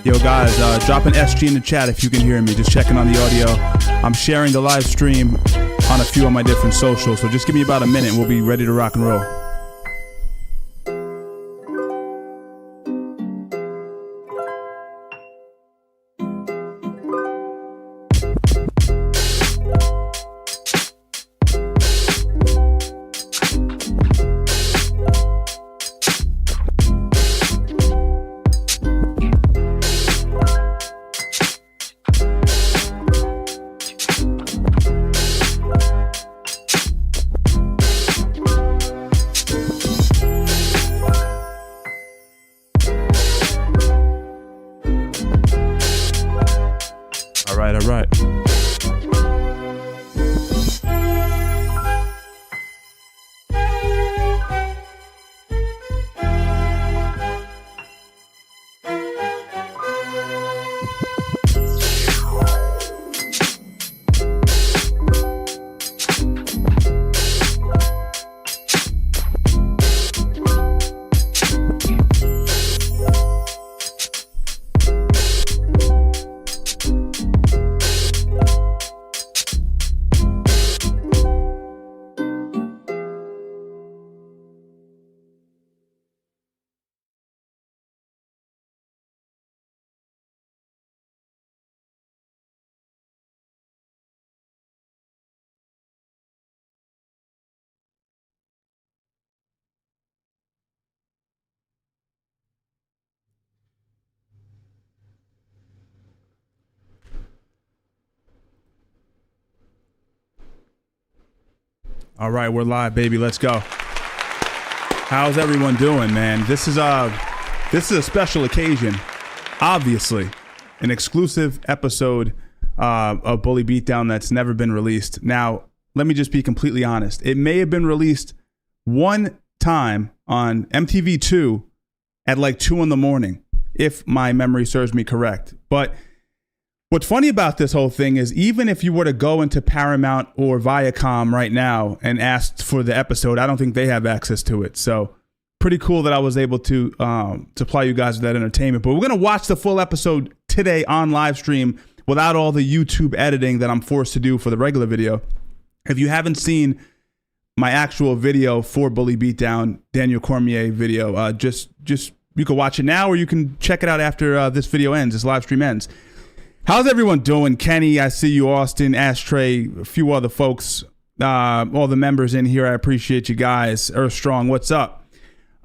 Yo guys, drop an SG in the chat if you can hear me. Just checking on the audio. I'm sharing the live stream on a few of my different socials, so just give me about a minute and we'll be ready to rock and roll. All right. All right, we're live, baby. Let's go. How's everyone doing, man? This is a special occasion. Obviously, an exclusive episode of Bully Beatdown that's never been released. Now, let me just be completely honest. It may have been released one time on MTV2 at like 2 a.m, if my memory serves me correct. But what's funny about this whole thing is even if you were to go into Paramount or Viacom right now and asked for the episode, I don't think they have access to it. So pretty cool that I was able to supply you guys with that entertainment. But we're going to watch the full episode today on live stream without all the YouTube editing that I'm forced to do for the regular video. If you haven't seen my actual video for Bully Beatdown, Daniel Cormier video, just you can watch it now or you can check it out after this video ends, this live stream ends. How's everyone doing? Kenny, I see you. Austin, Ashtray, a few other folks, all the members in here. I appreciate you guys. Earth Strong, what's up?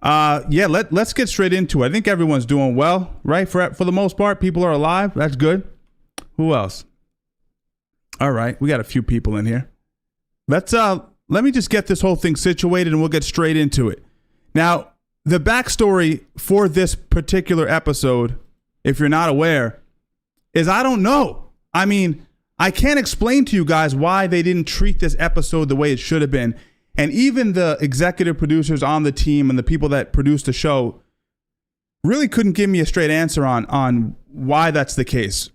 Yeah, let's get straight into it. I think everyone's doing well, right? For the most part, people are alive. That's good. Who else? All right, we got a few people in here. Let me just get this whole thing situated and we'll get straight into it. Now, the backstory for this particular episode, if you're not aware, is I don't know. I mean, I can't explain to you guys why they didn't treat this episode the way it should have been. And even the executive producers on the team and the people that produced the show really couldn't give me a straight answer on why that's the case.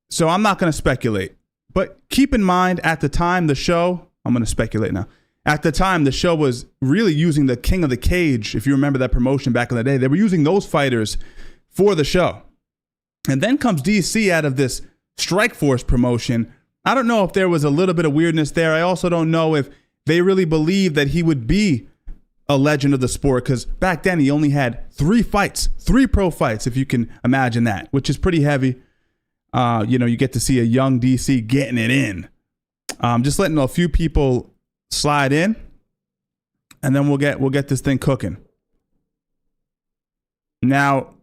So I'm not going to speculate. But keep in mind, at the time the show, I'm going to speculate now. At the time, the show was really using the King of the Cage. If you remember that promotion back in the day, they were using those fighters for the show. And then comes DC out of this Strike Force promotion. I don't know if there was a little bit of weirdness there. I also don't know if they really believed that he would be a legend of the sport, because back then he only had 3 pro fights, if you can imagine that, which is pretty heavy. You get to see a young DC getting it in. Just letting a few people slide in, and then we'll get this thing cooking. Now,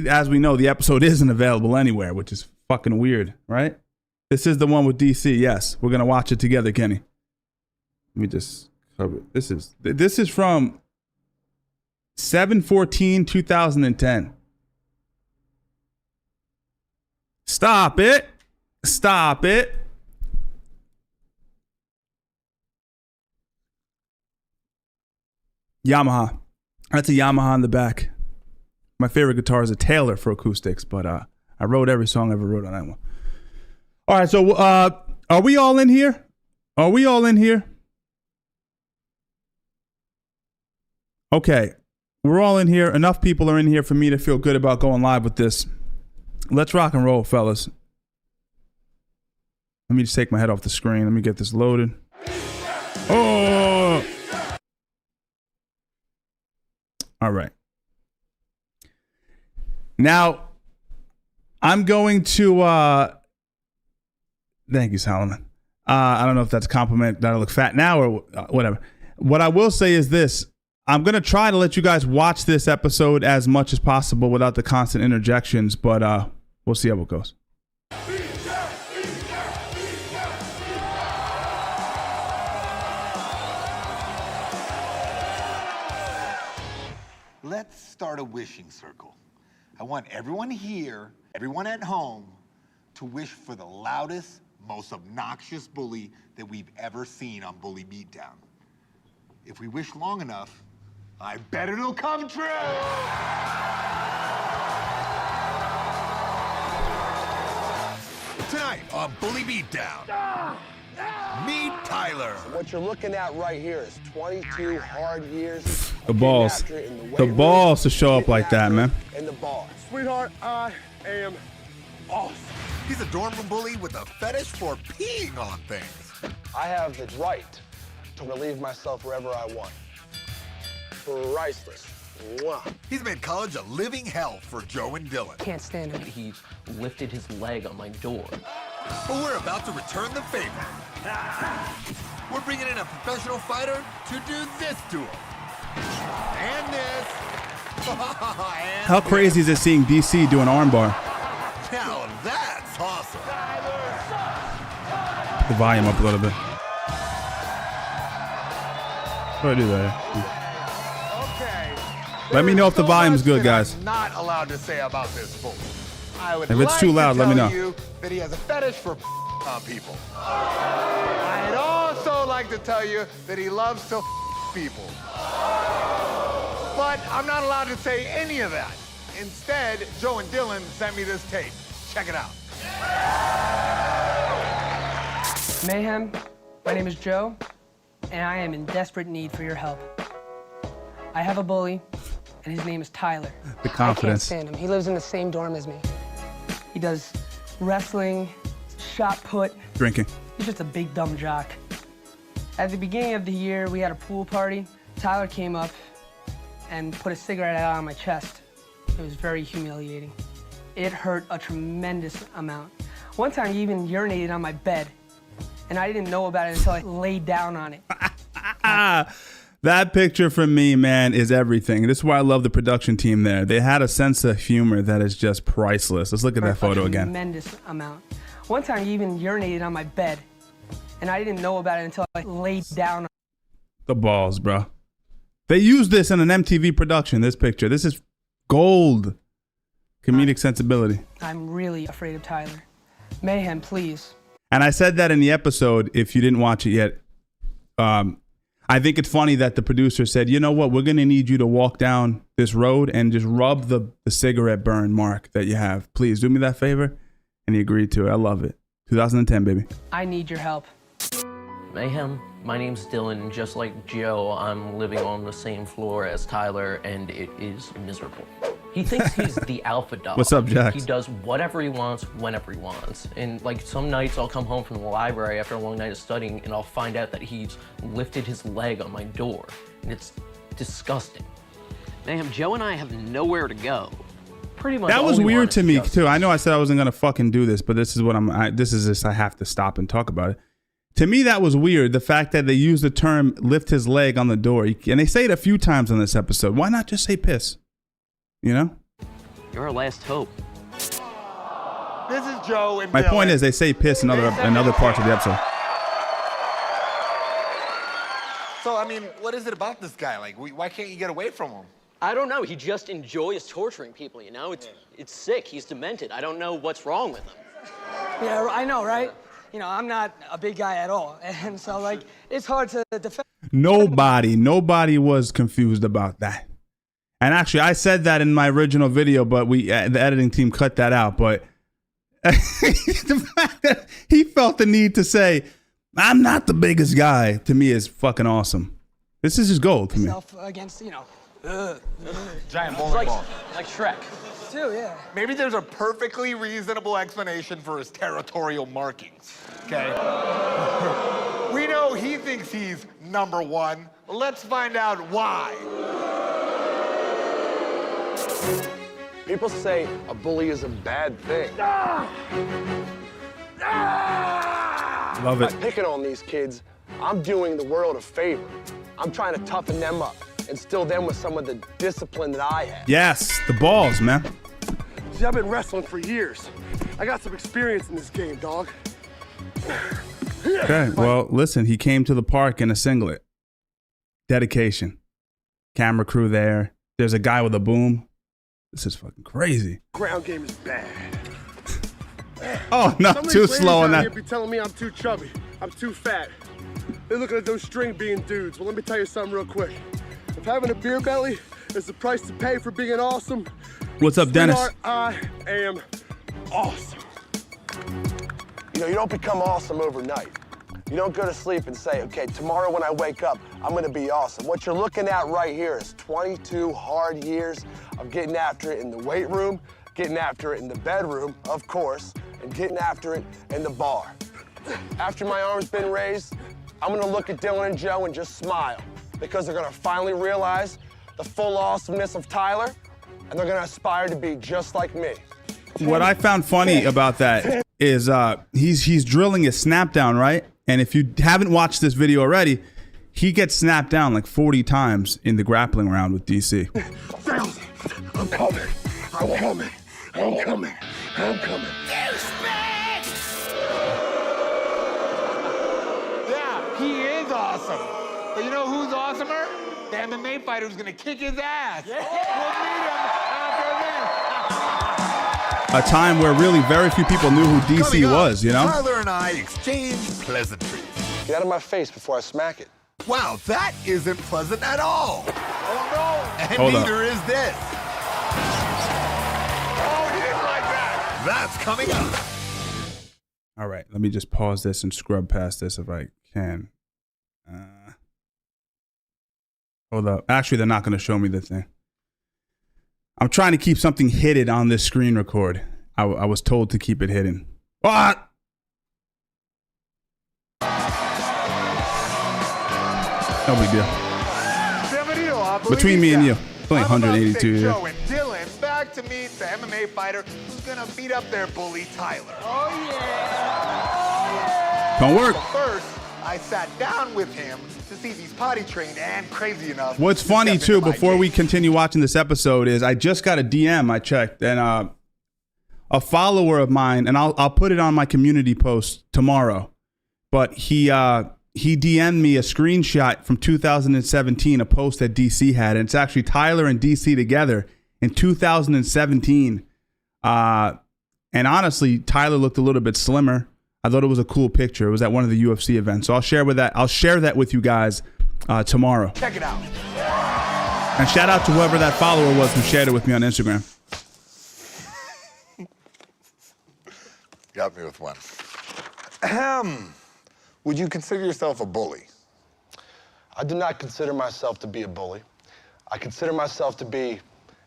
as we know, the episode isn't available anywhere, which is fucking weird, right? This is the one with DC. Yes, we're gonna watch it together, Kenny. Let me just cover it. This is from 7/14/2010. Stop it! Stop it! Yamaha. That's a Yamaha in the back. My favorite guitar is a Taylor for acoustics, but I wrote every song I ever wrote on that one. All right, so are we all in here? Are we all in here? Okay, we're all in here. Enough people are in here for me to feel good about going live with this. Let's rock and roll, fellas. Let me just take my head off the screen. Let me get this loaded. Oh! All right. Now, I'm going to... Thank you, Solomon. I don't know if that's a compliment that I look fat now or whatever. What I will say is this. I'm going to try to let you guys watch this episode as much as possible without the constant interjections, but we'll see how it goes. Let's start a wishing circle. I want everyone here, everyone at home, to wish for the loudest, most obnoxious bully that we've ever seen on Bully Beatdown. If we wish long enough, I bet it'll come true! Tonight on Bully Beatdown, meet Tyler. What you're looking at right here is 22 hard years. The balls to show up like that, man. And the balls. Sweetheart, I am awesome. He's a dorm room bully with a fetish for peeing on things. I have the right to relieve myself wherever I want. Priceless. Mwah. He's made college a living hell for Joe and Dylan. Can't stand him. He lifted his leg on my door. But we're about to return the favor. We're bringing in a professional fighter to do this to him. And this. And How crazy is it seeing DC do an armbar? now that's awesome. Put the volume up a little bit. What do I do there? Let me know if the volume's good, guys. I'm not allowed to say about this bully. I would If it's too loud, let me know. You that he has a fetish for people. I'd also like to tell you that he loves to people. But I'm not allowed to say any of that. Instead, Joe and Dylan sent me this tape. Check it out. Mayhem, my name is Joe, and I am in desperate need for your help. I have a bully, and his name is Tyler. The confidence. I can't stand him. He lives in the same dorm as me. He does wrestling, shot put. Drinking. He's just a big dumb jock. At the beginning of the year, we had a pool party. Tyler came up and put a cigarette out on my chest. It was very humiliating. It hurt a tremendous amount. One time he even urinated on my bed, and I didn't know about it until I laid down on it. That picture from me, man, is everything. This is why I love the production team there. They had a sense of humor that is just priceless. Let's look at that photo again. Tremendous amount. One time he even urinated on my bed, and I didn't know about it until I laid down on it. The balls, bro. They used this in an MTV production, this picture. This is gold. Comedic sensibility. I'm really afraid of Tyler. Mayhem, please. And I said that in the episode, if you didn't watch it yet. I think it's funny that the producer said, you know what, we're going to need you to walk down this road and just rub the cigarette burn mark that you have. Please do me that favor. And he agreed to it. I love it. 2010, baby. I need your help. Mayhem, my name's Dylan, and just like Joe, I'm living on the same floor as Tyler, and it is miserable. He thinks he's the alpha dog. What's up, Jax? He does whatever he wants, whenever he wants. And like some nights I'll come home from the library after a long night of studying and I'll find out that he's lifted his leg on my door. And it's disgusting. Mayhem, Joe and I have nowhere to go. Pretty much. That was all we weird want to is me justice. too. I know I said I wasn't gonna fucking do this, but this is what I have to stop and talk about it. To me, that was weird. The fact that they use the term "lift his leg" on the door, and they say it a few times on this episode. Why not just say "piss"? You know. You're our last hope. This is Joe and My Dylan. point is, they say "piss" in other parts of the episode. So, I mean, what is it about this guy? Like, why can't you get away from him? I don't know. He just enjoys torturing people, you know? It's sick. He's demented. I don't know what's wrong with him. Yeah, I know, right? You know, I'm not a big guy at all. And so, like, it's hard to defend. Nobody was confused about that. And actually, I said that in my original video, but the editing team cut that out. But the fact that he felt the need to say, "I'm not the biggest guy," to me is fucking awesome. This is just gold to me. Against, you know, Giant bowling ball. Like Shrek. too, yeah. Maybe there's a perfectly reasonable explanation for his territorial markings, okay? We know he thinks he's number one. Let's find out why. People say a bully is a bad thing. Love By it. picking on these kids, I'm doing the world a favor. I'm trying to toughen them up, instill them with some of the discipline that I have. Yes, the balls, man. See, I've been wrestling for years. I got some experience in this game, dog. Okay, well, listen, he came to the park in a singlet. Dedication. Camera crew there. There's a guy with a boom. This is fucking crazy. Ground game is bad. Oh, not Some of too these slow on ladies out that. here be telling me I'm too chubby. I'm too fat. They're looking at those string bean dudes. Well, let me tell you something real quick. If having a beer belly is the price to pay for being awesome, What's up, Dennis? sweetheart, I am awesome. You know, you don't become awesome overnight. You don't go to sleep and say, okay, tomorrow when I wake up, I'm gonna be awesome. What you're looking at right here is 22 hard years of getting after it in the weight room, getting after it in the bedroom, of course, and getting after it in the bar. After my arm's been raised, I'm gonna look at Dylan and Joe and just smile because they're gonna finally realize the full awesomeness of Tyler, and they're gonna aspire to be just like me. What I found funny about that is he's drilling his snap down, right? And if you haven't watched this video already, he gets snapped down like 40 times in the grappling round with DC. I'm coming. I'm coming. I'm coming. I'm coming. Yeah, he is awesome. But you know who's awesomer? The MMA fighter who's gonna kick his ass. Yeah. We'll meet him after this. A time where really very few people knew who DC Coming up, was, you know? Tyler and I exchange pleasantries. Get out of my face before I smack it. Wow, that isn't pleasant at all. Oh no. And Hold up. neither is this. Oh, he didn't like that. That's coming up. All right, let me just pause this and scrub past this if I can. Hold up. Actually, they're not going to show me the thing. I'm trying to keep something hidden on this screen record. I was told to keep it hidden. What? No big deal. Bienvenido, I believe Between me and that. you. It's only I'm about to 182 take here. Joe and Dylan back to meet the MMA fighter who's gonna beat up their bully Tyler. Oh yeah! Don't work. But first, I sat down with him to see if he's potty trained and crazy enough. What's to funny step too, into my before we gate. continue watching this episode, is I just got a DM. I checked, and a follower of mine, and I'll put it on my community post tomorrow. But he DM'd me a screenshot from 2017, a post that DC had, and it's actually Tyler and DC together in 2017. And honestly, Tyler looked a little bit slimmer. I thought it was a cool picture. It was at one of the UFC events. So I'll share that with you guys tomorrow. Check it out. And shout out to whoever that follower was who shared it with me on Instagram. Got me with one. Would you consider yourself a bully? I do not consider myself to be a bully. I consider myself to be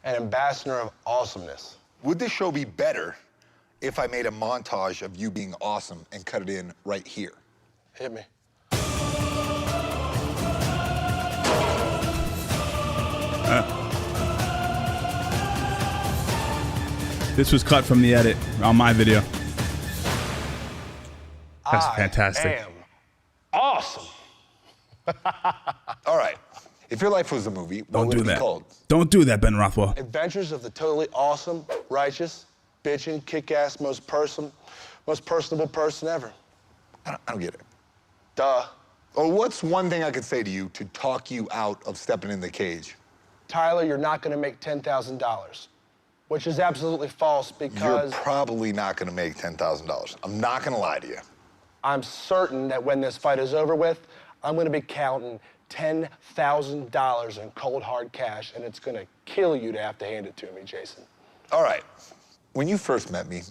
an ambassador of awesomeness. Would this show be better if I made a montage of you being awesome and cut it in right here? Hit me. This was cut from the edit on my video. That's fantastic. I am awesome. All right. If your life was a movie, what Don't would do it be that. called? Don't do that, Ben Rothwell. Adventures of the totally awesome, righteous, bitchin', kick-ass, most personable person ever. I don't get it. Duh. Oh, what's one thing I could say to you to talk you out of stepping in the cage? Tyler, you're not gonna make $10,000, which is absolutely false because You're probably not going to make $10,000. I'm not going to lie to you. I'm certain that when this fight is over with, I'm gonna be counting $10,000 in cold hard cash, and it's gonna kill you to have to hand it to me, Jason. All right. When you first met me,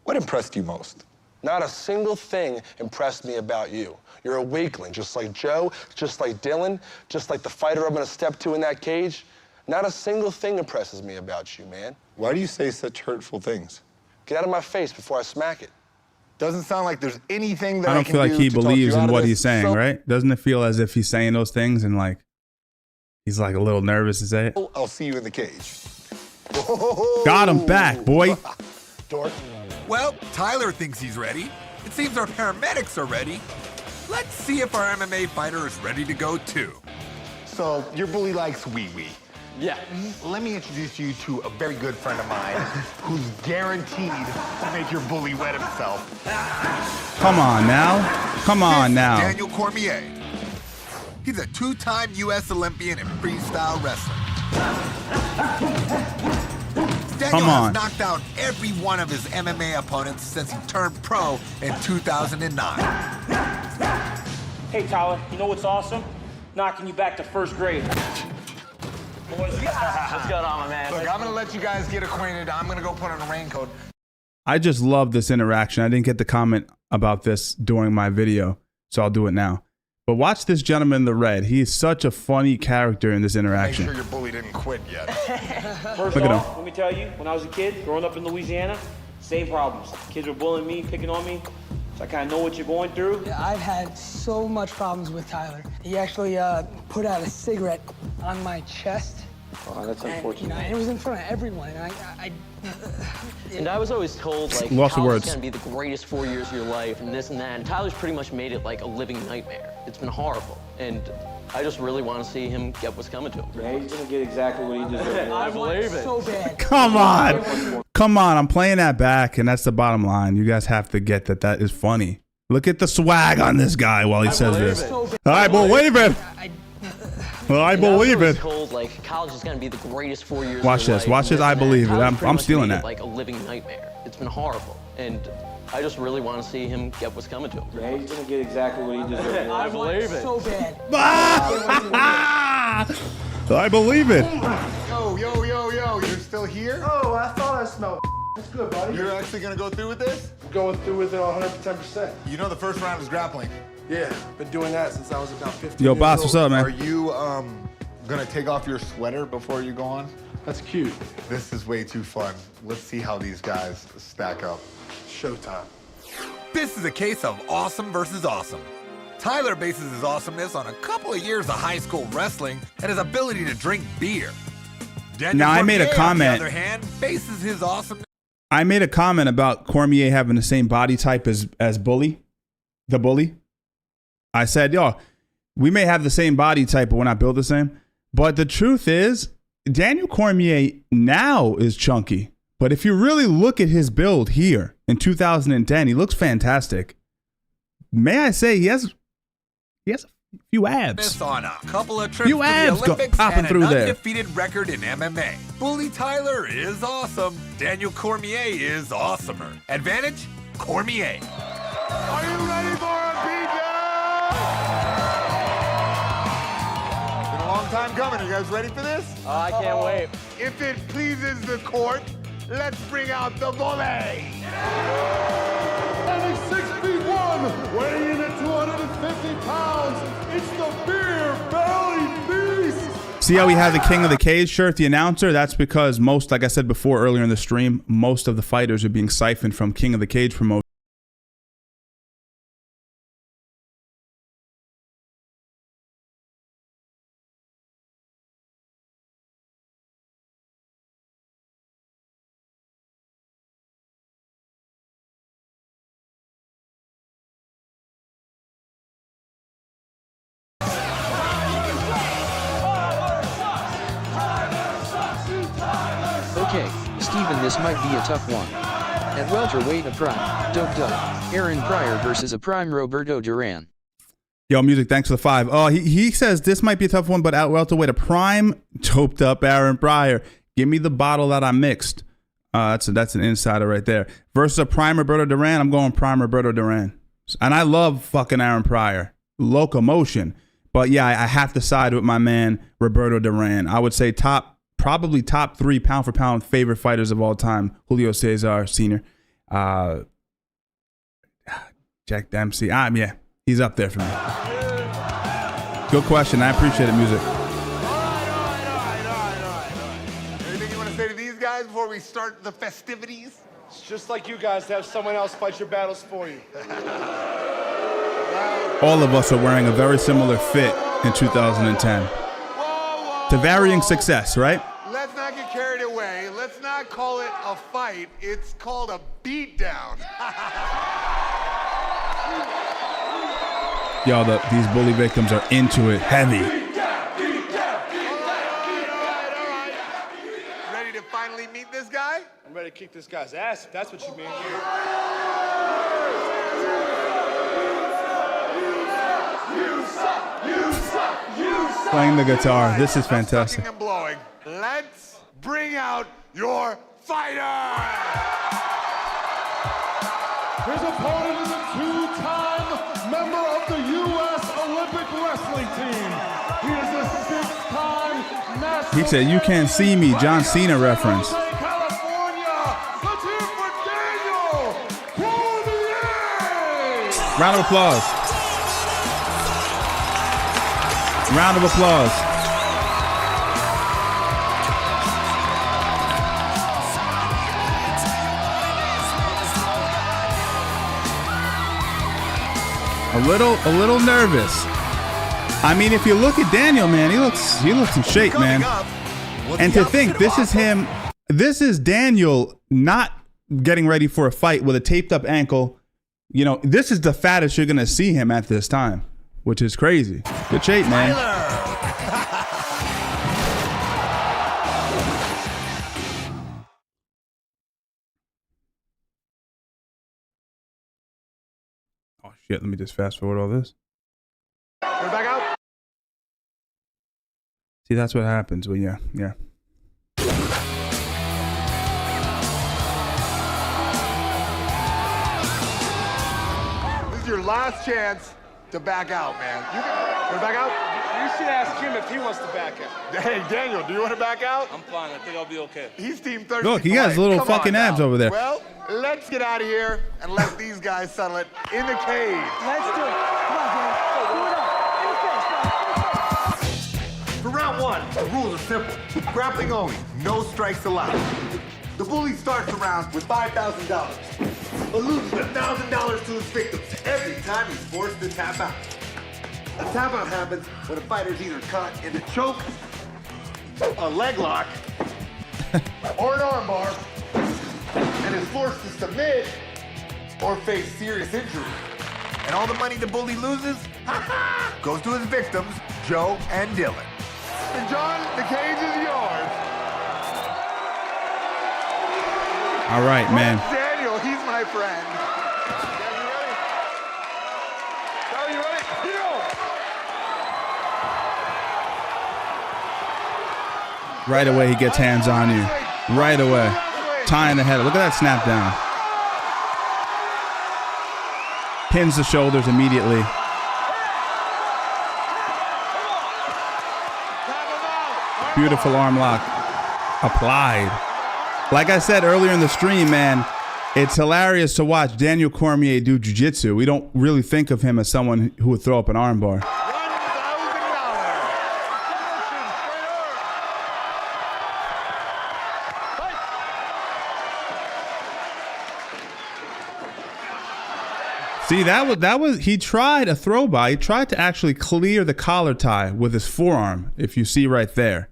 what impressed you most? Not a single thing impressed me about you. You're a weakling, just like Joe, just like Dylan, just like the fighter I'm gonna step to in that cage. Not a single thing impresses me about you, man. Why do you say such hurtful things? Get out of my face before I smack it. Doesn't sound like there's anything that I don't can feel like do he to talk believes you out in of what this. he's saying, So, right? Doesn't it feel as if he's saying those things and like he's like a little nervous to say it? I'll see you in the cage. Got him back, boy. Dork. Well, Tyler thinks he's ready. It seems our paramedics are ready. Let's see if our MMA fighter is ready to go too. So your bully likes wee-wee. Yeah. Let me introduce you to a very good friend of mine who's guaranteed to make your bully wet himself. Come on now. Come on now. Daniel Cormier. He's a two-time U.S. Olympian in freestyle wrestling. Daniel Come on. has knocked out every one of his MMA opponents since he turned pro in 2009. Hey, Tyler, you know what's awesome? Knocking you back to first grade. What's going on, my man? Look, I'm gonna let you guys get acquainted. I'm gonna go put on a raincoat. I just love this interaction. I didn't get to comment about this during my video, so I'll do it now. But watch this gentleman in the red. He is such a funny character in this Make interaction. sure your bully didn't quit yet. First Look at off, him. let me tell you, when I was a kid, growing up in Louisiana, same problems. Kids were bullying me, picking on me. So I kind of know what you're going through. I've had so much problems with Tyler. He actually put out a cigarette on my chest. Oh, that's And, unfortunate. and it was in front of everyone. And I was always told, like, Lost the college words. is gonna be the greatest 4 years of your life, and this and that. And Tyler's pretty much made it like a living nightmare. It's been horrible. And I just really want to see him get what's coming to him. Yeah, he's gonna get exactly what he deserves. I believe it. So bad. Come on. Come on. I'm playing that back, and that's the bottom line. You guys have to get that that is funny. Look at the swag on this guy while he says believe this. it. So bad. I believe it. I And I was believe always it. told, like, college is gonna be the greatest 4 years Watch of your this. life. Watch and this. I and that. believe it. Tyler's I'm pretty much stealing made that. it like a living nightmare. It's been horrible. And I just really want to see him get what's coming to him. Yeah, he's gonna get exactly what he deserves. I believe it. So bad. I believe it. Yo, you're still here? Oh, I thought I smelled. That's good, buddy. You're actually gonna go through with this? Going through with it 110%. You know the first round is grappling. Yeah, been doing that since I was about 15 Yo, years boss, old. what's up, Are man? you gonna take off your sweater before you go on? That's cute. This is way too fun. Let's see how these guys stack up. Showtime. This is a case of awesome versus awesome. Tyler bases his awesomeness on a couple of years of high school wrestling and his ability to drink beer. Daniel Now, I made a Cormier, comment. on the other hand, bases his awesomeness. I made a comment about Cormier having the same body type as Bully, the Bully. I said, yo, we may have the same body type, but we're not built the same. But the truth is, Daniel Cormier now is chunky. But if you really look at his build here in 2010, he looks fantastic. May I say he has a few abs. On a couple of trips You to abs the go- Olympics popping and through an there. undefeated record in MMA. Bully Tyler is awesome. Daniel Cormier is awesomer. Advantage? Cormier. Are you ready for a beatdown? Been a long time coming. You guys ready for this? Oh, I can't wait. If it pleases the court, let's bring out the bully. And he's 6'1", weighing in at 250 pounds. It's the Beer Valley Beast, See how he has a King of the Cage shirt, the announcer? That's because most, like I said before earlier in the stream, most of the fighters are being siphoned from King of the Cage promotion. Okay, Steven, this might be a tough one. At welterweight, a prime, dope duck, Aaron Pryor versus a prime Roberto Duran. Yo, Music, thanks for the 5. Oh, he says this might be a tough one, but at welterweight, a prime, doped up Aaron Pryor. Give me the bottle that I mixed. That's an insider right there. Versus a prime Roberto Duran, I'm going prime Roberto Duran. And I love fucking Aaron Pryor. Locomotion. But yeah, I have to side with my man, Roberto Duran. I would say probably top 3 pound for pound favorite fighters of all time. Julio Cesar Sr. Jack Dempsey. Yeah, he's up there for me. Good question. I appreciate it, Music. All right. Anything you want to say to these guys before we start the festivities? It's just like you guys to have someone else fight your battles for you. All of us are wearing a very similar fit in 2010. To varying success, right? Let's not get carried away. Let's not call it a fight. It's called a beatdown. Y'all, these bully victims are into it heavy. All right. Ready to finally meet this guy? I'm ready to kick this guy's ass, if that's what you mean. Playing the guitar. This is fantastic. And blowing. Let's bring out your fighter. His opponent is a 2-time member of the U.S. Olympic wrestling team. He is a 6-time national. He said, "You can't see me." John Cena reference. California. Let's hear it for Daniel Cormier. Round of applause. Round of applause. A little nervous. I mean, if you look at Daniel, man, he looks in shape, man. And to think this is him, this is Daniel not getting ready for a fight with a taped up ankle. You know, this is the fattest you're gonna see him at this time, which is crazy. Good shape, man. Oh shit, let me just fast forward all this. We're back out. See, that's what happens when yeah. This is your last chance to back out, man. We're back out? You should ask him if he wants to back out. Hey, Daniel, do you want to back out? I'm fine. I think I'll be okay. He's team thirsty. Look, he has little Come fucking on abs now. over there. Well, let's get out of here and let these guys settle it in the cage. Let's do it. Come on, Danny. Do it up. In the face, bro. For round 1, the rules are simple. Grappling only, no strikes allowed. The bully starts the round with $5,000, but loses $1,000 to his victims every time he's forced to tap out. A tap out happens when a fighter's either caught in a choke, a leg lock, or an armbar, and is forced to submit or face serious injury. And all the money the bully loses goes to his victims, Joe and Dylan. And John, the cage is yours. All right, man. Daniel, he's my friend. Daniel, you ready? Are you ready? Right away, he gets hands on you. Right away. Tying the head. Look at that snap down. Pins the shoulders immediately. Beautiful arm lock. Applied. Like I said earlier in the stream, man, it's hilarious to watch Daniel Cormier do jiu-jitsu. We don't really think of him as someone who would throw up an armbar. $1,000. See, that was he tried a throw by. He tried to actually clear the collar tie with his forearm. If you see right there,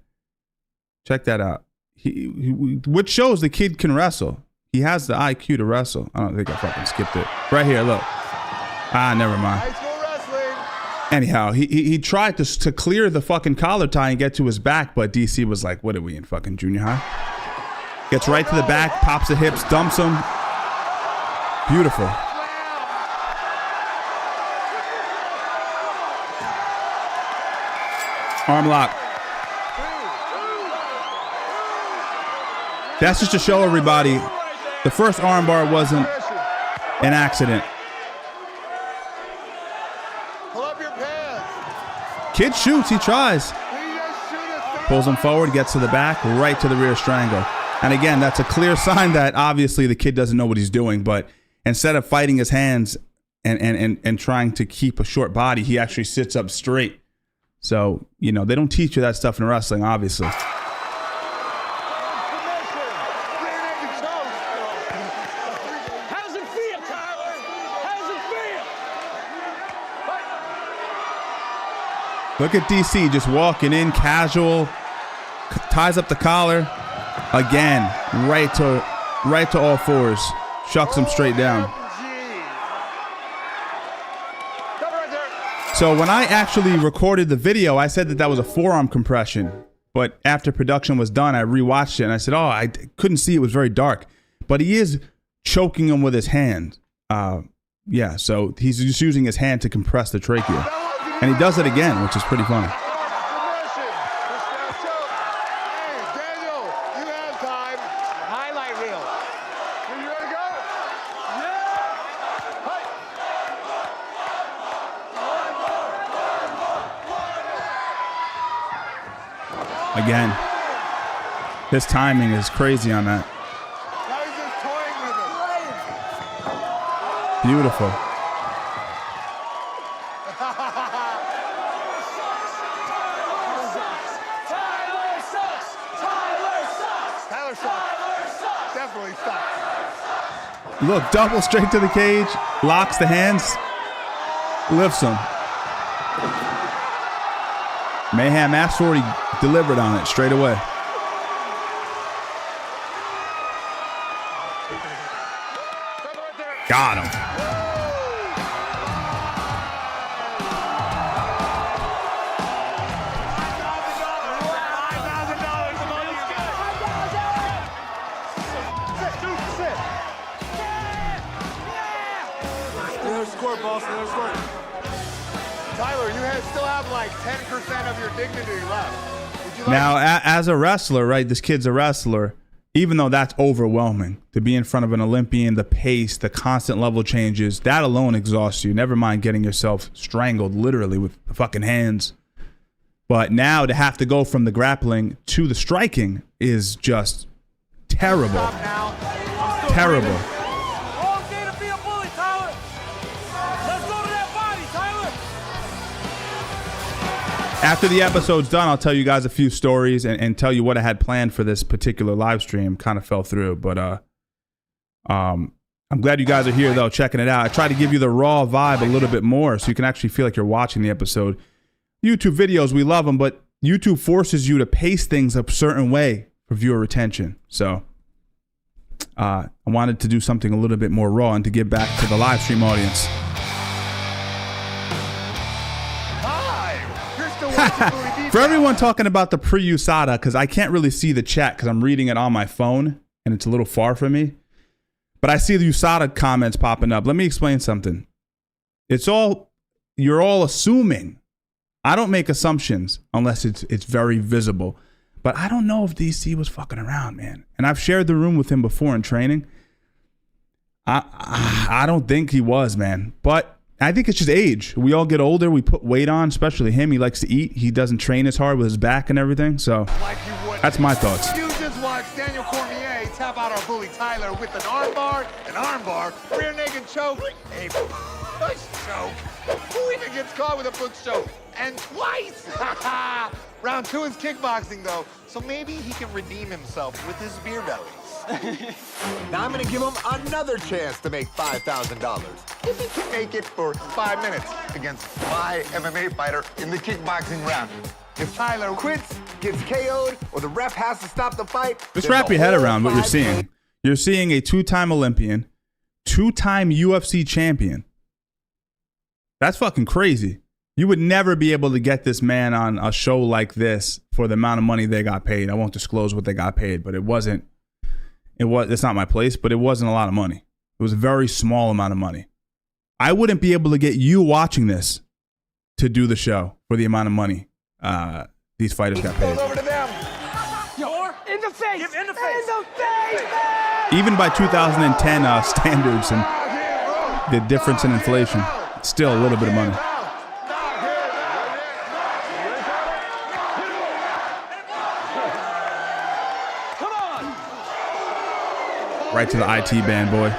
check that out. Which shows the kid can wrestle. He has the IQ to wrestle. I don't think I fucking skipped it. Right here, look. Never mind. High school wrestling. Anyhow, he tried to clear the fucking collar tie and get to his back, but DC was like, "What are we in fucking junior high?" Gets right to the back, pops the hips, dumps him. Beautiful. Arm lock. That's just to show everybody the first armbar wasn't an accident. Pull up your pants. Kid shoots, he tries. Pulls him forward, gets to the back, right to the rear strangle. And again, that's a clear sign that obviously the kid doesn't know what he's doing, but instead of fighting his hands and trying to keep a short body, he actually sits up straight. So, you know, they don't teach you that stuff in wrestling, obviously. How's it feel, Tyler? How's it feel? Look at DC just walking in casual, ties up the collar. Again, right to all fours. Shucks him straight down. So when I actually recorded the video, I said that was a forearm compression. But after production was done, I rewatched it and I said, oh, I couldn't see. It was very dark. But he is choking him with his hand. Yeah, so he's just using his hand to compress the trachea. And he does it again, which is pretty funny. Again, his timing is crazy on that. Beautiful. Tyler sucks. Definitely sucks. Look, double straight to the cage, locks the hands, lifts him. Mayhem asked for it, he delivered on it straight away. Got him. Tyler, you still have like 10% of your dignity left. Would you like Now, as a wrestler, right, this kid's a wrestler, even though that's overwhelming, to be in front of an Olympian, the pace, the constant level changes, that alone exhausts you. Never mind getting yourself strangled literally with the fucking hands. But now to have to go from the grappling to the striking is just terrible. Terrible. After the episode's done, I'll tell you guys a few stories and tell you what I had planned for this particular live stream. Kind of fell through, but I'm glad you guys are here, though, checking it out. I try to give you the raw vibe a little bit more so you can actually feel like you're watching the episode. YouTube videos, we love them, but YouTube forces you to pace things a certain way for viewer retention. So I wanted to do something a little bit more raw and to give back to the live stream audience. For everyone talking about the pre-USADA, because I can't really see the chat because I'm reading it on my phone and it's a little far from me. But I see the USADA comments popping up. Let me explain something. You're all assuming. I don't make assumptions unless it's very visible. But I don't know if DC was fucking around, man. And I've shared the room with him before in training. I don't think he was, man. But I think it's just age. We all get older. We put weight on, especially him. He likes to eat. He doesn't train as hard with his back and everything. So that's my thoughts. You just watched Daniel Cormier tap out our bully Tyler with an armbar, rear naked choke, a push choke. Who even gets caught with a push choke? And twice! Round 2 is kickbboxing, though, so maybe he can redeem himself with his beer belly. Now I'm gonna give him another chance to make $5,000 if he can make it for 5 minutes against my MMA fighter in the kickboxing round. If Tyler quits, gets KO'd, or the ref has to stop the fight, just wrap your head around what you're seeing. You're seeing a 2-time Olympian, 2-time UFC champion. That's fucking crazy. You would never be able to get this man on a show like this for the amount of money they got paid. I won't disclose what they got paid, but it's not my place, but it wasn't a lot of money. It was a very small amount of money. I wouldn't be able to get you watching this to do the show for the amount of money these fighters got paid. Over to them. In the face! In the face! In the face! Even by 2010 standards and the difference in inflation, it's still a little bit of money. Right to the IT band, boy.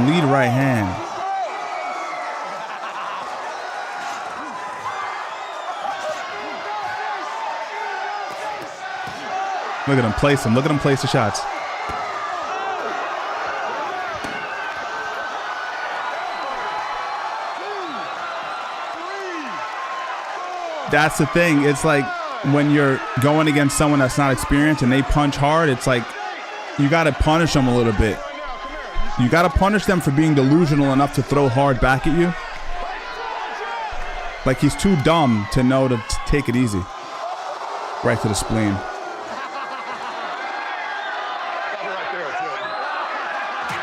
Lead right hand. Look at him place him. Look at him place the shots. That's the thing. It's like when you're going against someone that's not experienced and they punch hard, it's like you got to punish them a little bit. You got to punish them for being delusional enough to throw hard back at you. Like he's too dumb to know to take it easy. Right to the spleen.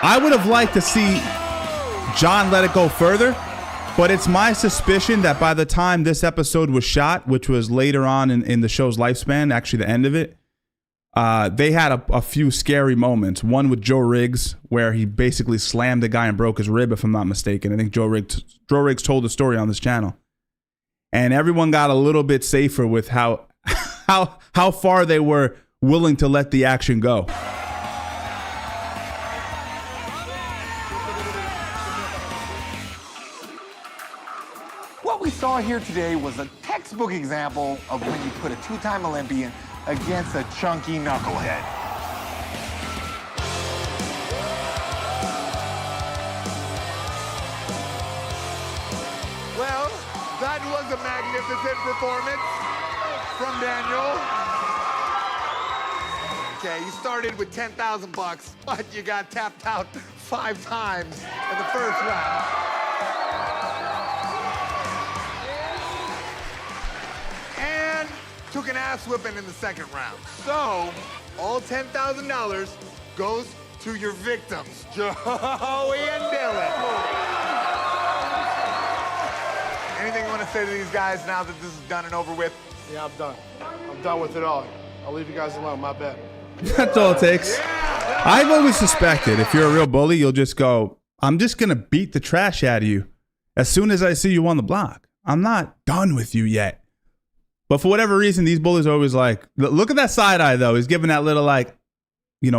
I would have liked to see John let it go further, but it's my suspicion that by the time this episode was shot, which was later on in the show's lifespan, actually the end of it, they had a few scary moments. One with Joe Riggs, where he basically slammed the guy and broke his rib, if I'm not mistaken. I think Joe Riggs told the story on this channel. And everyone got a little bit safer with how far they were willing to let the action go. What we saw here today was a textbook example of when you put a 2-time Olympian against a chunky knucklehead. Well, that was a magnificent performance from Daniel. Okay, you started with $10,000, but you got tapped out 5 times in the first round. And took an ass whipping in the second round. So, all $10,000 goes to your victims, Joey and Dylan. Anything you want to say to these guys now that this is done and over with? Yeah, I'm done. I'm done with it all. I'll leave you guys alone, my bad. That's all it takes. I've always suspected if you're a real bully, you'll just go, I'm just going to beat the trash out of you as soon as I see you on the block. I'm not done with you yet. But for whatever reason, these bullies are always like, look at that side eye, though. He's giving that little, like,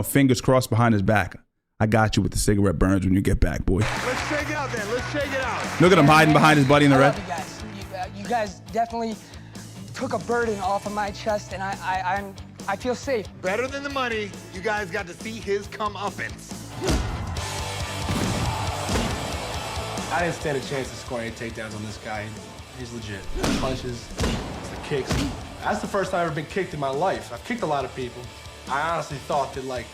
fingers crossed behind his back. I got you with the cigarette burns when you get back, boy. Let's shake it out then. Let's shake it out. Look at him hiding behind his buddy in the red. I love you guys. You guys definitely took a burden off of my chest, and I feel safe. Better than the money, you guys got to see his comeuppance. I didn't stand a chance to score any takedowns on this guy. He's legit. The punches, the kicks. That's the first time I've ever been kicked in my life. I've kicked a lot of people. I honestly thought that like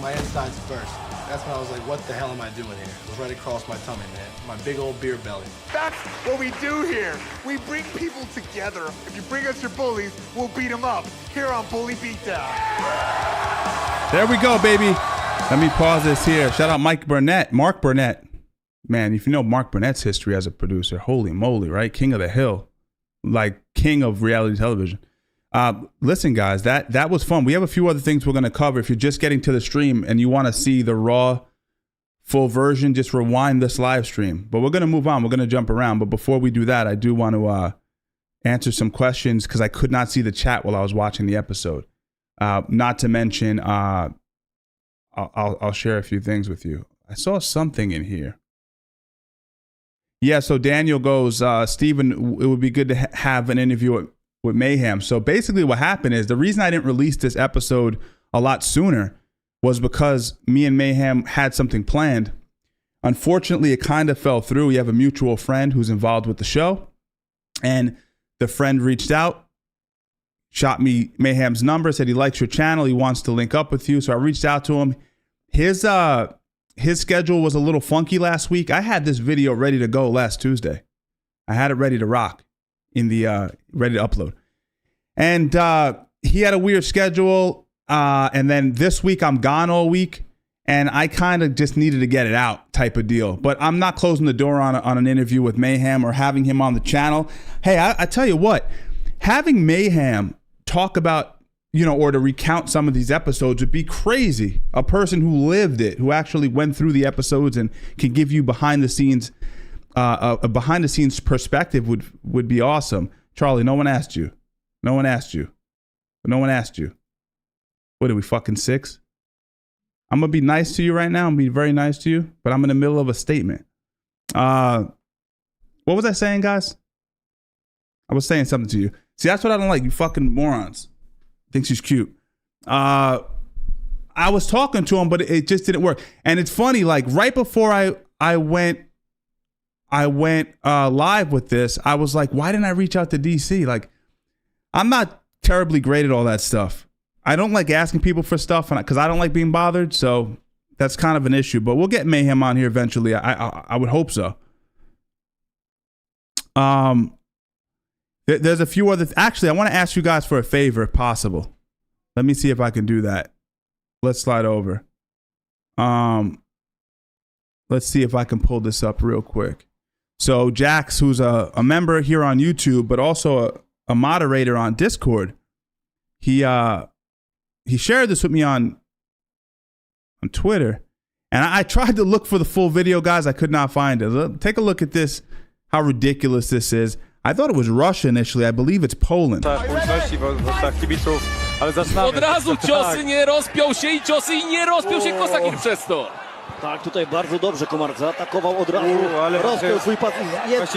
my insides burst. That's when I was like, what the hell am I doing here? It was right across my tummy, man. My big old beer belly. That's what we do here. We bring people together. If you bring us your bullies, we'll beat them up. Here on Bully Beatdown. There we go, baby. Let me pause this here. Shout out Mark Burnett. Man, if you know Mark Burnett's history as a producer, holy moly, right? King of the Hill. Like king of reality television. Listen, guys, that was fun. We have a few other things we're going to cover. If you're just getting to the stream and you want to see the raw full version, just rewind this live stream. But we're going to move on. We're going to jump around. But before we do that, I do want to answer some questions because I could not see the chat while I was watching the episode. Not to mention, I'll share a few things with you. I saw something in here. Yeah, so Daniel goes, Steven, it would be good to have an interview with Mayhem. So basically what happened is the reason I didn't release this episode a lot sooner was because me and Mayhem had something planned. Unfortunately, it kind of fell through. We have a mutual friend who's involved with the show, and the friend reached out, shot me Mayhem's number, said he likes your channel, he wants to link up with you. So I reached out to him. His schedule was a little funky last week. I had this video ready to go last Tuesday. I had it ready to rock in the ready to upload. And he had a weird schedule. And then this week I'm gone all week, and I kind of just needed to get it out type of deal. But I'm not closing the door on an interview with Mayhem or having him on the channel. Hey, I tell you what, having Mayhem talk about, you know, or to recount some of these episodes would be crazy. A person who lived it, who actually went through the episodes and can give you behind the scenes, a behind the scenes perspective would be awesome. Charlie, no one asked you. No one asked you. No one asked you. What are we, fucking 6? I'm going to be nice to you right now. I'm going to be very nice to you, but I'm in the middle of a statement. What was I saying, guys? I was saying something to you. See, that's what I don't like, you fucking morons. Thinks she's cute. I was talking to him, but it just didn't work. And it's funny, like right before I went live with this, I was like, why didn't I reach out to DC? Like, I'm not terribly great at all that stuff. I don't like asking people for stuff because I don't like being bothered. So that's kind of an issue. But we'll get Mayhem on here eventually. I would hope so. There's a few other. Actually, I want to ask you guys for a favor, if possible. Let me see if I can do that. Let's slide over. Let's see if I can pull this up real quick. So Jax, who's a member here on YouTube, but also a moderator on Discord, he shared this with me on Twitter, and I tried to look for the full video, guys. I could not find it. Take a look at this. How ridiculous this is. I thought it was Russia initially. I believe it's Poland. Od razu ciosy, nie rozpiął się i ciosy i nie rozpiął się Kosakin przez to. Tak, tutaj bardzo dobrze Komar zaatakował od razu, rozpiął swój pas i jest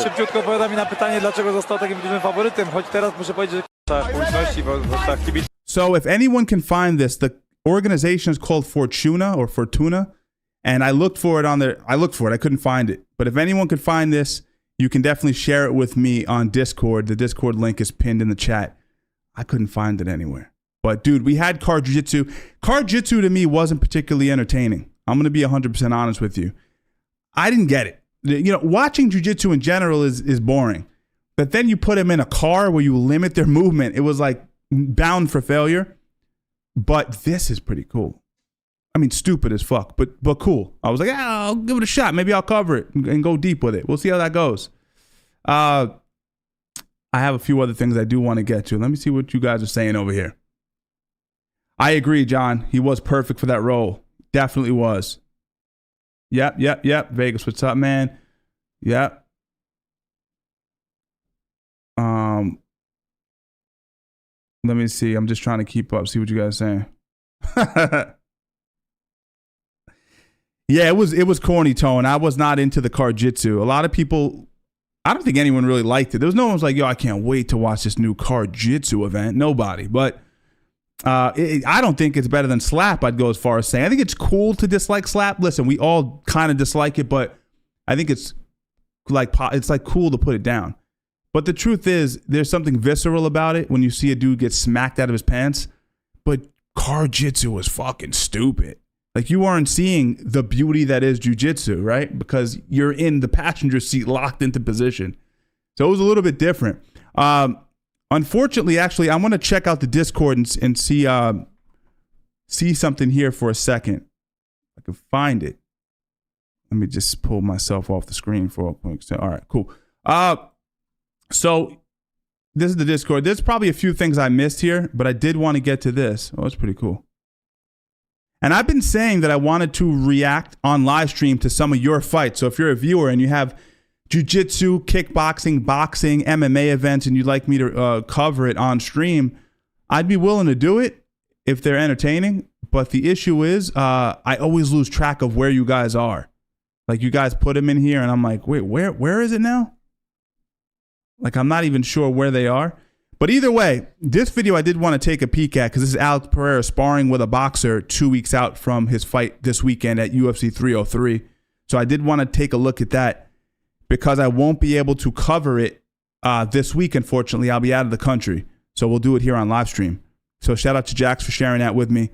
Szybciutko odpowiada mi na pytanie, dlaczego został takim dużym faworytem, choć teraz muszę powiedzieć, że So if anyone can find this, the organization is called Fortuna, and I looked for it on there. I looked for it. I couldn't find it. But if anyone could find this, you can definitely share it with me on Discord. The Discord link is pinned in the chat. I couldn't find it anywhere. But dude, we had card jiu-jitsu. Card jiu-jitsu to me wasn't particularly entertaining. I'm going to be 100% honest with you. I didn't get it. You know, watching jiu-jitsu in general is boring. But then you put them in a car where you limit their movement. It was like bound for failure. But this is pretty cool. I mean, stupid as fuck, but cool. I was like, I'll give it a shot. Maybe I'll cover it and go deep with it. We'll see how that goes. I have a few other things I do want to get to. Let me see what you guys are saying over here. I agree, John. He was perfect for that role. Definitely was. Yep. Vegas, what's up, man? Yep. Let me see. I'm just trying to keep up. See what you guys are saying. Yeah, it was corny, Tone. I was not into the card-jitsu. A lot of people, I don't think anyone really liked it. There was no one was like, yo, I can't wait to watch this new card-jitsu event. Nobody. But I don't think it's better than Slap, I'd go as far as saying. I think it's cool to dislike Slap. Listen, we all kind of dislike it, but I think it's like cool to put it down. But the truth is, there's something visceral about it when you see a dude get smacked out of his pants. But card-jitsu was fucking stupid. Like, you aren't seeing the beauty that is jiu-jitsu, right? Because you're in the passenger seat locked into position. So it was a little bit different. Unfortunately, actually, I want to check out the Discord and see something here for a second. I can find it. Let me just pull myself off the screen for a quick second. All right, cool. So this is the Discord. There's probably a few things I missed here, but I did want to get to this. Oh, it's pretty cool. And I've been saying that I wanted to react on live stream to some of your fights. So if you're a viewer and you have jiu-jitsu, kickboxing, boxing, MMA events, and you'd like me to cover it on stream, I'd be willing to do it if they're entertaining. But the issue is I always lose track of where you guys are. Like, you guys put them in here, and I'm like, wait, where is it now? Like, I'm not even sure where they are. But either way, this video I did want to take a peek at because this is Alex Pereira sparring with a boxer 2 weeks out from his fight this weekend at UFC 303. So I did want to take a look at that because I won't be able to cover it this week, unfortunately. I'll be out of the country. So we'll do it here on live stream. So shout out to Jax for sharing that with me.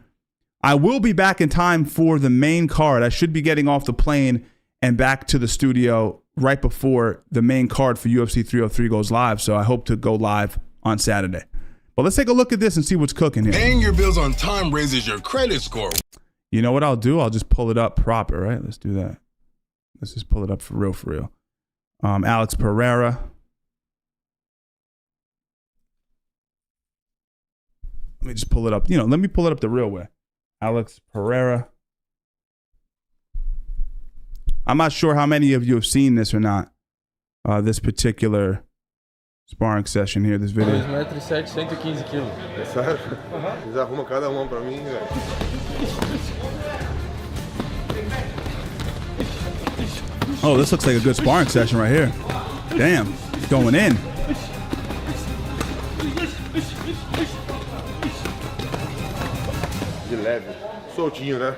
I will be back in time for the main card. I should be getting off the plane and back to the studio right before the main card for UFC 303 goes live. So I hope to go live on Saturday. But let's take a look at this and see what's cooking here. Paying your bills on time raises your credit score. You know what I'll do? I'll just pull it up proper, right? Let's do that. Let's just pull it up for real, for real. Alex Pereira. Let me just pull it up. Let me pull it up the real way. Alex Pereira. I'm not sure how many of you have seen this or not. This particular sparring session here, this video. 2,7 115 quilos. É sério? Eles arrumam cada uma pra mim, velho. Oh, this looks like a good sparring session right here. Damn, going in. De leve. Soltinho, né?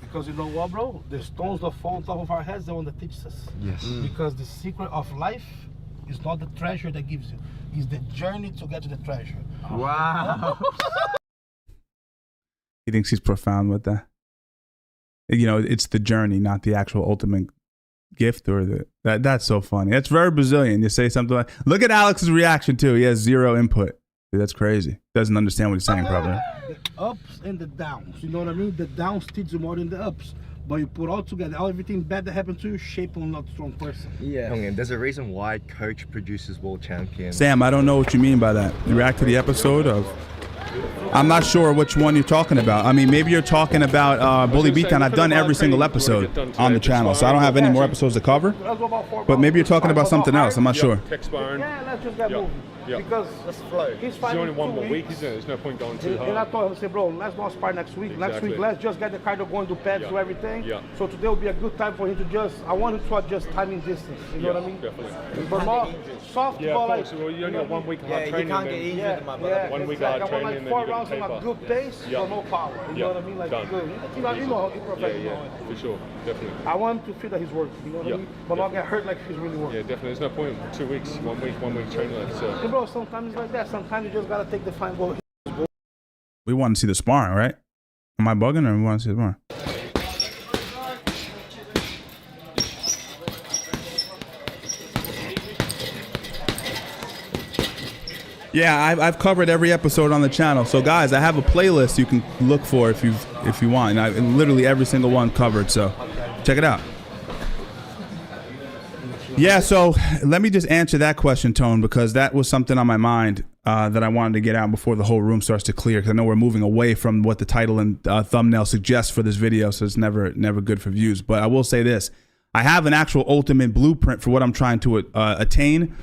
Because you know what, bro? The stones that fall on top of our heads, the one that teaches us. Yes. Because the secret of life is not the treasure that gives you. It's the journey to get to the treasure. Wow. He thinks he's profound with that. It's the journey, not the actual ultimate gift or that's so funny. That's very Brazilian. You say something like, look at Alex's reaction too. He has zero input. Dude, that's crazy. Doesn't understand what he's saying probably. The ups and the downs. You know what I mean? The downs teach you more than the ups. But you put all together, everything bad that happened to you, shape on not strong person. Yeah. And there's a reason why coach produces world champions. Sam, I don't know what you mean by that. You react to the episode of... I'm not sure which one you're talking about. I mean, maybe you're talking about Bully Beatdown. I've done every single episode on the channel, so I don't have any more episodes to cover. But maybe you're talking about something else. I'm not sure. Yeah, let's just get moving. Yeah. Because he's fighting only one more 2 week, isn't it? There's no point going too hard. And I told him, I said, bro, let's not spar next week. Next week, let's just get the cardio going, do pads, do everything. Yeah. So today will be a good time for him to I want him to adjust timing distance. You know what I mean? Definitely. But not soft ball like. Well, you only got 1 week of hard training. You can't get injured in my brother. 1 week of hard training, and then 4 you got rounds on a good pace, but no power. You know what I mean? Like done. good. You know, he perfect. Yeah, for sure, definitely. I want him to feel that he's working. You know what I mean? But not get hurt like he's really working. Yeah, definitely. There's no point in 2 weeks, 1 week training left. So. Hey, bro, sometimes it's like that. Sometimes you just gotta take the fine goal. We want to see the sparring, right? Am I bugging or we want to see the sparring? Yeah, I've covered every episode on the channel. So guys, I have a playlist you can look for if you want. And literally every single one covered. So check it out. Yeah, so let me just answer that question, Tone, because that was something on my mind that I wanted to get out before the whole room starts to clear. Because I know we're moving away from what the title and thumbnail suggests for this video, so it's never good for views. But I will say this: I have an actual ultimate blueprint for what I'm trying to attain.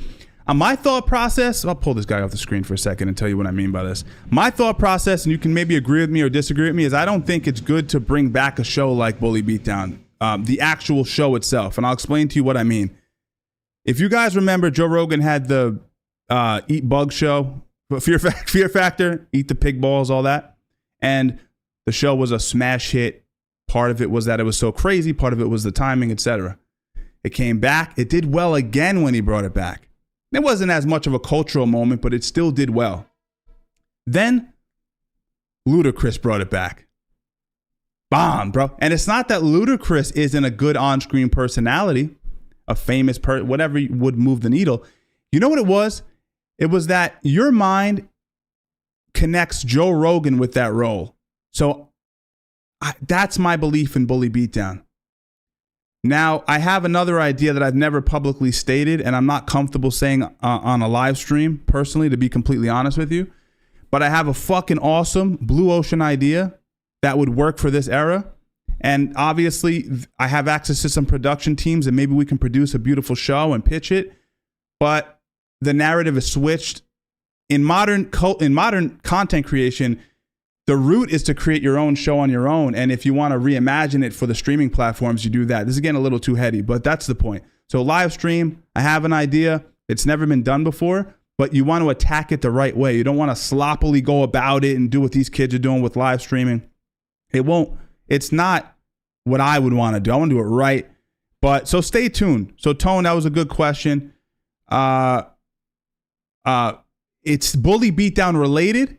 My thought process, I'll pull this guy off the screen for a second and tell you what I mean by this. My thought process, and you can maybe agree with me or disagree with me, is I don't think it's good to bring back a show like Bully Beatdown, the actual show itself. And I'll explain to you what I mean. If you guys remember, Joe Rogan had the Eat Bug show, Fear Factor, Eat the Pig Balls, all that. And the show was a smash hit. Part of it was that it was so crazy. Part of it was the timing, etc. It came back. It did well again when he brought it back. It wasn't as much of a cultural moment, but it still did well. Then Ludacris brought it back. Bomb, bro. And it's not that Ludacris isn't a good on-screen personality, a famous person, whatever would move the needle. You know what it was? It was that your mind connects Joe Rogan with that role. So that's my belief in Bully Beatdown. Now, I have another idea that I've never publicly stated, and I'm not comfortable saying on a live stream, personally, to be completely honest with you. But I have a fucking awesome blue ocean idea that would work for this era. And obviously, I have access to some production teams, and maybe we can produce a beautiful show and pitch it. But the narrative is switched. In modern content creation, the route is to create your own show on your own. And if you want to reimagine it for the streaming platforms, you do that. This is getting a little too heady, but that's the point. So live stream, I have an idea. It's never been done before. but you want to attack it the right way. You don't want to sloppily go about it and do what these kids are doing with live streaming. It's not what I would want to do. I want to do it right. But so stay tuned. So Tone, that was a good question. It's Bully Beatdown related,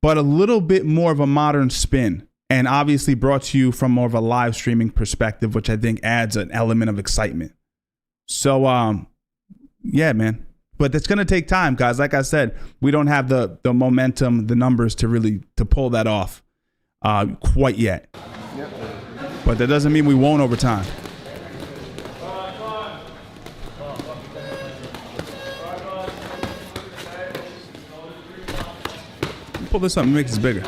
but a little bit more of a modern spin. And obviously brought to you from more of a live streaming perspective, which I think adds an element of excitement. So, yeah, man. But it's going to take time, guys. Like I said, we don't have the momentum, the numbers to pull that off quite yet. Yep. But that doesn't mean we won't over time. Pull this up and make this bigger.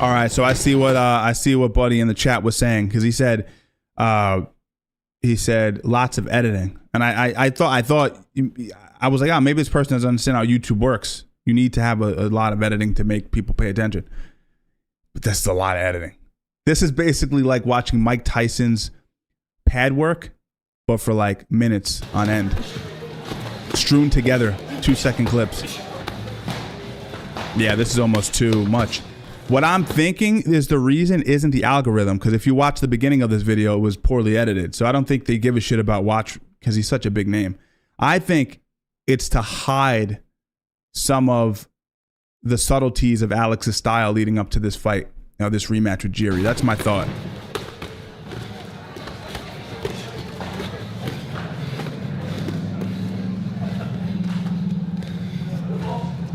All right, so I see what Buddy in the chat was saying, because he said lots of editing, and I thought I was like, oh, maybe this person doesn't understand how YouTube works. You need to have a lot of editing to make people pay attention, but that's a lot of editing. This is basically like watching Mike Tyson's pad work, but for like minutes on end, strewn together, 2-second clips. Yeah, this is almost too much. What I'm thinking is the reason isn't the algorithm, because if you watch the beginning of this video, it was poorly edited. So I don't think they give a shit about Watch because he's such a big name. I think it's to hide some of the subtleties of Alex's style leading up to this fight, this rematch with Jiri. That's my thought.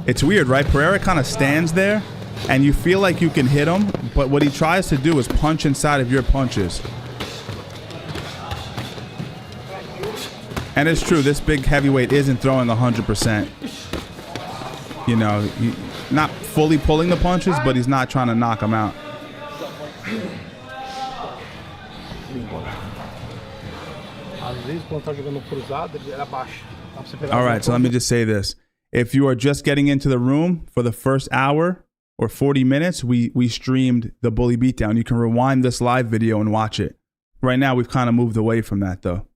It's weird, right? Pereira kind of stands there, and you feel like you can hit him, but what he tries to do is punch inside of your punches. And it's true, this big heavyweight isn't throwing 100%. Not fully pulling the punches, but he's not trying to knock him out. All right, so let me just say this. If you are just getting into the room for the first hour or 40 minutes, we streamed the Bully Beatdown. You can rewind this live video and watch it. Right now, we've kind of moved away from that, though.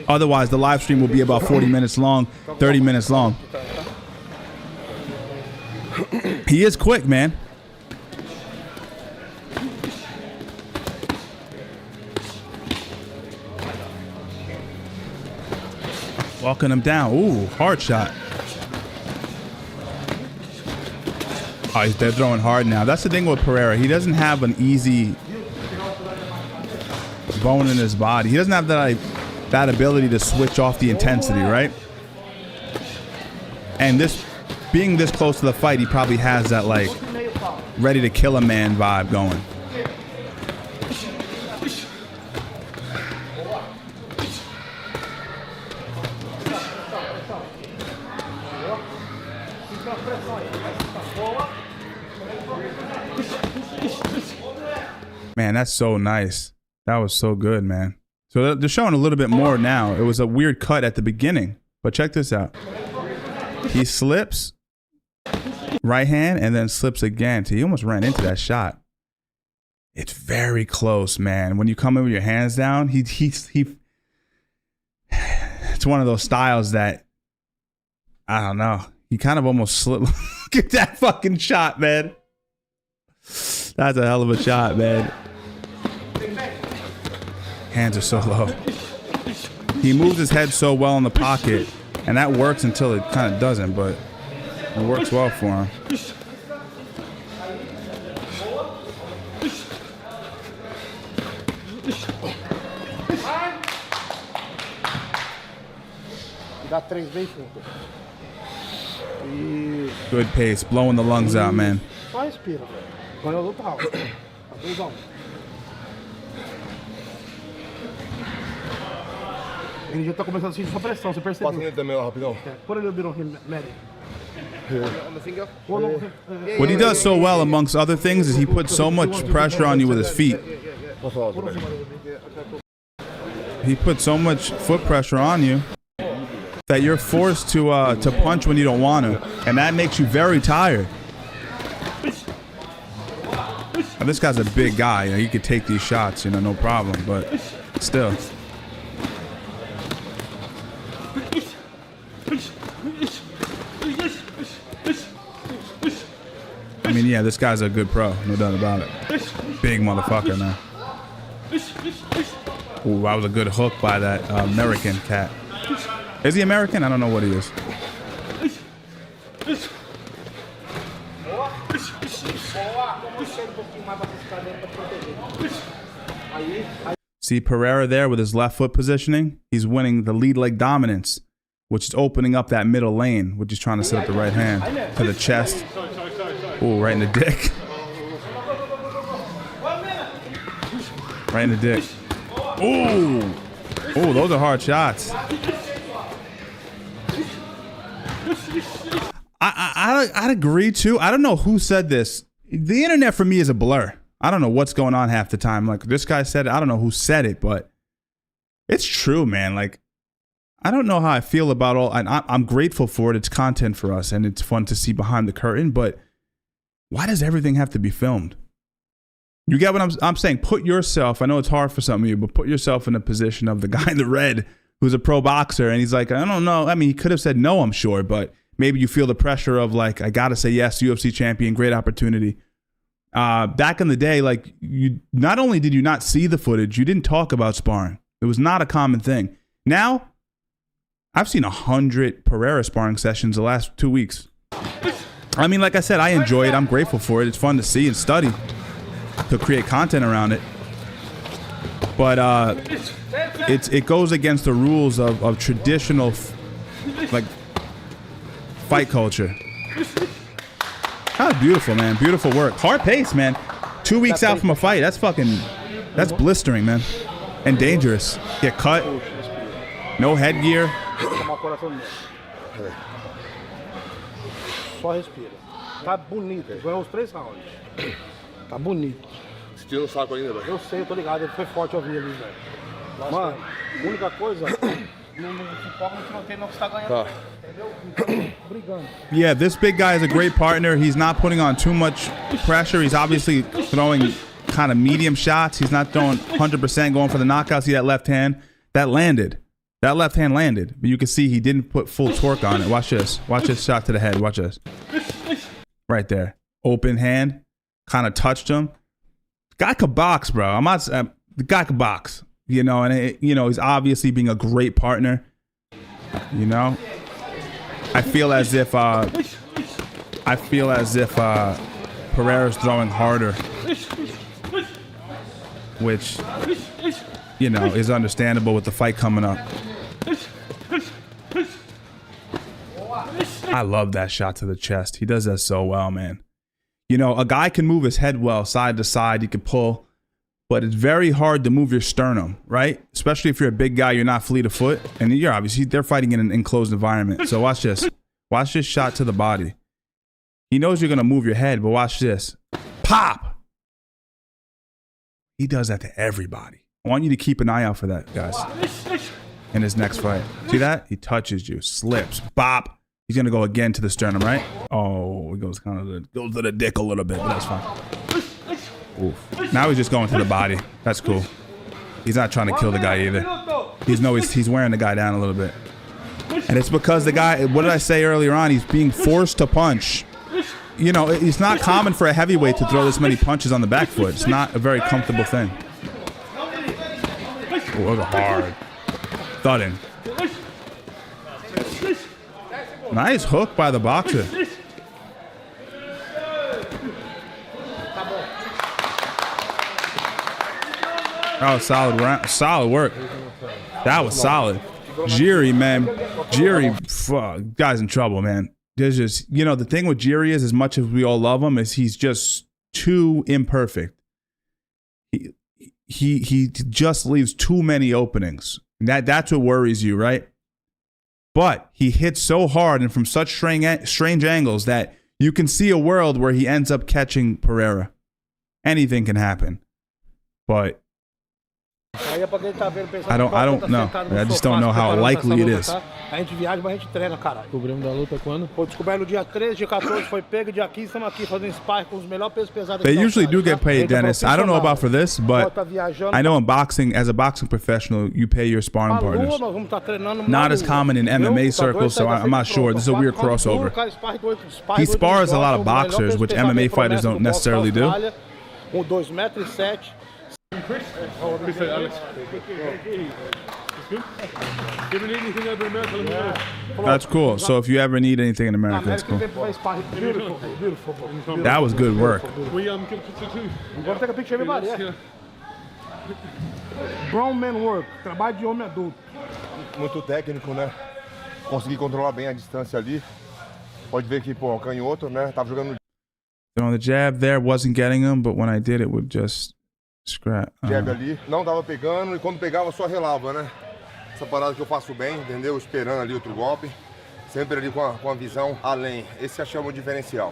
Otherwise, the live stream will be about 40 minutes long, 30 minutes long. He is quick, man. Walking him down. Ooh, hard shot. Oh, they're throwing hard now. That's the thing with Pereira. He doesn't have an easy bone in his body. He doesn't have that ability to switch off the intensity, right? And being this close to the fight, he probably has that like ready to kill a man vibe going. Man, that's so nice. That was so good, man. So they're showing a little bit more now. It was a weird cut at the beginning, but check this out. He slips, right hand, and then slips again. So he almost ran into that shot. It's very close, man. When you come in with your hands down, it's one of those styles that, I don't know. He kind of almost slipped. Look at that fucking shot, man. That's a hell of a shot, man. Hands are so low. He moves his head so well in the pocket, and that works until it kind of doesn't, but it works well for him. Good pace, blowing the lungs out, man. Ele já tá começando a sentir sua pressão, você percebeu? Passa nele também, rapidão. Put a little bit on him, Maddie. On the finger? What he does so well, amongst other things, is he puts so much pressure on you with his feet. He puts so much foot pressure on you that you're forced to punch when you don't want to, and that makes you very tired. Now, this guy's a big guy. You know, he could take these shots, you know, no problem. But still. I mean, yeah, this guy's a good pro, no doubt about it. Big motherfucker, man. Ooh, that was a good hook by that American cat. Is he American? I don't know what he is. See Pereira there with his left foot positioning? He's winning the lead leg dominance, which is opening up that middle lane, which is trying to set up the right hand to the chest. Ooh, right in the dick. Right in the dick. Ooh. Ooh, those are hard shots. I'd agree too. I don't know who said this. The internet for me is a blur. I don't know what's going on half the time. Like this guy said it. I don't know who said it, but it's true, man. Like, I don't know how I feel about all. I'm grateful for it. It's content for us, and it's fun to see behind the curtain. But why does everything have to be filmed? You get what I'm saying? Put yourself. I know it's hard for some of you, but put yourself in the position of the guy in the red who's a pro boxer, and he's like, I don't know. I mean, he could have said no, I'm sure, but maybe you feel the pressure of like, I gotta say yes, UFC champion, great opportunity. Back in the day, like, you not only did you not see the footage, you didn't talk about sparring. It was not a common thing. Now, I've seen 100 Pereira sparring sessions the last 2 weeks. I mean, like I said, I enjoy it. I'm grateful for it. It's fun to see and study, to create content around it. But it goes against the rules of traditional like fight culture. That was beautiful, man. Beautiful work. Hard pace, man. 2 weeks out from a fight. That's blistering, man. And dangerous. Get cut. No headgear. Só respira. Tá bonito. Ganhou os 3 rounds. Tá bonito. Você não sabe ainda, velho? Eu sei, eu tô ligado. Ele foi forte ouvir ali, velho. Mano, a única coisa... Não se foca no tiroteio, não, que você tá ganhando. Entendeu? Brigando. Yeah, this big guy is a great partner. He's not putting on too much pressure. He's obviously throwing kind of medium shots. He's not throwing 100% going for the knockout. See that left hand? That landed. That left hand landed. But you can see he didn't put full torque on it. Watch this. Watch this shot to the head. Watch this. Right there. Open hand. Kind of touched him. Guy could box, bro. I'm not... the guy could box. You know, and he's obviously being a great partner. You know, I feel as if Pereira's throwing harder, which, you know, is understandable with the fight coming up. I love that shot to the chest. He does that so well, man. You know, a guy can move his head well, side to side. He can pull. But it's very hard to move your sternum, right? Especially if you're a big guy, you're not fleet of foot. And you're obviously, they're fighting in an enclosed environment. So watch this. Watch this shot to the body. He knows you're going to move your head, but watch this. Pop! He does that to everybody. I want you to keep an eye out for that, guys, in his next fight. See that? He touches you, slips, bop. He's going to go again to the sternum, right? Oh, he goes goes to the dick a little bit, but that's fine. Oof. Now he's just going to the body. That's cool. He's not trying to kill the guy either. He's wearing the guy down a little bit. And it's because the guy, what did I say earlier on? He's being forced to punch. You know, it's not common for a heavyweight to throw this many punches on the back foot. It's not a very comfortable thing. Oh, those are hard. Thudding. Nice hook by the boxer. That was solid work. That was solid. Jiri, man. Jiri, guy's in trouble, man. There's just, you know, the thing with Jiri is, as much as we all love him, is he's just too imperfect. He just leaves too many openings. That's what worries you, right? But he hits so hard and from such strange angles that you can see a world where he ends up catching Pereira. Anything can happen. But I don't know. I just don't know how likely it is. A gente viaja, mas a gente treina, caralho. Cobrimos da luta quando? Foi descoberto no dia 13, dia 14 foi pego, dia 15 estamos aqui fazendo sparring com os melhores pesos pesados. They usually do get paid, Dennis. I don't know about for this, but I know in boxing, as a boxing professional, you pay your sparring partners. Not as common in MMA circles, so I'm not sure. This is a weird crossover. He spars a lot of boxers, which MMA fighters don't necessarily do. 2,7 metros. That's cool. So if you ever need anything in America, that's cool. That was good work. Vamos take a picture, everybody. Yeah. Grown man work, trabalho de homem adulto. Muito técnico, né? Consegui controlar bem a distância ali. Pode ver que, pô, canhoto, né? Tava jogando So the jab there wasn't getting him, but when I did, it would just scrap. jab ali. Não tava pegando e quando pegava só relava, né? Essa parada que eu faço bem, entendeu? Esperando ali outro golpe. Sempre ali com a visão além. Esse achei o meu diferencial.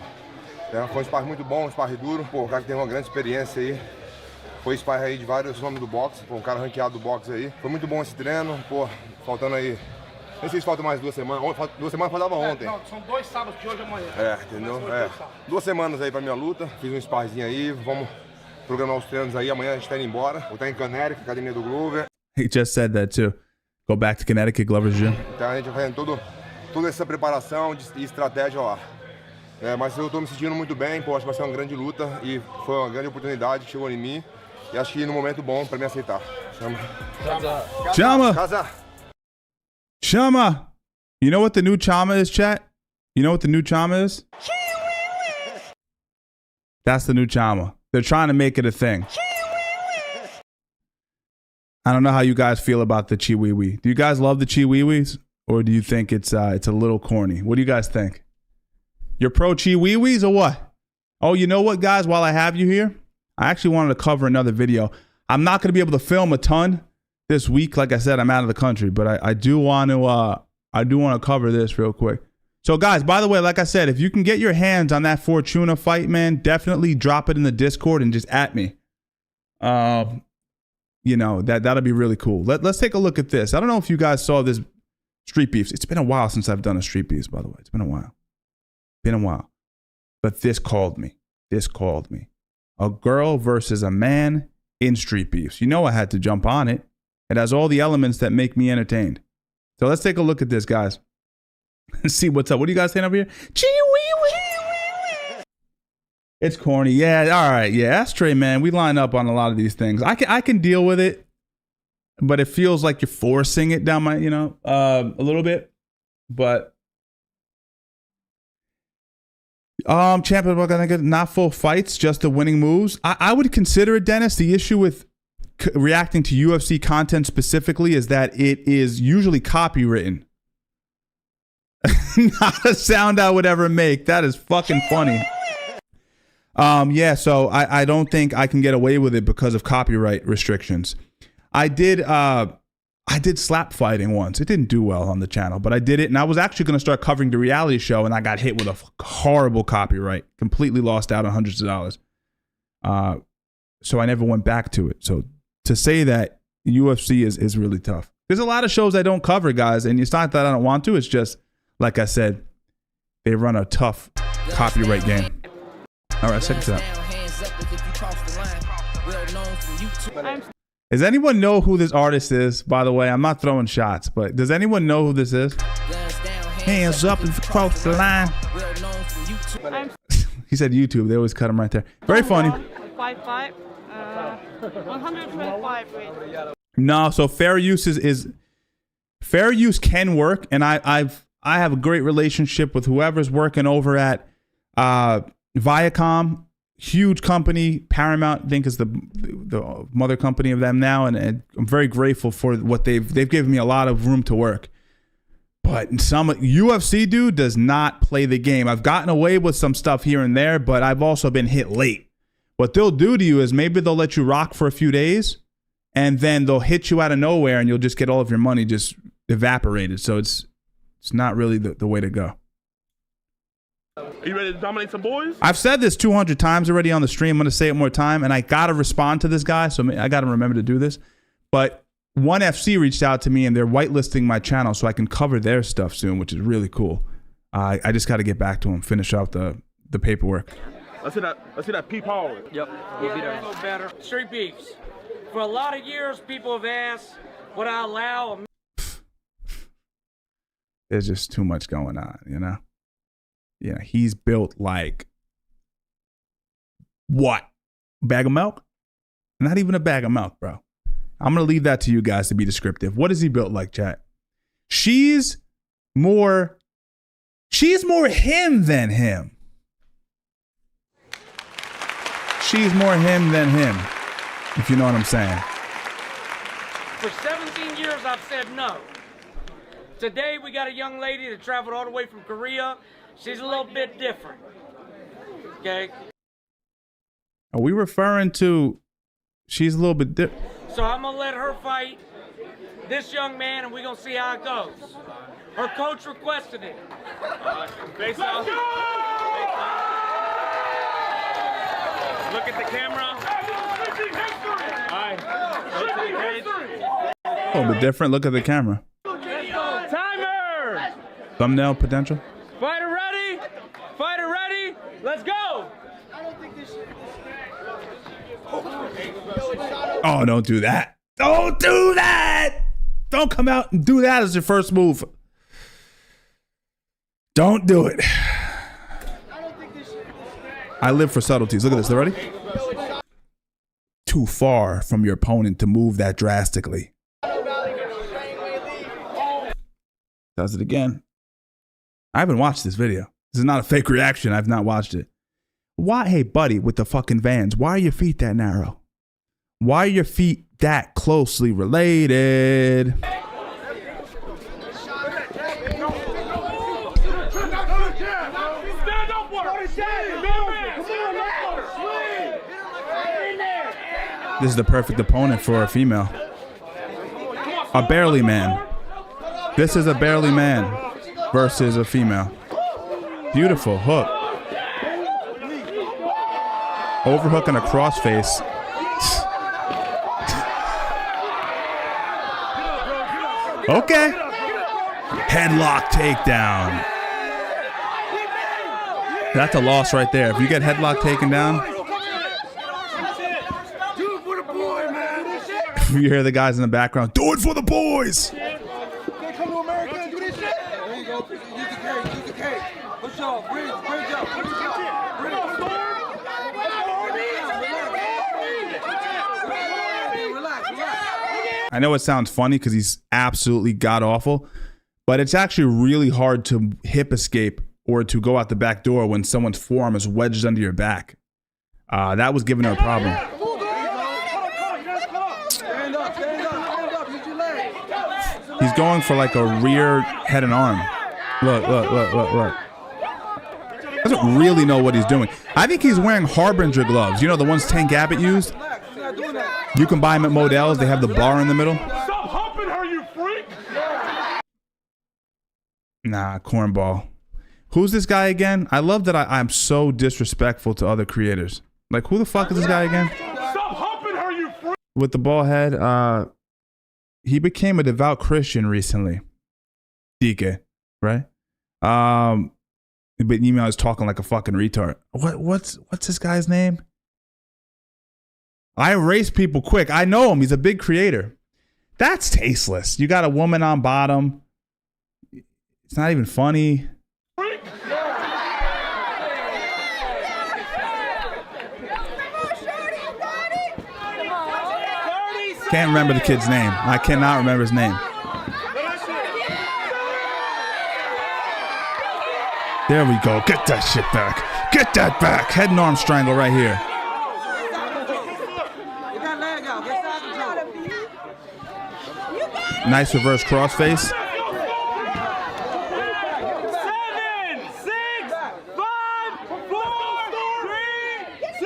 Foi um sparring muito bom, um sparring duro. Pô, o cara que tem uma grande experiência aí. Foi sparring aí de vários nomes do boxe. Pô, um cara ranqueado do boxe aí. Foi muito bom esse treino. Pô, faltando aí... Nem sei se falta mais 2 semanas. 2 semanas faltava ontem. Não, são 2 sábados de hoje e amanhã. Entendeu? 2 semanas aí pra minha luta. Fiz um sparzinho aí. Vamos programar os treinos aí. Amanhã a gente tá indo embora. Vou estar em Connecticut, academia do Glover. He just said that too. Go back to Connecticut, Glover's Gym. Então a gente vai fazendo toda essa preparação e estratégia lá. Mas eu tô me sentindo muito bem. Pô, acho que vai ser uma grande luta. E foi uma grande oportunidade que chegou em mim. E acho que no momento bom pra me aceitar. Chama! Casa! Chama! You know what the new chama is, chat? You know what the new chama is? That's the new chama. They're trying to make it a thing. I don't know how you guys feel about the chiwiwi. Do you guys love the chiwiwis? Or do you think it's a little corny? What do you guys think? You're pro chiwiwis or what? Oh, you know what, guys? While I have you here, I actually wanted to cover another video. I'm not going to be able to film a ton this week. Like I said, I'm out of the country, but I do want to cover this real quick. So guys, by the way, like I said, if you can get your hands on that Fortuna fight, man, definitely drop it in the Discord and just at me. You know, that'll be really cool. Let's take a look at this. I don't know if you guys saw this Street Beefs. It's been a while since I've done a Street Beefs, by the way. It's been a while. But this called me. A girl versus a man in Street Beefs. You know I had to jump on it. It has all the elements that make me entertained. So let's take a look at this, guys. See what's up. What are you guys saying over here? It's corny. Yeah, all right. Yeah, Ashtray, man. We line up on a lot of these things. I can deal with it, but it feels like you're forcing it down my, a little bit. But champion, not full fights, just the winning moves. I would consider it, Dennis. The issue with reacting to UFC content specifically is that it is usually copywritten. Not a sound I would ever make. That is fucking funny. Yeah, so I don't think I can get away with it because of copyright restrictions. I did slap fighting once. It didn't do well on the channel, but I did it, and I was actually going to start covering the reality show, and I got hit with a horrible copyright. Completely lost out on hundreds of dollars. So I never went back to it. So to say that UFC is really tough. There's a lot of shows I don't cover, guys, and it's not that I don't want to. It's just, like I said, they run a tough copyright game. All right, check this out. Does anyone know who this artist is? By the way, I'm not throwing shots, but does anyone know who this is? Hands up if you cross the line. He said YouTube. They always cut him right there. Very funny. 5'5", 125 weight. No, so fair use is fair use can work, and I have a great relationship with whoever's working over at Viacom, huge company. Paramount, I think, is the mother company of them now, and I'm very grateful for what they've given me a lot of room to work. But some UFC dude does not play the game. I've gotten away with some stuff here and there, but I've also been hit late. What they'll do to you is maybe they'll let you rock for a few days, and then they'll hit you out of nowhere, and you'll just get all of your money just evaporated. So it's not really the way to go. Are you ready to dominate some boys? I've said this 200 times already on the stream. I'm going to say it more time, and I got to respond to this guy, so I got to remember to do this. But One FC reached out to me and they're whitelisting my channel so I can cover their stuff soon, which is really cool. I just got to get back to them, finish out the paperwork. Let's see that P power. Yep. We'll be there. A little better. Street beefs. For a lot of years, people have asked would I allow There's just too much going on, you know? Yeah, he's built like what? Bag of milk? Not even a bag of milk, bro. I'm going to leave that to you guys to be descriptive. What is he built like, chat? She's more him than him. She's more him than him, if you know what I'm saying. For 17 years, I've said no. Today, we got a young lady that traveled all the way from Korea. She's a little bit different. Okay? Are we referring to she's a little bit different? So I'm going to let her fight this young man, and we're going to see how it goes. Her coach requested it. Face off. Look at the camera. A little bit different. Look at the camera. Timer! Thumbnail potential? Fighter ready? Fighter ready? Let's go! Oh, don't do that. Don't do that. Don't come out and do that as your first move. Don't do it. I live for subtleties. Look at this. They ready? Too far from your opponent to move that drastically. Does it again. I haven't watched this video. This is not a fake reaction. I've not watched it. Why, hey, buddy, with the fucking Vans, why are your feet that narrow? Why are your feet that closely related? This is the perfect opponent for a female. A barely man. This is a barely man versus a female. Beautiful hook. Overhook and a crossface. Okay. Headlock takedown. That's a loss right there. If you get headlock taken down. You hear the guys in the background, do it for the boys. I know it sounds funny because he's absolutely god awful, but it's actually really hard to hip escape or to go out the back door when someone's forearm is wedged under your back. That was giving her a problem. He's going for like a rear head and arm. Look. Doesn't really know what he's doing. I think he's wearing Harbinger gloves. You know, the ones Tank Abbott used? You can buy them at Modell's. They have the bar in the middle. Stop humping her, you freak! Nah, cornball. Who's this guy again? I love that I'm so disrespectful to other creators. Like, who the fuck is this guy again? Stop humping her, you freak! With the bald head, he became a devout Christian recently. DK, right? But email is talking like a fucking retard. What's this guy's name? I erase people quick. I know him. He's a big creator. That's tasteless. You got a woman on bottom. It's not even funny. Can't remember the kid's name. I cannot remember his name. There we go. Get that shit back. Get that back. Head and arm strangle right here. Nice reverse crossface. 7, 6, 5, 4, 3, 2,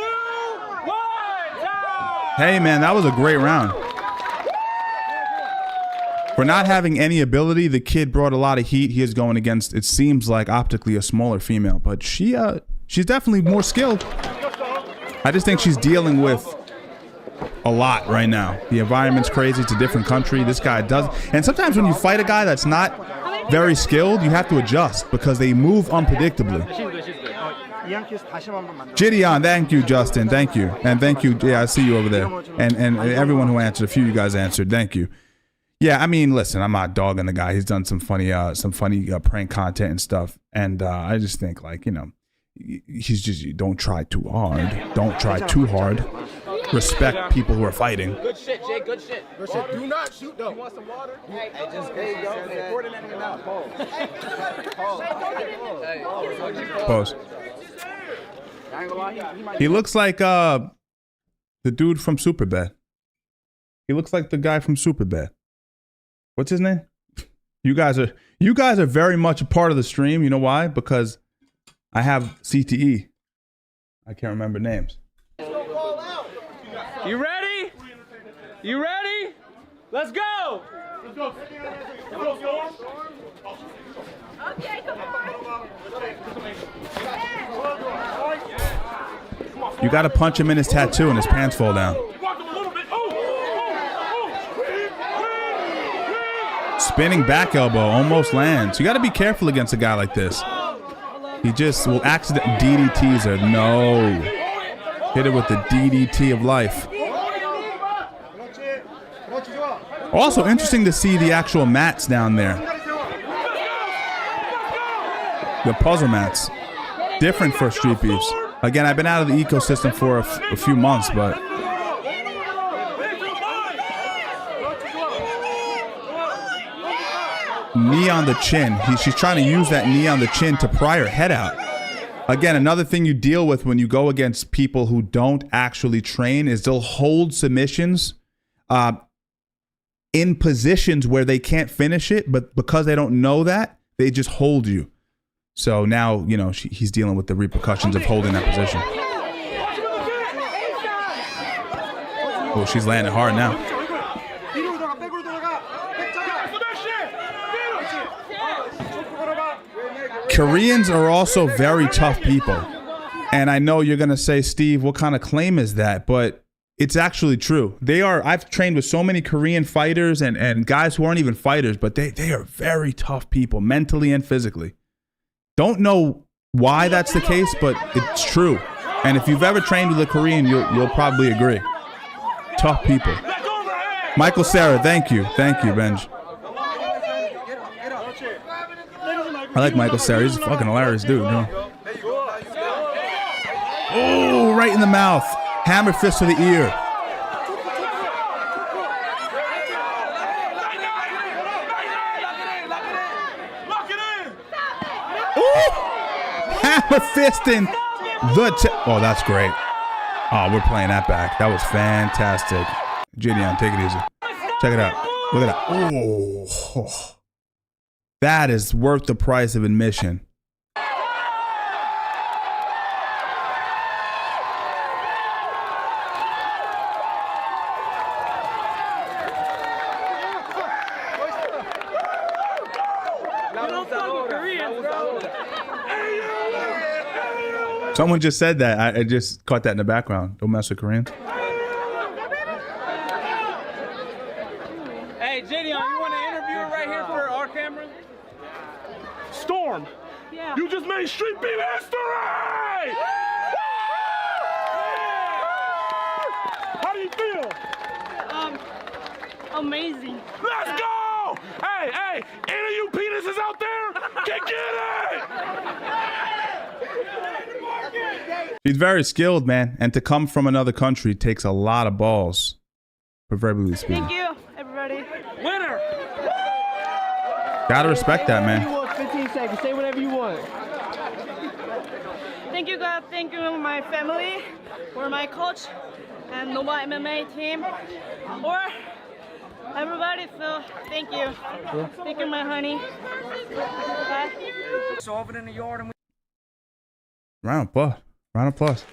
1. Hey, man, that was a great round. For not having any ability, the kid brought a lot of heat. He is going against, it seems like, optically a smaller female, but she's definitely more skilled. I just think she's dealing with a lot right now. The environment's crazy. It's a different country. This guy does. And sometimes when you fight a guy that's not very skilled, you have to adjust because they move unpredictably. Gideon, thank you, Justin. Thank you. And thank you. Yeah, I see you over there. And everyone who answered, a few of you guys answered. Thank you. Yeah, I mean, listen, I'm not dogging the guy. He's done some funny prank content and stuff. And I just think, like, you know, he's just, don't try too hard. Don't try too hard. Respect people who are fighting. Good shit, Jay. Good shit. Good shit. Do not shoot though. You want some water? Hey, just there you go. Coordinating it out. Pause. He looks like the dude from Superbad. He looks like the guy from Superbad. What's his name? You guys are very much a part of the stream. You know why? Because I have CTE. I can't remember names. You ready? You ready? Let's go! Let's go. Okay, come on. You got to punch him in his tattoo and his pants fall down. Spinning back elbow almost lands. You got to be careful against a guy like this. He just will accident DDTs her. No. Hit it with the DDT of life. Also interesting to see the actual mats down there. The puzzle mats. Different for Street Beefs. Again, I've been out of the ecosystem for a few months, but knee on the chin. She's trying to use that knee on the chin to pry her head out. Again, another thing you deal with when you go against people who don't actually train is they'll hold submissions in positions where they can't finish it, but because they don't know that, they just hold you. So now, you know, he's dealing with the repercussions of holding that position. Oh, she's landing hard now. Koreans are also very tough people. And I know you're going to say, Steve, what kind of claim is that? But it's actually true. I've trained with so many Korean fighters and guys who aren't even fighters, but they are very tough people, mentally and physically. Don't know why that's the case, but it's true. And if you've ever trained with a Korean, you'll probably agree. Tough people. Michael Sarah, thank you. Thank you, Benj. I like Michael Sarah. He's a fucking hilarious dude. You know? Oh, right in the mouth. Hammer fist to the ear. Ooh! Hammer fisting the oh, that's great. Oh, we're playing that back. That was fantastic. Gideon, take it easy. Check it out. Look at that. Oh. That is worth the price of admission. Someone just said that. I just caught that in the background. Don't mess with Koreans. Hey, Gideon, you want to interview right here for our camera? Storm, Yeah. you just made Street Beef history! How do you feel? Amazing. Let's go! Hey, any of you penises out there can get it! He's very skilled, man. And to come from another country takes a lot of balls, proverbially speaking. Thank you, everybody. Winner! Gotta respect that, man. 15 seconds. Say whatever you want. Thank you, God. Thank you, my family, or my coach, and Nova MMA team, or everybody. So thank you. Thank you, my honey. Bye. Solve it in the yard and Round of applause. Round of applause.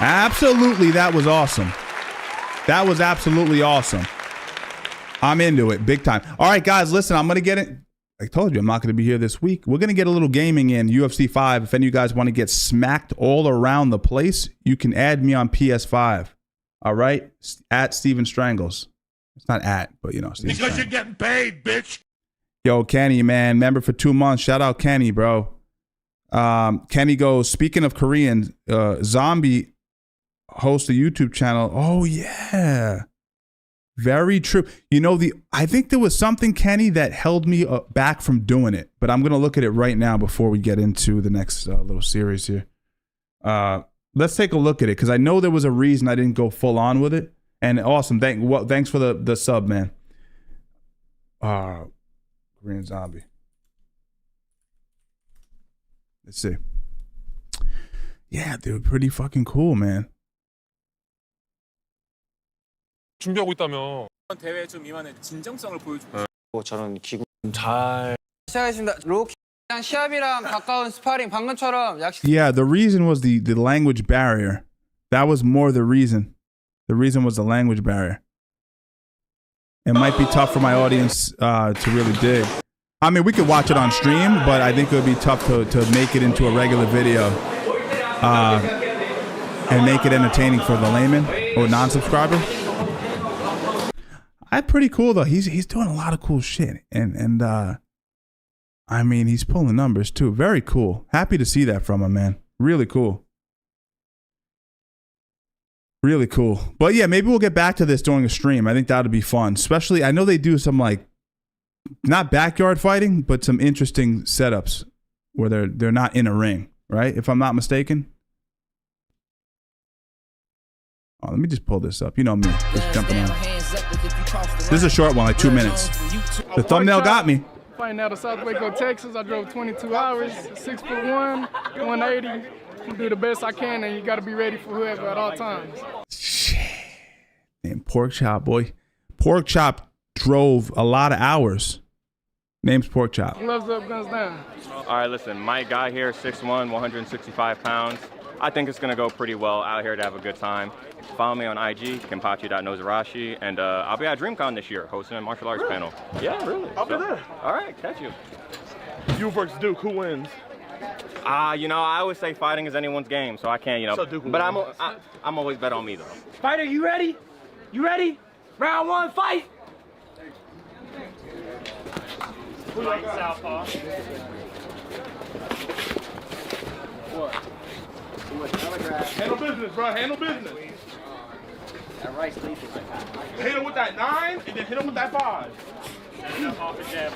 Absolutely, that was awesome. That was absolutely awesome. I'm into it big time. All right, guys, listen, I'm going to get it. I told you I'm not going to be here this week. We're going to get a little gaming in UFC 5. If any of you guys want to get smacked all around the place, you can add me on PS5. All right, at Steven Strangles. It's not at, but Steven Because Strangles. you're getting paid, bitch. Yo, Kenny, man, member for 2 months. Shout out Kenny, bro. Kenny goes, speaking of Korean, Zombie hosts a YouTube channel. Oh, yeah. Very true. I think there was something, Kenny, that held me back from doing it, but I'm going to look at it right now before we get into the next little series here. Let's take a look at it, because I know there was a reason I didn't go full on with it. And awesome. Thanks for the sub, man. Korean Zombie. Let's see. Yeah, they were pretty fucking cool, man. 준비하고 있다며. 대회에 좀 임하는 진정성을 보여주고. 저는 기구 잘. 시작하겠습니다. 로키랑 시합이랑 가까운 스파링 방금처럼 약식. Yeah, the reason was the language barrier. That was more the reason. The reason was the language barrier. It might be tough for my audience to really dig. I mean, we could watch it on stream, but I think it would be tough to make it into a regular video and make it entertaining for the layman or non-subscriber. That's pretty cool though. He's doing a lot of cool shit, and I mean, he's pulling numbers too. Very cool. Happy to see that from him, man. Really cool. Really cool. But yeah, maybe we'll get back to this during a stream. I think that would be fun. Especially, I know they do some like, not backyard fighting, but some interesting setups where they're not in a ring, right? If I'm not mistaken. Oh, let me just pull this up. You know me, just jumping on. This is a short one, like 2 minutes. The thumbnail got me. Fighting out of South Waco, Texas. I drove 22 hours, 6'1", 180. I'm do the best I can, and you got to be ready for whoever at all times. Shit. Damn, Pork Chop, boy. Pork Chop drove a lot of hours. Name's Pork Chop. Gloves up, guns down. All right, listen, my guy here, 6'1", 165 pounds. I think it's going to go pretty well. Out here to have a good time. Follow me on IG, kenpachi.nozarashi, and I'll be at DreamCon this year, hosting a martial arts panel. Yeah, really. I'll be there. All right, catch you. You versus Duke, who wins? I always say fighting is anyone's game, so I can't, So Duke will but win. I'm always bet on me, though. Fighter, you ready? You ready? Round one, fight! Fight southpaw. Handle business, bro. Handle business. That right sleeve is Hit him with that 9, and then hit him with that 5. off the jab.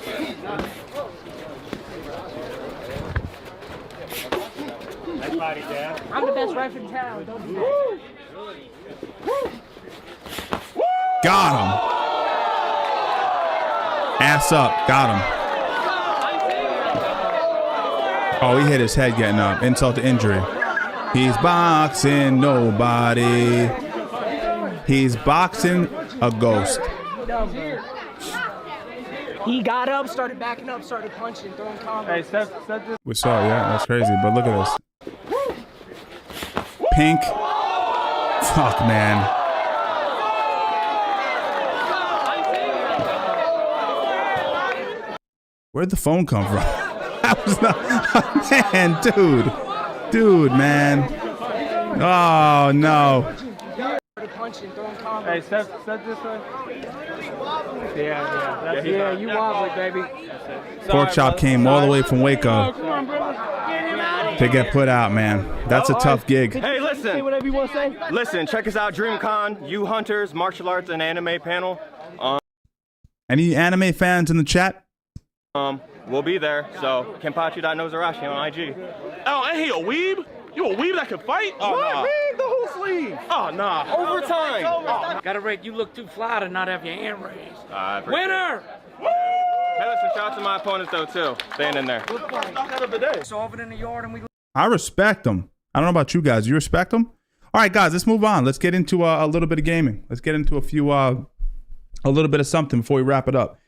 Nice body jab. I'm the best ref in town. Don't do that. Got him. Ass up. Got him. Oh, he hit his head getting up. Insult to injury. He's boxing nobody. He's boxing a ghost. He got up, started backing up, started punching, throwing combos. Hey, step this. We saw, yeah, that's crazy. But look at this. Pink. Fuck, man. Where'd the phone come from? That was not, man, dude, man. Oh no. Hey, step this way. Yeah, you wobbly, baby. Pork Chop came all the way from Waco to get put out, man. That's a tough gig. Hey, listen. Say whatever you want to say. Listen, check us out, DreamCon, You Hunters, Martial Arts and Anime panel. Any anime fans in the chat? We'll be there. So, kenpachi.nozarashi on IG. Oh, ain't he a weeb? You a weeb that can fight? Oh, What? nah. Weeb? The whole sleeve. Oh, nah. Overtime. Gotta rate, you look too fly to not have your hand raised. I appreciate it. Winner! Hey, listen, shout out to my opponents, though, too. Staying in there. Solve it in the yard and we I respect them. I don't know about you guys. You respect them? All right, guys, let's move on. Let's get into a little bit of gaming. Let's get into a little bit of something before we wrap it up.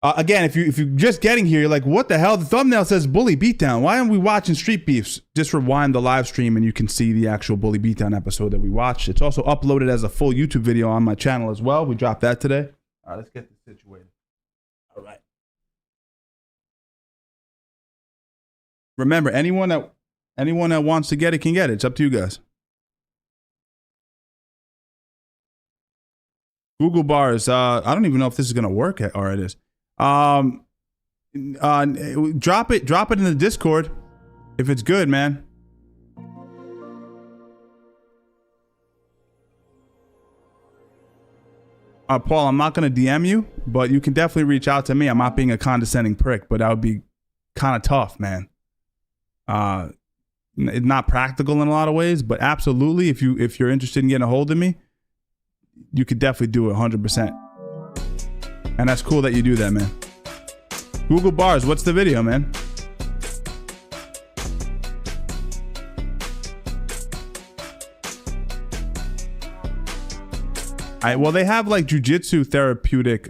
Again, if you're just getting here, you're like, what the hell? The thumbnail says Bully Beatdown. Why aren't we watching Street Beefs? Just rewind the live stream and you can see the actual Bully Beatdown episode that we watched. It's also uploaded as a full YouTube video on my channel as well. We dropped that today. All right, let's get this situated. All right. Remember, anyone that wants to get it can get it. It's up to you guys. Google bars. I don't even know if this is gonna work. Or it is. Drop it in the Discord if it's good, man. Paul, I'm not gonna DM you, but you can definitely reach out to me. I'm not being a condescending prick, but that would be kind of tough, man. It's not practical in a lot of ways, but absolutely, if you're interested in getting a hold of me, you could definitely do it 100%. And that's cool that you do that, man. Google bars, what's the video, man? Well, they have like jujitsu therapeutic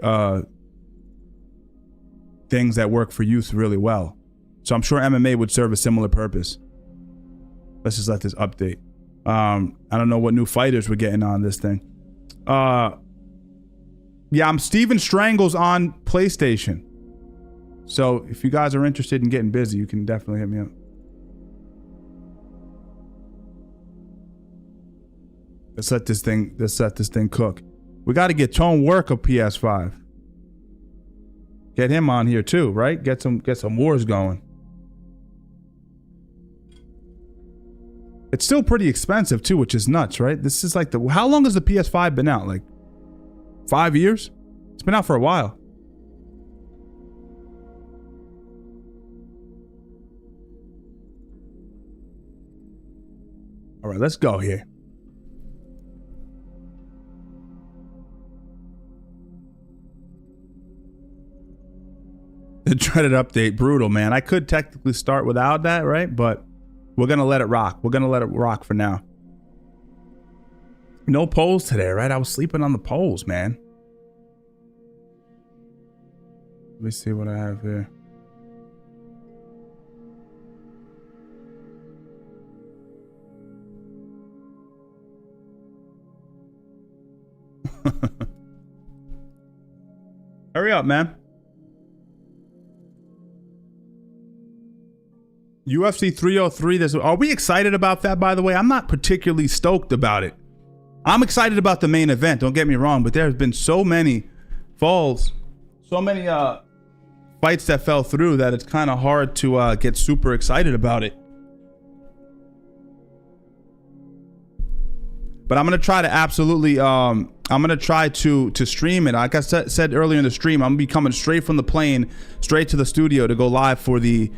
things that work for youth really well. So I'm sure MMA would serve a similar purpose. Let's just let this update. I don't know what new fighters we're getting on this thing. Yeah, I'm Steven Strangles on PlayStation. So if you guys are interested in getting busy, you can definitely hit me up. Let's let this thing cook. We got to get Tone Work a PS5. Get him on here too, right? Get some wars going. It's still pretty expensive too, which is nuts, right? This is like how long has the PS5 been out? Like 5 years? It's been out for a while. All right, let's go here. The dreaded update, brutal, man. I could technically start without that, right? But we're gonna let it rock. We're gonna let it rock for now. No polls today, right? I was sleeping on the polls, man. Let me see what I have here. Hurry up, man. UFC 303. Are we excited about that, by the way? I'm not particularly stoked about it. I'm excited about the main event, don't get me wrong, but there's been so many falls, so many fights that fell through that it's kind of hard to get super excited about it. But I'm gonna try to absolutely I'm gonna try to stream it. Like I said earlier in the stream, I'm gonna be coming straight from the plane, straight to the studio to go live for the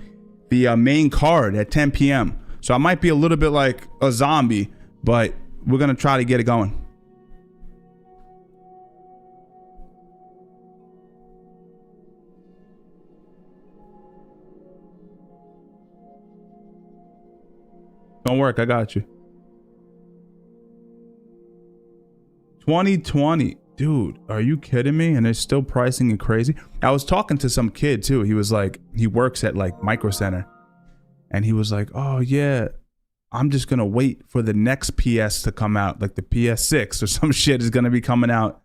main card at 10 p.m. So I might be a little bit like a zombie, but we're gonna try to get it going. Don't work, I got you. 2020. Dude, are you kidding me? And they're still pricing it crazy. I was talking to some kid too. He was like, he works at like Micro Center. And he was like, oh yeah, I'm just gonna wait for the next PS to come out. Like the PS6 or some shit is gonna be coming out,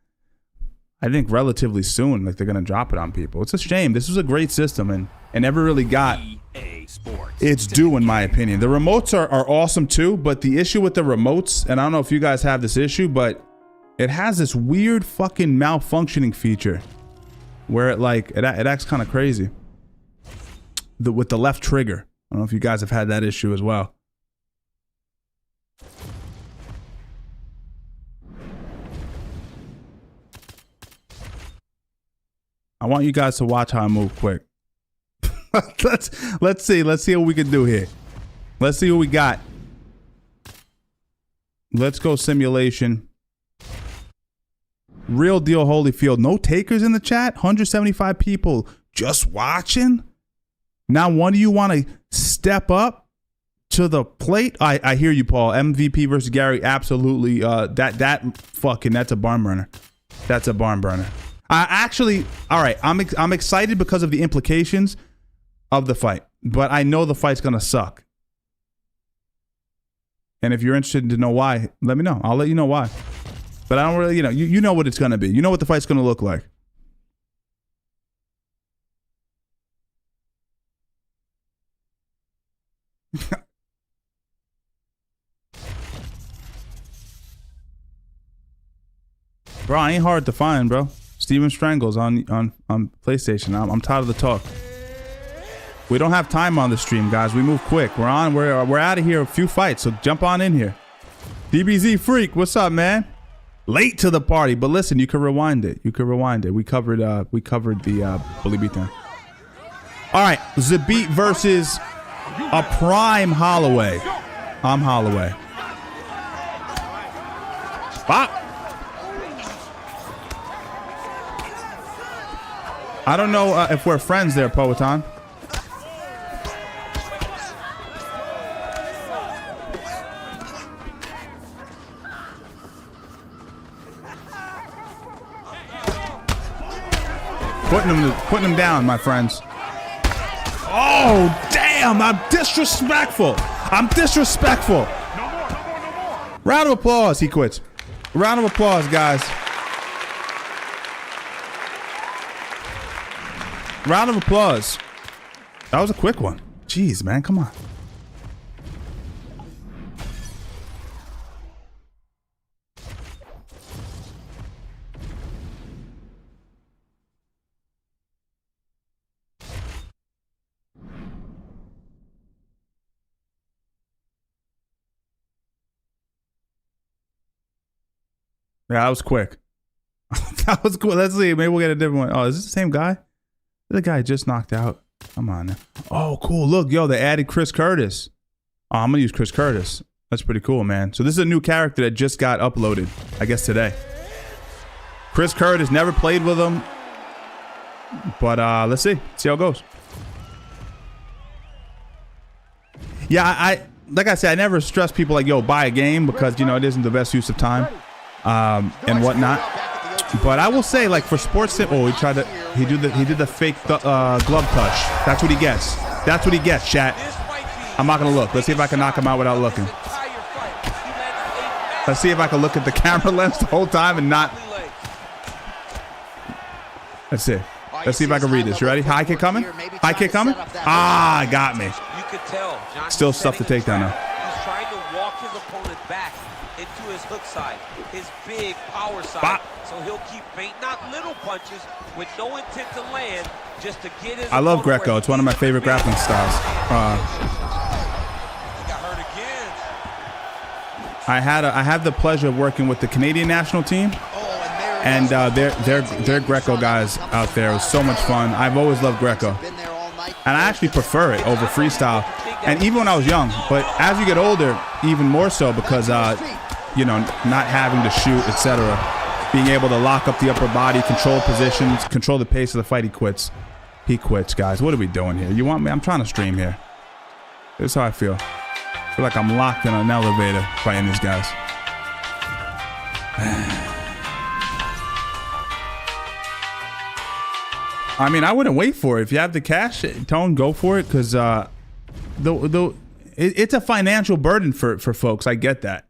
I think relatively soon. Like they're gonna drop it on people. It's a shame. This was a great system and never really got its due, in my opinion. The remotes are awesome too, but the issue with the remotes, and I don't know if you guys have this issue, but it has this weird fucking malfunctioning feature where it acts kind of crazy. With the left trigger. I don't know if you guys have had that issue as well. I want you guys to watch how I move quick. Let's see what we can do here. Let's see what we got. Let's go simulation. Real deal Holyfield. No takers in the chat. 175 people just watching. Now one of you want to step up to the plate? I hear you, Paul. MVP versus Gary. Absolutely. That's a barn burner. That's a barn burner. Actually, all right. I'm excited because of the implications of the fight, but I know the fight's gonna suck. And if you're interested to know why, let me know. I'll let you know why. But I don't really, you know what it's gonna be. You know what the fight's gonna look like. Bro, I ain't hard to find, bro. Steven Strangles on PlayStation. I'm tired of the talk. We don't have time on the stream, guys. We move quick. We're out of here. A few fights, so jump on in here. DBZ Freak, what's up, man? Late to the party, but listen, you can rewind it. We covered the Bully Beatdown. All right, Zabit versus a prime Holloway. I'm Holloway. Bop. I don't know if we're friends there, Poetan. Putting him down, my friends. Oh, damn, I'm disrespectful. Round of applause, he quits. Round of applause, guys. Round of applause. That was a quick one. Jeez, man, come on. Yeah, that was quick. That was cool. Let's see. Maybe we'll get a different one. Oh, is this the same guy? The guy just knocked out. Come on now. Oh, cool. Look, yo, they added Chris Curtis. Oh, I'm going to use Chris Curtis. That's pretty cool, man. So this is a new character that just got uploaded, I guess, today. Chris Curtis, never played with him. But let's see. See how it goes. Yeah, like I said, I never stress people like, yo, buy a game because, you know, it isn't the best use of time. And whatnot, but I will say, like for sports, he did the fake glove touch. That's what he gets. That's what he gets, chat. I'm not gonna look. Let's see if I can knock him out without looking. Let's see if I can look at the camera lens the whole time and not. Let's see. Let's see if I can read this. You ready? High kick coming. High kick coming. Ah, got me. Still stuff to take down now. He's trying to walk his opponent back into his hook side, his big power side. Bop. So he'll keep feinting out little punches with no intent to land, just to get his. I love Greco. It's one of my favorite grappling styles. I had the pleasure of working with the Canadian national team, and their Greco guys out there. It was so much fun. I've always loved Greco, and I actually prefer it over freestyle. And even when I was young, but as you get older, even more so because you know, not having to shoot, etc. Being able to lock up the upper body, control positions, control the pace of the fight. He quits. He quits, guys. What are we doing here? You want me? I'm trying to stream here. This is how I feel. I feel like I'm locked in an elevator fighting these guys. I mean, I wouldn't wait for it. If you have the cash, Tone, go for it, because it's a financial burden for folks. I get that.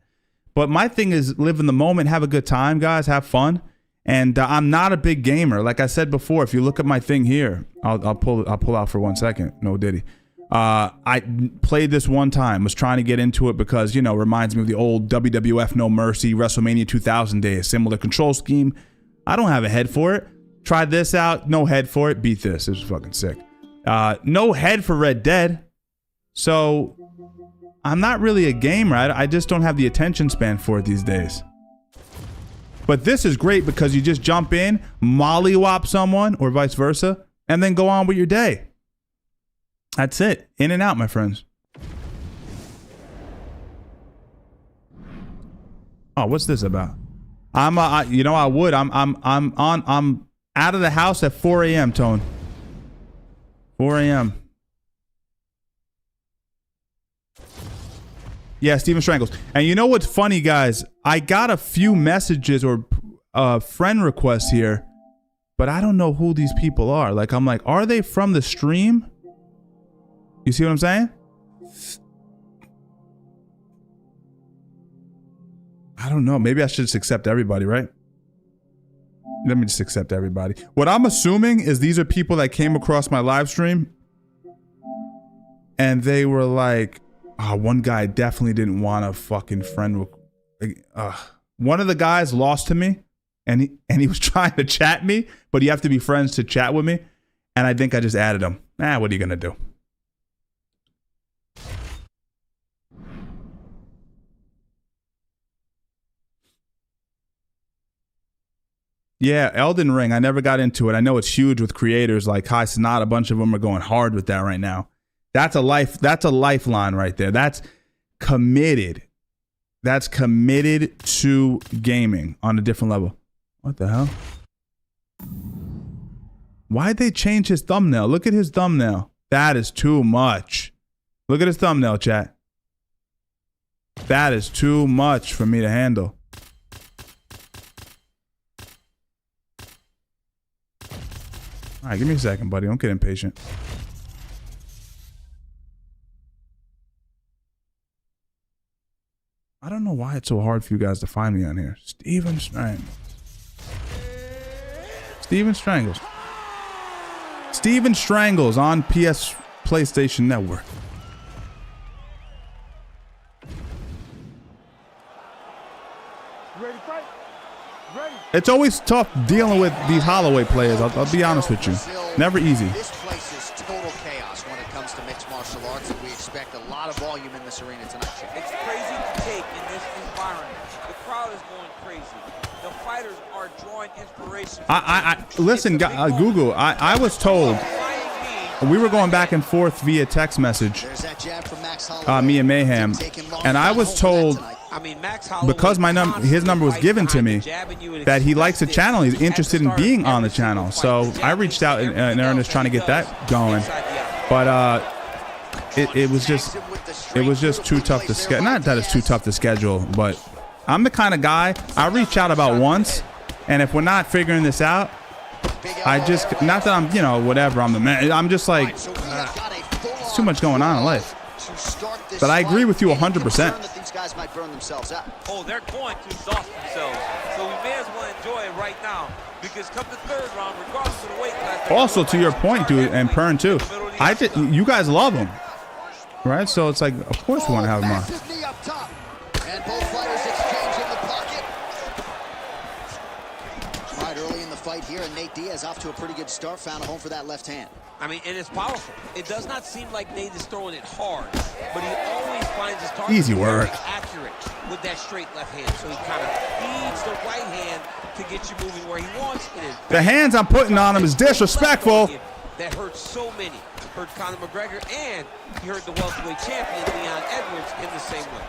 But my thing is live in the moment, have a good time, guys, have fun. And I'm not a big gamer. Like I said before, if you look at my thing here, I'll pull out for 1 second. No Diddy. I played this one time, was trying to get into it because, you know, reminds me of the old WWF No Mercy, WrestleMania 2000 days, similar control scheme. I don't have a head for it. Tried this out, no head for it. Beat this. It was fucking sick. No head for Red Dead. So I'm not really a gamer. I just don't have the attention span for it these days. But this is great because you just jump in, mollywop someone, or vice versa, and then go on with your day. That's it. In and out, my friends. Oh, what's this about? I'm out of the house at 4 a.m. Tone. 4 a.m. Yeah, Steven Strangles. And you know what's funny, guys? I got a few messages or friend requests here, but I don't know who these people are. Like, I'm like, are they from the stream? You see what I'm saying? I don't know. Maybe I should just accept everybody, right? Let me just accept everybody. What I'm assuming is these are people that came across my live stream and they were like, oh, one guy definitely didn't want a fucking friend. One of the guys lost to me and he was trying to chat me, but you have to be friends to chat with me. And I think I just added him. What are you gonna do? Yeah, Elden Ring. I never got into it. I know it's huge with creators like Kai Cenat. A bunch of them are going hard with that right now. That's a lifeline right there. That's committed. That's committed to gaming on a different level. What the hell? Why'd they change his thumbnail? Look at his thumbnail. That is too much. Look at his thumbnail, chat. That is too much for me to handle. All right, give me a second, buddy. Don't get impatient. I don't know why it's so hard for you guys to find me on here. Steven Strangles. Steven Strangles. Steven Strangles on PlayStation Network. Ready, fight? Ready? It's always tough dealing with these Holloway players. I'll be honest with you. Never easy. This place is total chaos when it comes to mixed martial arts, and we expect a lot of volume in this arena tonight. It's crazy to take in this environment. The crowd is going crazy. The fighters are drawing inspiration. Listen, Google. I was told we were going back and forth via text message. Me and Mayhem, and I was told because his number was given to me that he likes the channel. He's interested in being on the channel. So I reached out in earnest trying to get that going, but it was just too tough to schedule. Not that it's too tough to schedule, but I'm the kind of guy I reach out about once, and if we're not figuring this out, I just, not that I'm, whatever, I'm the man. I'm just like, it's too much going on in life. But I agree with you 100%. These guys might burn themselves out. Oh, they're going to exhaust themselves. So we may as well enjoy it right now, because come the third round, regardless of the weight class. Also, to your point, dude, and Pern too, you guys love him, right? So it's like, of course we want to have him on. And both fighters exchanging the pocket. Right early in the fight here, and Nate Diaz off to a pretty good start, found a home for that left hand. I mean, and it's powerful. It does not seem like Nate is throwing it hard, but he always finds his target easy work, accurate with that straight left hand. So he kind of feeds the right hand to get you moving where he wants. The hands I'm putting on him is disrespectful. That hurt so many. Hurt Conor McGregor, and he hurt the welterweight champion Leon Edwards in the same way.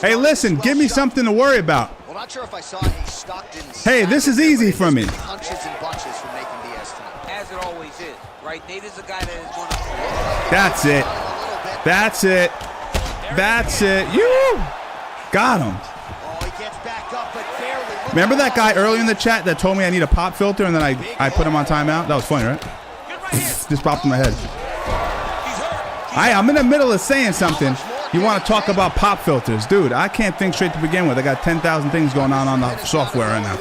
Hey, listen, give me something to worry about. Well, not sure if I saw any Stockton. Hey, this is easy for me. Punches and bunches from Nathan Diaz tonight. As it always is, right? Nate is a guy that is going to. That's it. That's it. That's it. You got him. Oh, he gets back up, but barely. Remember that guy earlier in the chat that told me I need a pop filter, and then I put him on timeout? That was funny, right? Just popped in my head. I'm in the middle of saying something. You want to talk about pop filters. Dude, I can't think straight to begin with. I got 10,000 things going on the software right now.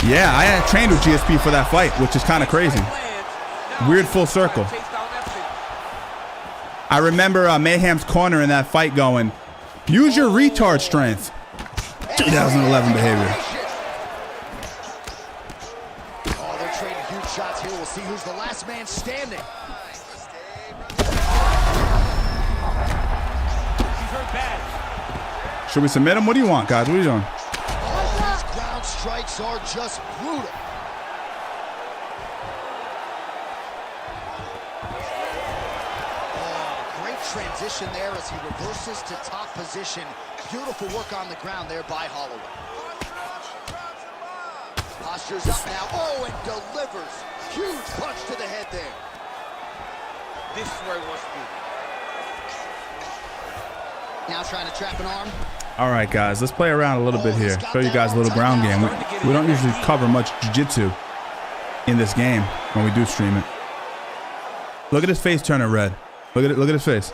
Yeah, I had trained with GSP for that fight, which is kind of crazy. Weird full circle. I remember Mayhem's corner in that fight going, use your retard strength. 2011 behavior. Oh, they're trading huge shots here. We'll see who's the last man standing. Should we submit him? What do you want, guys? What are you doing? Oh, these ground strikes are just brutal. Oh, great transition there as he reverses to top position. Beautiful work on the ground there by Holloway. Posture's up now. Oh, and delivers. Huge punch to the head there. This is where he wants to be. Now trying to trap an arm. All right, guys, let's play around a little bit here. Show you guys a little ground game. We don't usually cover much jiu-jitsu in this game when we do stream it. Look at his face turning red. Look at it. Look at his face.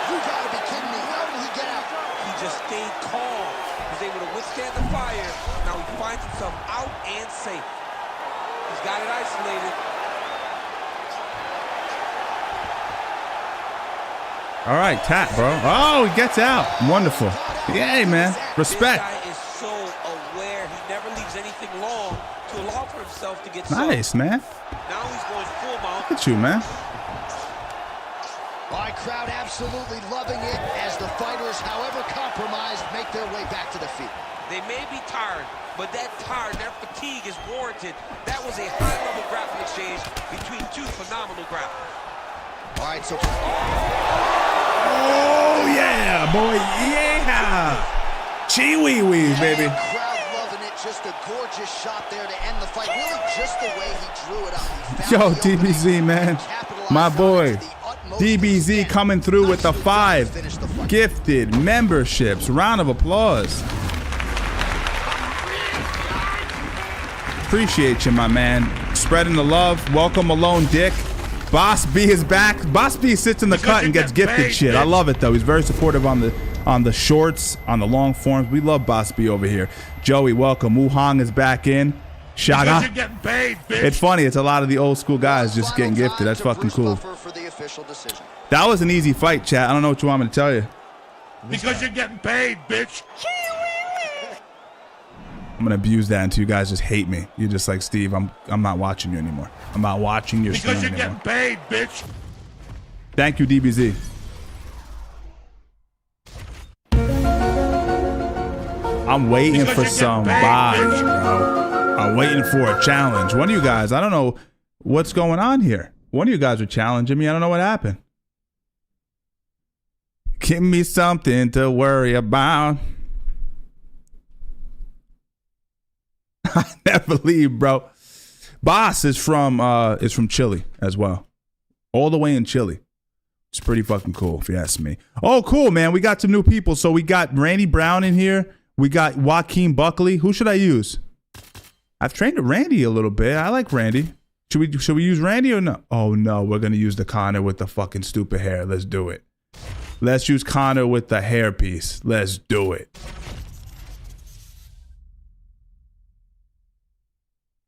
You gotta be kidding me. How did he get out? He just stayed calm. He was able to withstand the fire. Now he finds himself out and safe. He's got it isolated. All right, tap, bro. Oh, he gets out. Wonderful. Yay, man. Respect. This guy is so aware. He never leaves anything long to allow for himself to get Nice, man. Now he's going full mount. Look at you, man. My crowd absolutely loving it as the fighters, however compromised, make their way back to the feet. They may be tired, but that tired, their fatigue is warranted. That was a high-level grappling exchange between two phenomenal grapplers. All right, so... Oh, yeah, boy. Yeah. Chee-wee-wee, baby. Crowd loving it. Just a gorgeous shot there to end the fight. Really just the way he drew it up. Yo, DBZ, man. My boy. DBZ coming through with the 5 gifted memberships. Round of applause. Appreciate you, my man. Spreading the love. Welcome, Malone Dick. Boss B is back. Boss B sits in the cut and gets gifted shit. I love it, though. He's very supportive on the shorts, on the long forms. We love Boss B over here. Joey, welcome. Wu Hong is back in. Shaga. It's funny. It's a lot of the old school guys just getting gifted. That's fucking cool. That was an easy fight, chat. I don't know what you want me to tell you. Because you're getting paid, bitch. I'm gonna abuse that until you guys just hate me. You're just like, Steve, I'm not watching you anymore. I'm not watching your stream anymore. Because you're getting paid, bitch. Thank you, DBZ. I'm waiting for some vibes, bro. I'm waiting for a challenge. One of you guys, I don't know what's going on here. One of you guys are challenging me. I don't know what happened. Give me something to worry about. I never leave, bro. Boss is from Chile as well. All the way in Chile. It's pretty fucking cool, if you ask me. Oh, cool, man. We got some new people. So we got Randy Brown in here. We got Joaquin Buckley. Who should I use? I've trained Randy a little bit. I like Randy. Should we use Randy or no? Oh, no. We're going to use the Connor with the fucking stupid hair. Let's do it. Let's use Connor with the hairpiece. Let's do it.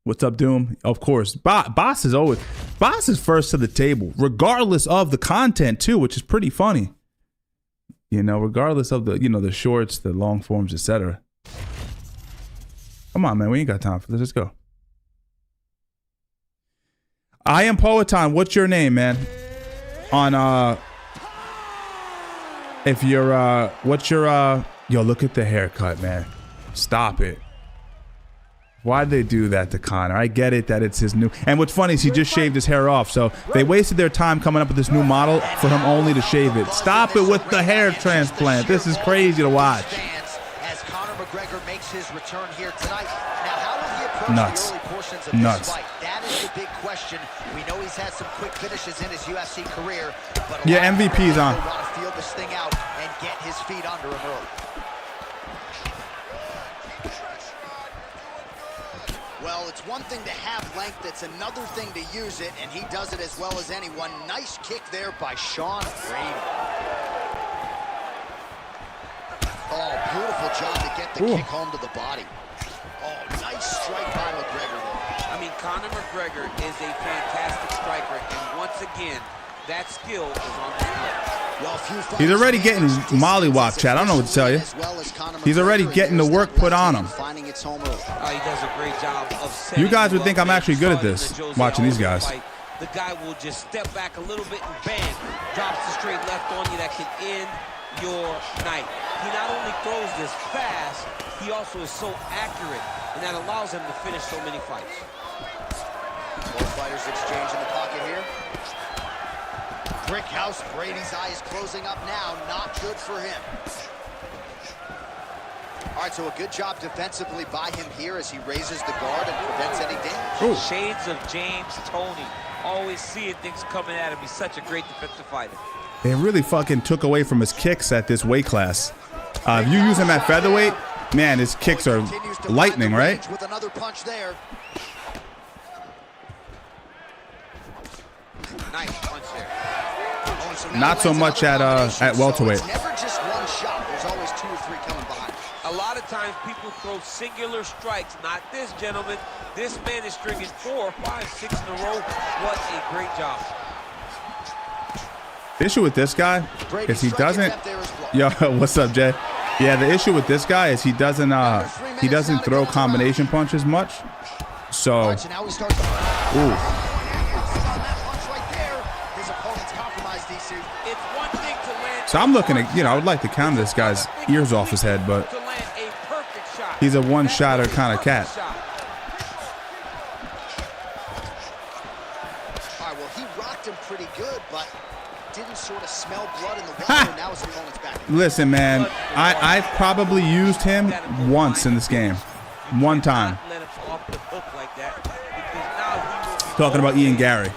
What's up, Doom? Of course. Boss is first to the table, regardless of the content, too, which is pretty funny. You know, regardless of the shorts, the long forms, etc. Come on, man. We ain't got time for this. Let's go. I am Poeton. What's your name, man? On if you're what's your yo, look at the haircut, man. Stop it. Why'd they do that to Connor? I get it that it's his new... And what's funny is he just shaved his hair off, so they wasted their time coming up with this new model for him only to shave it. Stop it with the hair transplant. This is crazy to watch. As Conor McGregor makes his return here tonight. Now, how will he approach Nuts. the early portions of Nuts. this fight? That is the big question. We know he's had some quick finishes in his UFC career, but a Yeah, lot of MVP's on. want to feel this thing out and get his feet under him early. Well, it's one thing to have length, it's another thing to use it, and he does it as well as anyone. Nice kick there by Sean Brady. Oh, beautiful job to get the kick home to the body. Oh, nice strike by McGregor there. I mean, Conor McGregor is a fantastic striker, and once again, that skill is on display. He's already getting mollywop, chat. I don't know what to tell you. He's already getting the work put on him. He does a great job of setting You guys would think I'm up. actually good at this, watching these guys. The guy will just step back a little bit and bam, drops the straight left on you that can end your night. He not only throws this fast, he also is so accurate, and that allows him to finish so many fights. Both fighters exchange in the pocket here. Brick house, Brady's eye is closing up now. Not good for him. All right, so a good job defensively by him here as he raises the guard and prevents any damage. Ooh. Shades of James Toney. Always seeing things coming at him. He's such a great defensive fighter. They really fucking took away from his kicks at this weight class. If you use him at featherweight, man, his kicks are lightning, right? With another punch there. Nice punch there. Not so much at welterweight. So it's never just one shot. There's always 2 or 3 coming behind. A lot of times people throw singular strikes. Not this gentleman. This man is stringing 4, 5, 6 in a row. What a great job. The issue with this guy is he doesn't. Yo, what's up, Jay? Yeah, the issue with this guy is he doesn't throw combination punches much. So, ooh. So I'm looking at, I would like to count this guy's ears off his head, but he's a one-shotter kind of cat. All right, well, he rocked him pretty good, but didn't sort of smell blood in the water, and now his opponent's back. Listen, man, I've probably used him once in this game. One time. Talking about Ian Gary.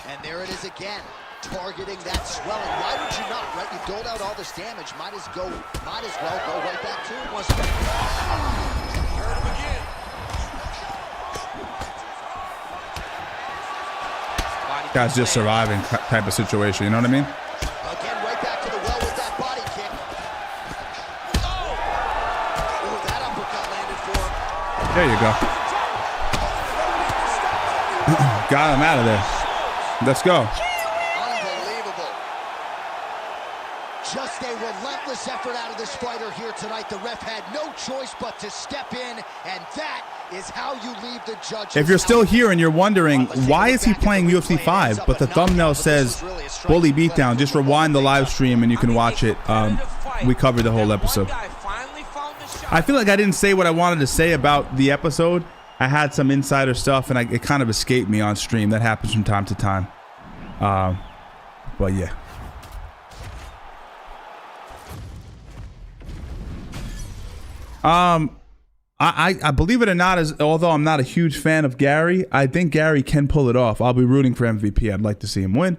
And there it is again, targeting that swelling. Why would you not, right? You doled out all this damage. Might as well go right back to it. Heard him again. Guy's just surviving type of situation, you know what I mean? Again, right back to the well with that body kick. Oh, that uppercut landed for him. There you go. Got him out of there. Let's go. Unbelievable. Just a relentless effort out of this fighter here tonight. The ref had no choice but to step in, and that is how you leave the judges. If you're still here and you're wondering, why is he playing UFC 5, but the thumbnail says Bully Beatdown, just rewind the live stream and you can watch it. We covered the whole episode. I feel like I didn't say what I wanted to say about the episode. I had some insider stuff and it kind of escaped me on stream. That happens from time to time. But yeah. I believe it or not, although I'm not a huge fan of Gary, I think Gary can pull it off. I'll be rooting for MVP. I'd like to see him win.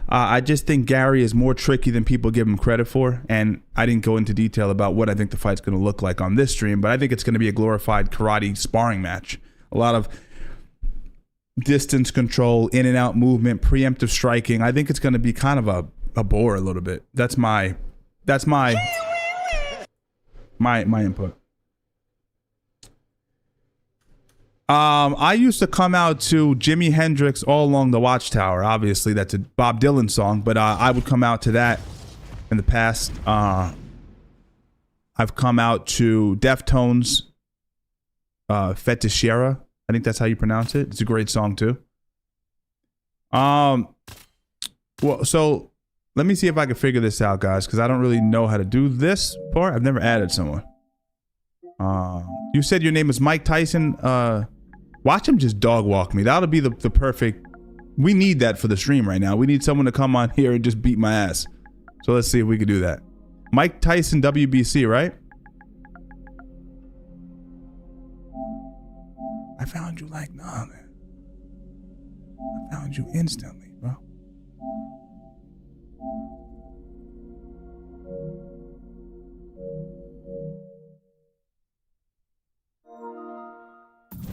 I just think Gary is more tricky than people give him credit for, and I didn't go into detail about what I think the fight's going to look like on this stream, but I think it's going to be a glorified karate sparring match. A lot of distance control, in and out movement, preemptive striking. I think it's going to be kind of a bore a little bit. That's my input. I used to come out to Jimi Hendrix All Along the Watchtower. Obviously, that's a Bob Dylan song, but I would come out to that in the past. I've come out to Deftones, Fetishera. I think that's how you pronounce it. It's a great song too. Well, so let me see if I can figure this out, guys, because I don't really know how to do this part. I've never added someone. You said your name is Mike Tyson. Watch him just dog walk me. That'll be the perfect. We need that for the stream right now. We need someone to come on here and just beat my ass. So let's see if we can do that. Mike Tyson WBC, right? I found you like, nah, man. I found you instantly, bro.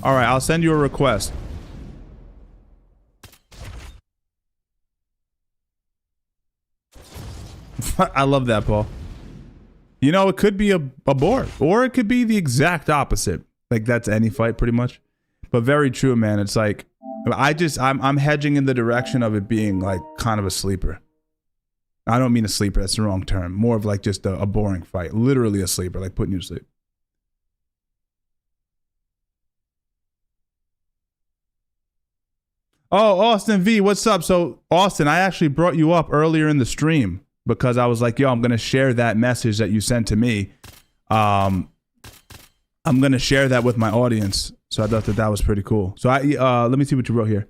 All right, I'll send you a request. I love that, Paul. You know, it could be a bore, or it could be the exact opposite. Like, that's any fight, pretty much. But very true, man. It's like, I'm hedging in the direction of it being, like, kind of a sleeper. I don't mean a sleeper. That's the wrong term. More of, like, just a boring fight. Literally a sleeper, like putting you to sleep. Oh, Austin V, what's up? So, Austin, I actually brought you up earlier in the stream because I was like, yo, I'm going to share that message that you sent to me. I'm going to share that with my audience. So I thought that was pretty cool. So let me see what you wrote here.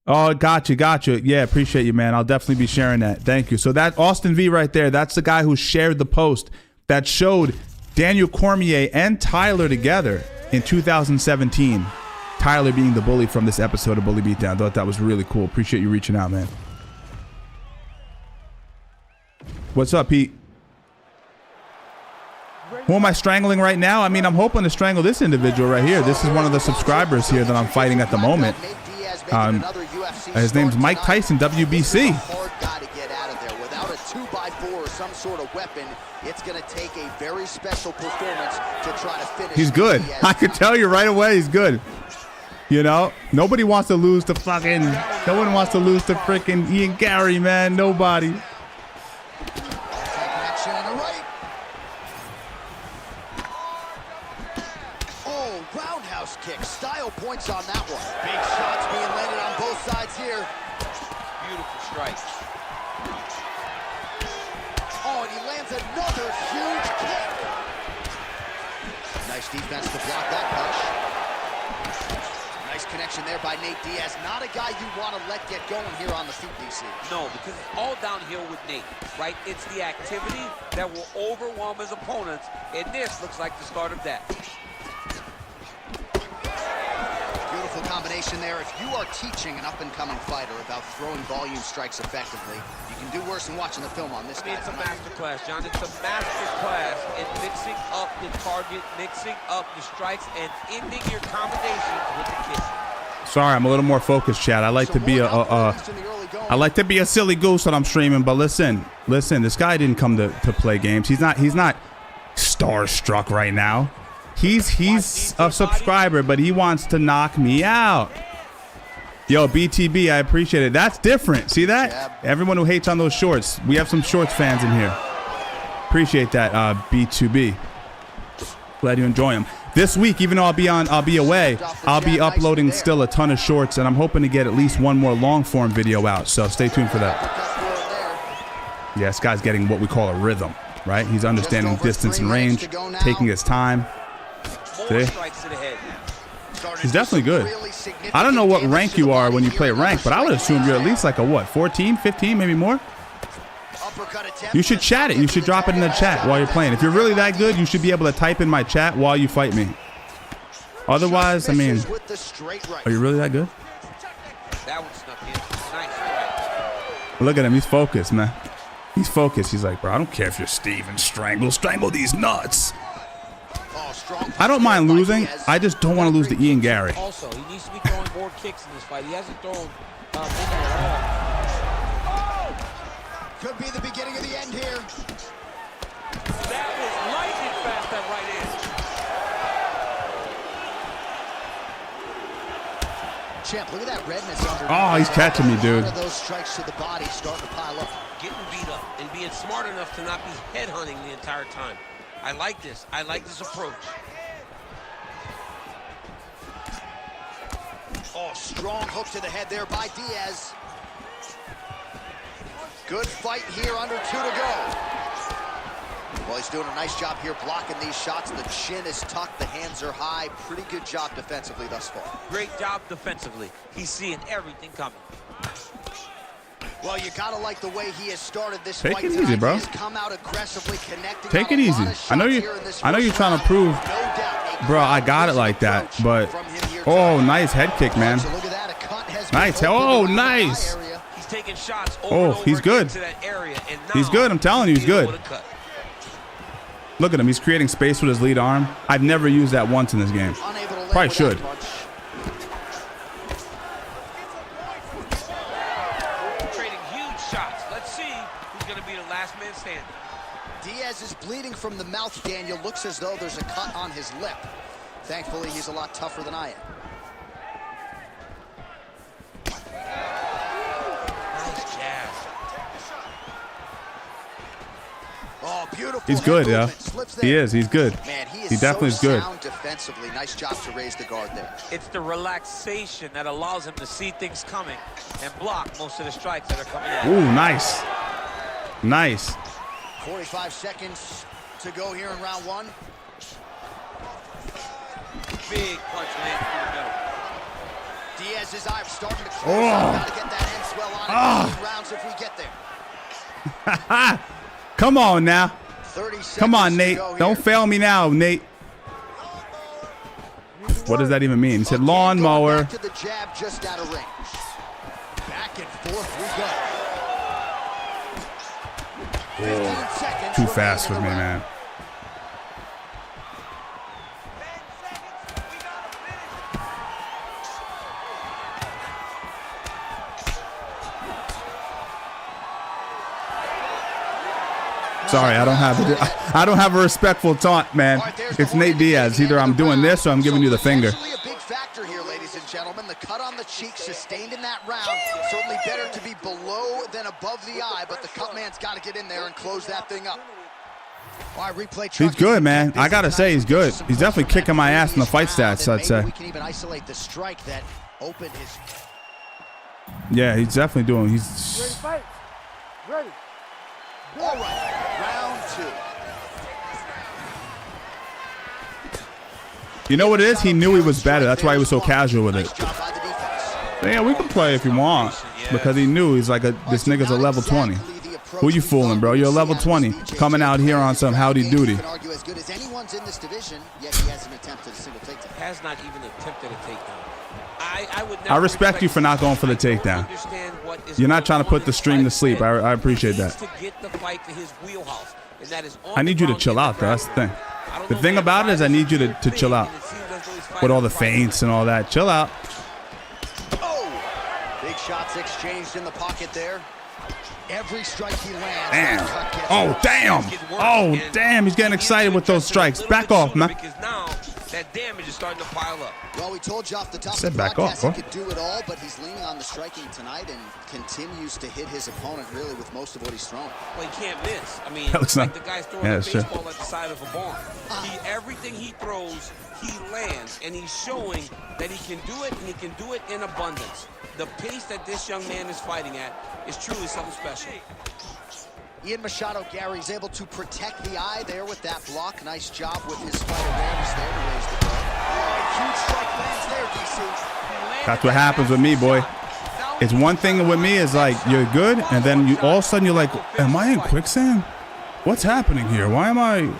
Oh, gotcha. Yeah, appreciate you, man. I'll definitely be sharing that. Thank you. So that Austin V right there, that's the guy who shared the post that showed Daniel Cormier and Tyler together in 2017. Tyler being the bully from this episode of Bully Beatdown. I thought that was really cool. Appreciate you reaching out, man. What's up, Pete? Who am I strangling right now? I mean, I'm hoping to strangle this individual right here. This is one of the subscribers here that I'm fighting at the moment. His name's Mike Tyson, WBC. Hard guy to get out of there. Without a 2x4 or some sort of weapon, it's going to take a very special performance to try to finish. He's good. I could tell you right away he's good. You know, nobody wants to lose to fucking. No one wants to lose to freaking Ian Gary, man. Nobody. Connection on the right. Oh, roundhouse kick. Style points on that one. Big shots being landed on both sides here. Beautiful strike. Oh, and he lands another huge kick. Nice defense to block that punch. Nice connection there by Nate Diaz. Not a guy you want to let get going here on the feet, DC. No, because it's all downhill with Nate, right? It's the activity that will overwhelm his opponents, and this looks like the start of that. Beautiful combination there. If you are teaching an up-and-coming fighter about throwing volume strikes effectively, you can do worse than watching the film on this guy. It's a master class, John. It's a master class in mixing up the target, mixing up the strikes, and ending your combinations with the kick. Sorry, I'm a little more focused, Chad. I like to be I like to be a silly goose when I'm streaming, but listen, this guy didn't come to play games. He's not starstruck right now. He's a subscriber, but he wants to knock me out. Yo, BTB, I appreciate it. That's different. See that? Everyone who hates on those shorts. We have some shorts fans in here. Appreciate that, B2B. Glad you enjoy them. This week, even though I'll be away, I'll be uploading still a ton of shorts, and I'm hoping to get at least one more long form video out. So stay tuned for that. Yeah, this guy's getting what we call a rhythm, right? He's understanding distance and range, taking his time. See? He's definitely good. I don't know what rank you are when you play rank, but I would assume you're at least like a what, 14, 15, maybe more? You should chat it. You should drop it in the chat while you're playing. If you're really that good, you should be able to type in my chat while you fight me. Otherwise, I mean, are you really that good? That one snuck in. Nice strike. Look at him. He's focused, man. He's focused. He's like, bro, I don't care if you're Steven Strangles. Strangle these nuts. I don't mind losing. I just don't want to lose to Ian Gary. Also, he needs to be throwing more kicks in this fight. He hasn't thrown in at all. Could be the beginning of the end here. That was lightning fast, that right hand. Champ, look at that redness under. Oh, he's catching me, dude. Those strikes to the body starting to pile up. Getting beat up and being smart enough to not be headhunting the entire time. I like this. I like this approach. Oh, strong hook to the head there by Diaz. Good fight here, under 2 to go. Well, he's doing a nice job here blocking these shots. The chin is tucked, the hands are high. Pretty good job defensively thus far. Great job defensively. He's seeing everything coming. Well, you gotta like the way he has started this fight. Take it easy, bro. He's come out aggressively connecting. Take it easy. I know you're trying to prove, bro, I got it like that, but oh, nice head kick, man. Nice. Oh, nice. He's taking shots Oh, he's good. He's good. I'm telling you, he's good. Look at him. He's creating space with his lead arm. I've never used that once in this game. Probably should. Diaz is bleeding from the mouth, Daniel. Looks as though there's a cut on his lip. Thankfully, he's a lot tougher than I am. Nice jab. Oh, beautiful. He's good, yeah. He is. He's good. Man, he definitely is good. Sound defensively. Nice job to raise the guard there. It's the relaxation that allows him to see things coming and block most of the strikes that are coming in. Ooh, nice. Nice. 45 seconds to go here in round 1. Big punch lands through the middle. Diaz's eye starting to close. Gotta get that end swell on in 2 rounds if we get there. Come on now. 30 seconds. Come on, Nate. Don't fail me now, Nate. What does that even mean? He said lawnmower. Back to the jab just out of range. Back and forth we go. Oh, too fast for me, man. Sorry, I don't have a respectful taunt, man. It's Nate Diaz. Either I'm doing this or I'm giving you the finger. A big factor here, ladies and gentlemen. The cut on the cheek sustained in that round. Certainly better to be below than above the eye, but the cut man's got to get in there and close that thing up. All right, replay. He's good, man. I gotta say, he's good. He's definitely kicking my ass in the fight stats, I'd say. We can even isolate the strike that opened his. Yeah, he's definitely doing. He's. Ready, fight. Ready. All right, round 2. You know what it is? He knew he was better. That's why he was so casual with it. Yeah, we can play if you want, because he knew he's like this nigga's a level 20. Who you fooling, bro? You're a level 20 coming out here on some howdy doody. As good as anyone's in this division, yet he hasn't attempted a single takedown. Has not even attempted a takedown. I respect you for not going for the takedown. You're not trying to put the stream to sleep. I appreciate that. I need you to chill out, though. That's the thing. The thing about it is I need you to chill out. With all the feints and all that. Chill out. Oh! Big shots exchanged in the pocket there. Every strike he lands. Damn. Oh, damn. Oh, damn. He's getting excited with those strikes. Back off, man. That damage is starting to pile up. Well, we told you off the top of the broadcast he could do it all, but he's leaning on the striking tonight and continues to hit his opponent really with most of what he's thrown. Well, he can't miss. I mean, it's like not. the guy's throwing Yeah, a that's true. baseball at the side of a barn. Everything he throws, he lands, and he's showing that he can do it, and he can do it in abundance. The pace that this young man is fighting at is truly something special. Ian Machado Gary's able to protect the eye there with that block. Nice job with his fighter awareness there to raise the bar. Huge strike lands there, DC. That's what happens with me, boy. It's one thing with me is like, you're good, and then you all of a sudden you're like, am I in quicksand? What's happening here? Why am I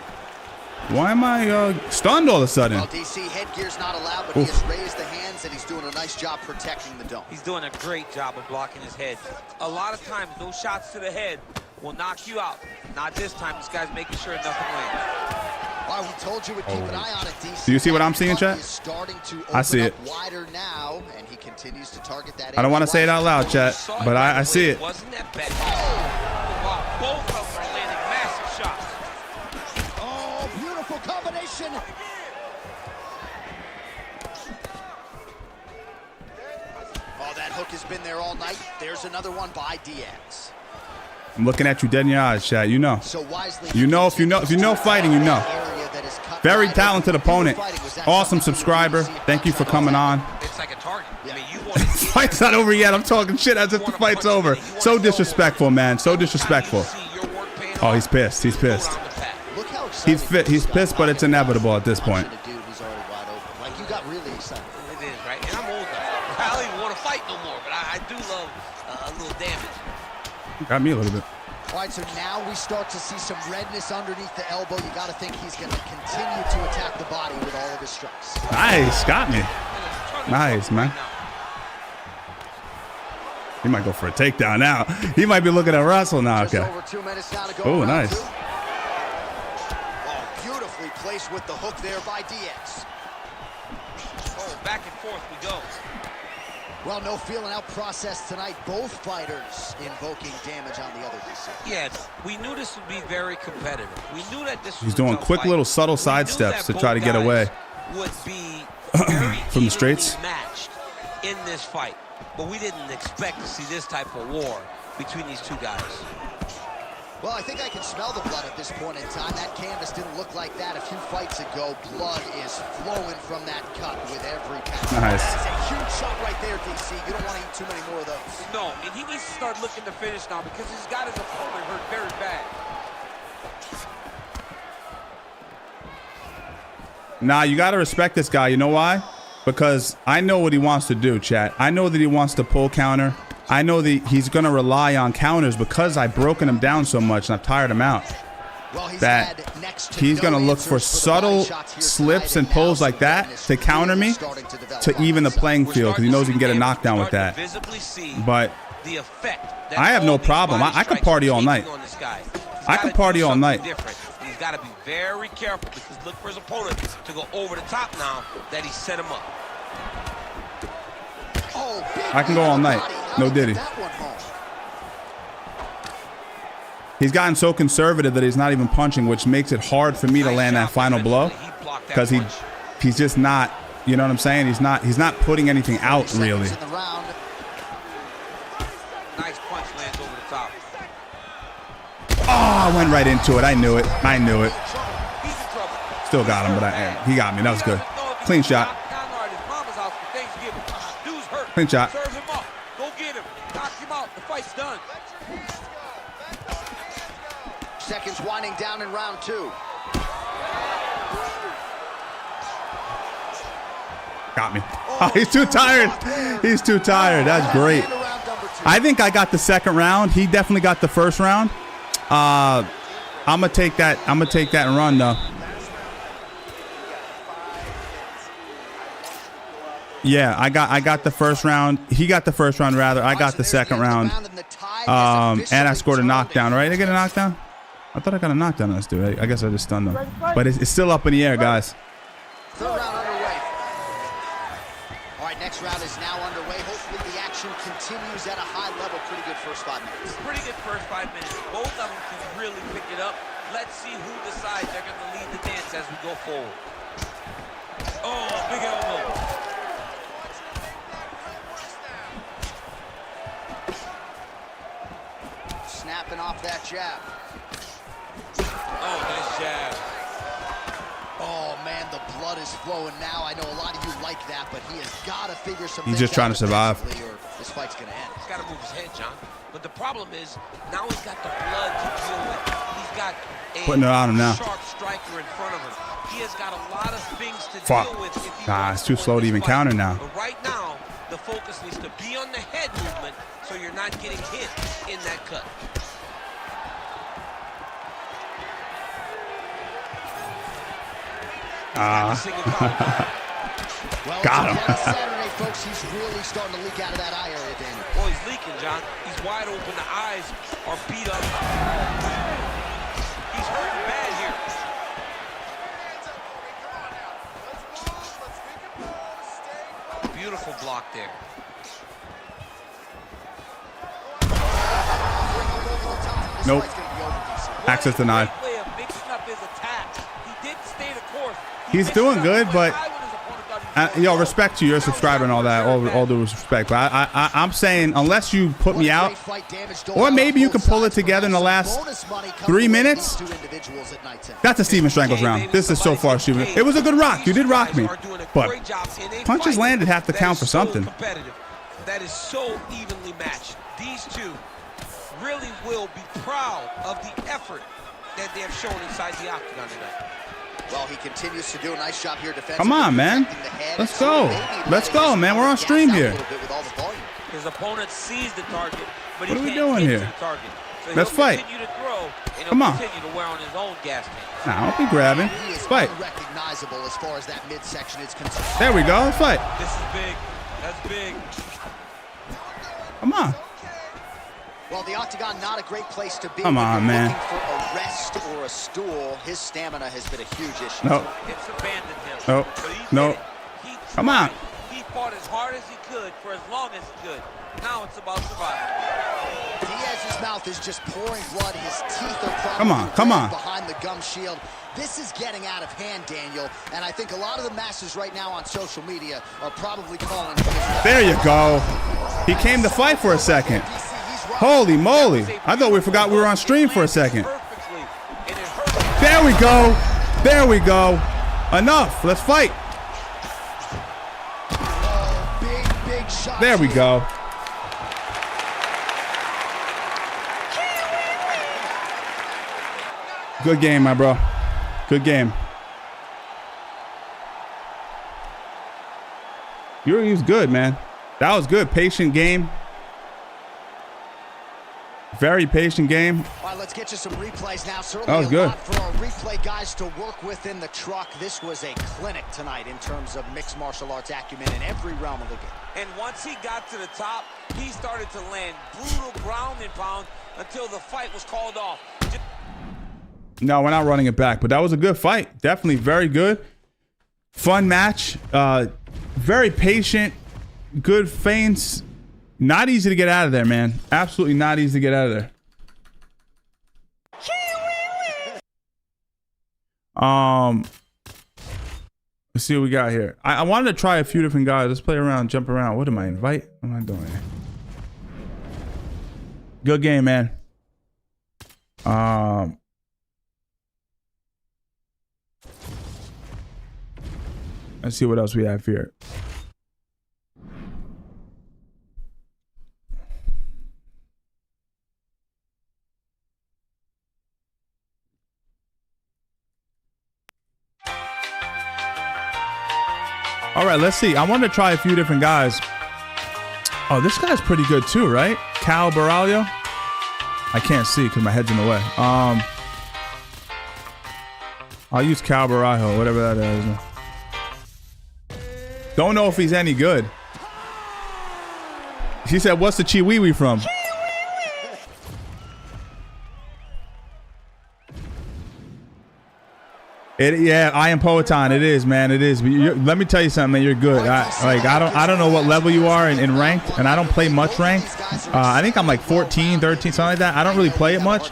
stunned all of a sudden? Well, DC, headgear's not allowed, but he has raised the hands, and he's doing a nice job protecting the dome. He's doing a great job of blocking his head. A lot of times, those shots to the head will knock you out. Not this time. This guy's making sure nothing lands. Well, we told you we'd keep an eye on it, DC. Do you see what I'm seeing, chat? I see it. Wider now, and he continues to target that. I don't want to say it out loud, chat, but I see it. Wasn't that bad? Both of them are landing massive shots. Oh, beautiful combination. Oh, that hook has been there all night. There's another one by DX. I'm looking at you dead in your eyes, chat. You know. You know if you know fighting, you know. Very talented opponent. Awesome subscriber. Thank you for coming on. It's like a target. I mean, you Fight's not over yet. I'm talking shit as if the fight's over. So disrespectful, man. So disrespectful. Oh, he's pissed. He's pissed. He's pissed, but it's inevitable at this point. Like, you got really excited. It is, right? And I'm old now. I don't even want to fight no more, but I do love a little damage. Got me a little bit. All right, so now we start to see some redness underneath the elbow. You got to think he's going to continue to attack the body with all of his strikes. Nice. Got me. Nice, man. He might go for a takedown now. He might be looking at Russell now. Okay. Oh, nice. Oh, beautifully placed with the hook there by DX. Oh, back and forth we go. Well, no feeling out process tonight. Both fighters invoking damage on the other. Yes, we knew this would be very competitive. We knew that this. He's doing quick little subtle side steps to try to get away would be from the straights. Matched in this fight, but we didn't expect to see this type of war between these two guys. Well, I think I can smell the blood at this point in time. That canvas didn't look like that a few fights ago. Blood is flowing from that cut with every pound. Nice. That's a huge shot right there, DC. You don't want to eat too many more of those. No, and he needs to start looking to finish now because he's got his opponent hurt very bad. Nah, you got to respect this guy. You know why? Because I know what he wants to do, chat. I know that he wants to pull counter. I know that he's going to rely on counters because I've broken him down so much and I've tired him out. That he's going to look for subtle slips and pulls like that to counter me to even the playing field because he knows he can get a knockdown with that. But I have no problem. I could party all night. I could party all night. He's got to be very careful because look for his opponent to go over the top now that he set him up. I can go all night. No diddy. He's gotten so conservative that he's not even punching, which makes it hard for me to land that final blow because he's just not You know what I'm saying? He's not putting anything out really. Nice punch lands over the top. Oh, I went right into it. I knew it. Still got him, but he got me. That was good. Clean shot. Clean shot. Serve him up. Go get him. Knock him out. The fight's done. Seconds winding down in round 2. Got me. Oh, he's too tired. He's too tired. That's great. I think I got the second round. He definitely got the first round. I'm gonna take that. I'm gonna take that and run though. Yeah, I got the first round. He got the first round rather. I got the second round. And I scored a knockdown. Right? I get a knockdown. I thought I got a knockdown on this dude. I guess I just stunned him. But it's still up in the air, guys. Third round underway. All right, next round is now underway. Hopefully the action continues at a high level. Pretty good first 5 minutes. Pretty good first 5 minutes. Both of them can really pick it up. Let's see who decides they're going to lead the dance as we go forward. Oh, big elbow. Snapping off that jab. Oh, nice jab. Oh, man, the blood is flowing now. I know a lot of you like that, but he has got to figure some He's just trying to survive. Or this fight's going to end. He's got to move his head, John. But the problem is, now he's got the blood to deal with. He's got a Putting it on him now. sharp striker in front of him. He has got a lot of things to Fuck. deal with. If he Nah, wants it's too to slow win to even this fight. counter now. But right now, the focus needs to be on the head movement so you're not getting hit in that cut. Got him. Saturday, folks, he's really starting to leak out of that eye area, Daniel. Well, he's leaking, John. He's wide open. The eyes are beat up. He's hurting bad here. Beautiful block there. Nope. Access denied. He's doing good, but yo, respect to your subscriber and all that. All due respect, but I'm saying unless you put me out, or maybe you can pull it together in the last 3 minutes. That's a Steven Strangles round. This is so far, Steven. It was a good rock. You did rock me, but punches landed have to count for something. That is so evenly matched. These two really will be proud of the effort that they have shown inside the octagon tonight. Well, he continues to do a nice job here defensively. Come on, man. Let's go. Let's go, man. We're on stream here. His opponent sees the target, but what he are we can't doing get here? to the target. So Let's fight. Continue to throw, and he'll Come on. continue to wear on his own gas tank. Nah, don't be grabbing. He is Fight. unrecognizable as far as that midsection is concerned. There we go. Let's fight. This is big. That's big. Come on. Well, the octagon, not a great place to be. Come on, man. Looking for a rest or a stool. His stamina has been a huge issue. Nope. It's abandoned him. Nope. But he Nope. did it. Come on. He fought as hard as he could for as long as he could. Now it's about survival. Diaz's mouth is just pouring blood. His teeth are probably Come on, come on. behind the gum shield. This is getting out of hand, Daniel. And I think a lot of the masses right now on social media are probably calling for this. There you go. He came to fight for a second. Holy moly. I thought we forgot we were on stream for a second. There we go. There we go. Enough. Let's fight. Big shot. There we go. Good game, my bro. Good game. He was good, man. That was good. Patient game. Very patient game. All right, let's get you some replays now. Certainly That was good. A lot for our replay guys to work with in the truck. This was a clinic tonight in terms of mixed martial arts acumen in every realm of the game. And once he got to the top, he started to land brutal ground and pound until the fight was called off. No, we're not running it back, but that was a good fight. Definitely very good. Fun match. Very patient. Good feints. Not easy to get out of there, man. Absolutely not easy to get out of there. Let's see what we got here. I wanted to try a few different guys. Let's play around, jump around. What am I, invite? What am I doing here? Good game, man. Let's see what else we have here. All right, let's see. I wanted to try a few different guys. Oh, this guy's pretty good too, right? Cal Baraglio. I can't see because my head's in the way. I'll use Cal Baraglio, whatever that is. Don't know if he's any good. She said, "What's the Chihuahua from?" Yeah, I am Poeton. It is, man. It is. But let me tell you something, man. You're good. I don't know what level you are in ranked, and I don't play much ranked. I think I'm like 14, 13, something like that. I don't really play it much,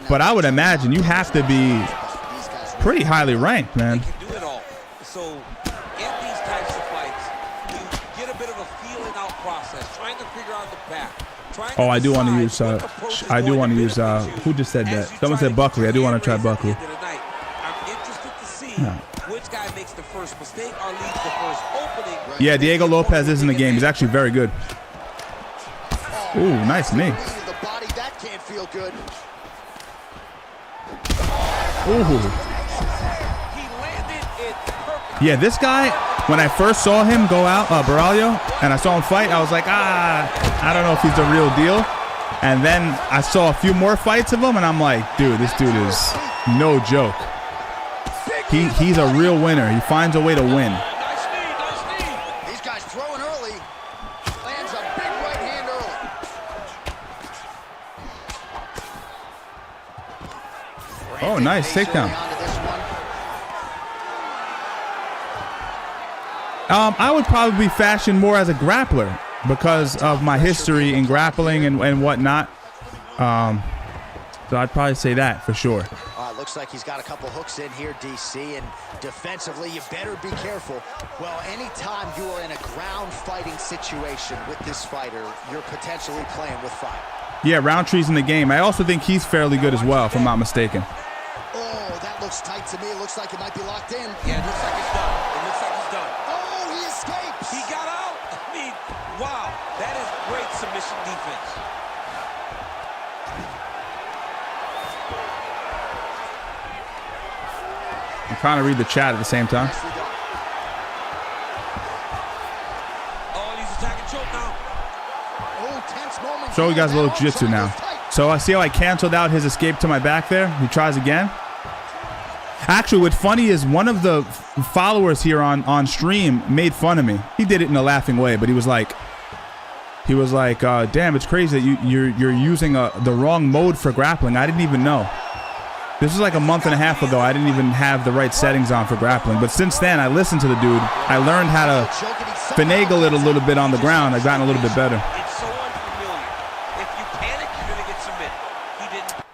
but I would imagine you have to be pretty highly ranked, man. So in these types of fights, you get a bit of a feeling out process, trying to figure out the path. Oh, I do want to use. Who just said that? Someone said Buckley. I do want to try Buckley. Which guy makes the first mistake or leads the first opening? Yeah, Diego Lopez is in the game. He's actually very good. Ooh, nice knee. The body that can't feel good. Ooh. Yeah, this guy, when I first saw him go out, Baraglio, and I saw him fight, I was like, I don't know if he's the real deal. And then I saw a few more fights of him, and I'm like, dude, this dude is no joke. He's a real winner. He finds a way to win. These guys throwing early. Lands a big right hand early. Oh, nice takedown. I would probably be fashioned more as a grappler because of my history in grappling and whatnot. So I'd probably say that for sure. Looks like he's got a couple hooks in here, DC, and defensively, you better be careful. Well, anytime you are in a ground fighting situation with this fighter, you're potentially playing with fire. Yeah, Roundtree's in the game. I also think he's fairly good as well, if I'm not mistaken. Oh, that looks tight to me. It looks like it might be locked in. Yeah, it looks like it's done. It looks like it's done. Oh, he escapes. He got out. I mean, wow, that is great submission defense. I'm trying to read the chat at the same time. Oh, he's attacking choke now. Oh, tense moment. Show you guys a little jiu-jitsu now. So I see how I canceled out his escape to my back there. He tries again. Actually, what's funny is one of the followers here on stream made fun of me. He did it in a laughing way, but he was like, damn, it's crazy that you're using the wrong mode for grappling. I didn't even know. This was like a month and a half ago. I didn't even have the right settings on for grappling. But since then, I listened to the dude. I learned how to finagle it a little bit on the ground. I've gotten a little bit better. It's so unfamiliar. If you panic, you're going to get submitted. He didn't.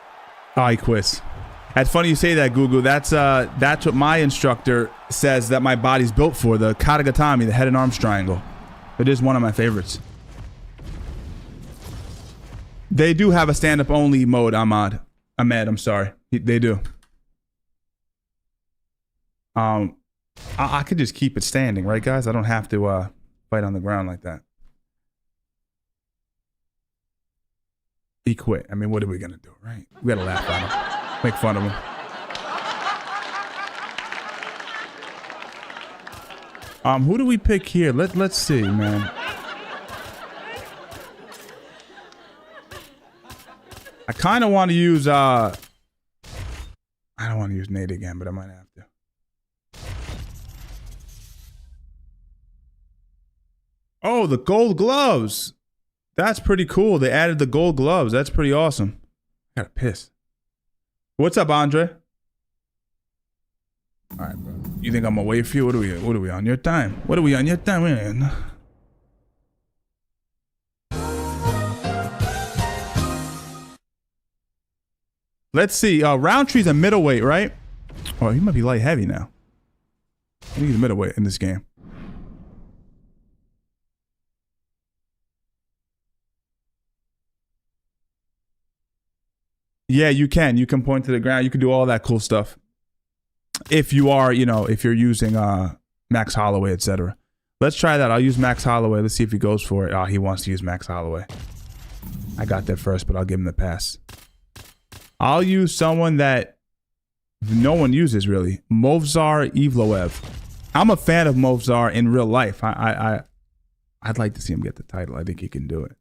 Oh, he quits. That's funny you say that, Gugu. That's what my instructor says that my body's built for, the Katagatami, the head and arms triangle. It is one of my favorites. They do have a stand-up only mode, Ahmed, I'm sorry. They do. I could just keep it standing, right, guys? I don't have to fight on the ground like that. He quit. I mean, what are we gonna do, right? We gotta laugh at him, make fun of him. Who do we pick here? Let's see, man. I kind of want to use I don't want to use Nate again, but I might have to. Oh, the gold gloves. That's pretty cool. They added the gold gloves. That's pretty awesome. I gotta piss. What's up, Andre? All right, bro. You think I'm gonna wait for you? What are we on your time? What are we on your time? Let's see. Roundtree's a middleweight, right? Oh, he might be light heavy now. I think he's middleweight in this game. Yeah, you can. You can point to the ground. You can do all that cool stuff. If you are, you know, if you're using Max Holloway, etc. Let's try that. I'll use Max Holloway. Let's see if he goes for it. Oh, he wants to use Max Holloway. I got there first, but I'll give him the pass. I'll use someone that no one uses, really. Movsar Evloev. I'm a fan of Movsar in real life. I'd like to see him get the title. I think he can do it.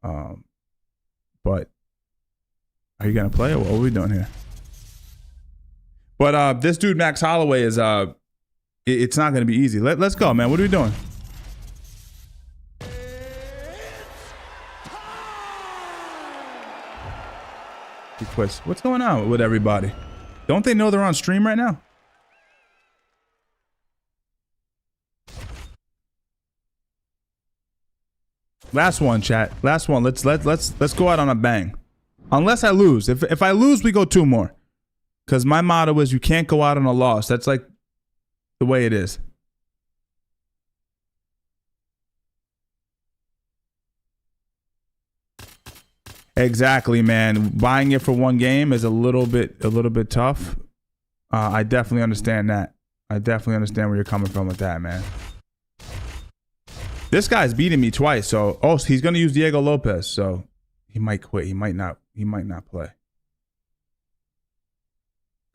But are you going to play or what are we doing here? But this dude, Max Holloway, is it's not going to be easy. Let's go, man. What are we doing? He quits. What's going on with everybody? Don't they know they're on stream right now? Last one, chat. Last one. Let's go out on a bang. Unless I lose. If I lose, we go 2 more. Because my motto is you can't go out on a loss. That's like the way it is. Exactly, man. Buying it for 1 game is a little bit tough. I definitely understand that. I definitely understand where you're coming from with that, man. This guy's beating me twice, so he's gonna use Diego Lopez, so he might quit. He might not play.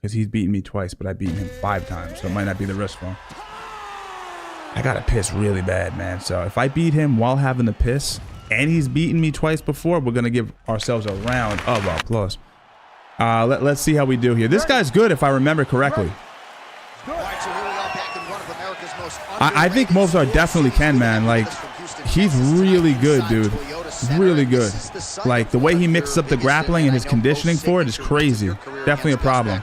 Because he's beaten me twice, but I've beaten him 5 times, so it might not be the risk for him. I gotta piss really bad, man. So if I beat him while having the piss, and he's beaten me twice before, we're gonna give ourselves a round of applause. Let's see how we do here. This guy's good if I remember correctly. I think Movsar definitely can, man. Like, he's really good, dude. Really good. Like, the way he mixes up the grappling and his conditioning for it is crazy. Definitely a problem.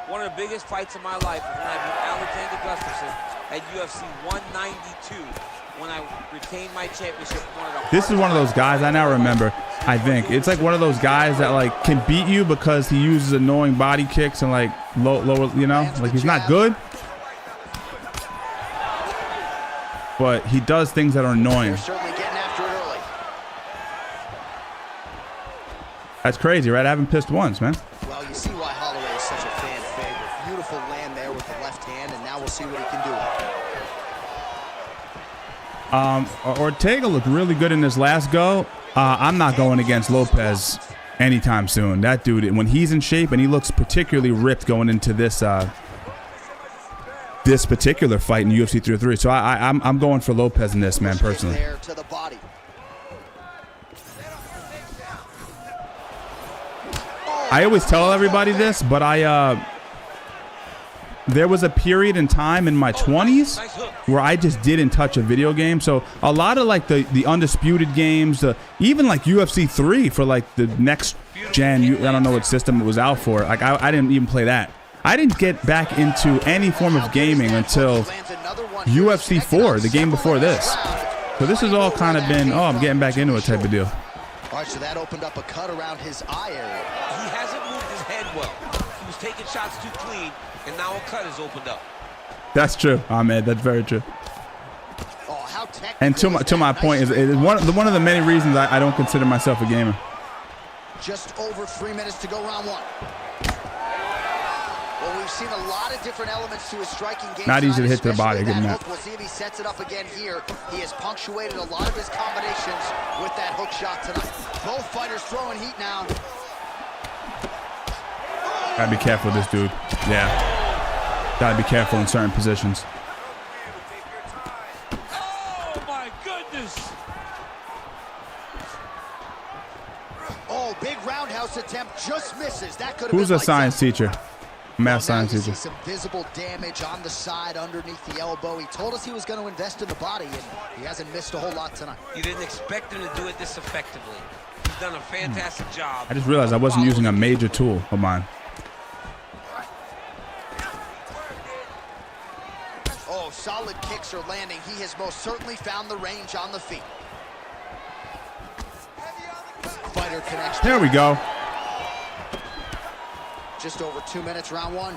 One of the biggest fights of my life was when I beat Alexander Gustafsson at UFC 192 when I retained my championship. This is one of those guys I now remember. I think it's like one of those guys that like can beat you because he uses annoying body kicks and like lower, you know, like he's not good, but he does things that are annoying. That's crazy, right? I haven't pissed once, man. Well, you see why Holloway is such a fan favorite. Beautiful land there with the left hand, and now we'll see what he can do. Ortega looked really good in this last go. I'm not going against Lopez anytime soon. That dude, when he's in shape and he looks particularly ripped going into this this particular fight in UFC 303. So I'm going for Lopez in this, man, personally. I always tell everybody this, but there was a period in time in my 20s where I just didn't touch a video game. So a lot of like the Undisputed games, even like UFC 3 for like the next gen, I don't know what system it was out for. Like I didn't even play that. I didn't get back into any form of gaming until UFC 4, the game before this. So this has all kind of been, I'm getting back into it type of deal. All right, so that opened up a cut around his eye area. He hasn't moved his head well. He was taking shots too clean, and now a cut has opened up. That's true, Ahmed. That's very true. And to my point is one of the many reasons I don't consider myself a gamer. Just over 3 minutes to go, round 1. Well, we've seen a lot of different elements to his striking game. Not easy to hit to the body. Good enough. We'll see if he sets it up again here. He has punctuated a lot of his combinations with that hook shot tonight. Both fighters throwing heat now. Gotta be careful with this dude. Yeah. Gotta be careful in certain positions. Oh my goodness! Oh, big roundhouse attempt just misses. That could have Who's been a science teacher? Math science teacher. Some visible damage on the side underneath the elbow. He told us he was going to invest in the body, and he hasn't missed a whole lot tonight. You didn't expect him to do it this effectively. He's done a fantastic job. I just realized I wasn't using a major tool of mine. Oh, solid kicks are landing. He has most certainly found the range on the feet. Fighter connects. There we go. Just over 2 minutes, round 1.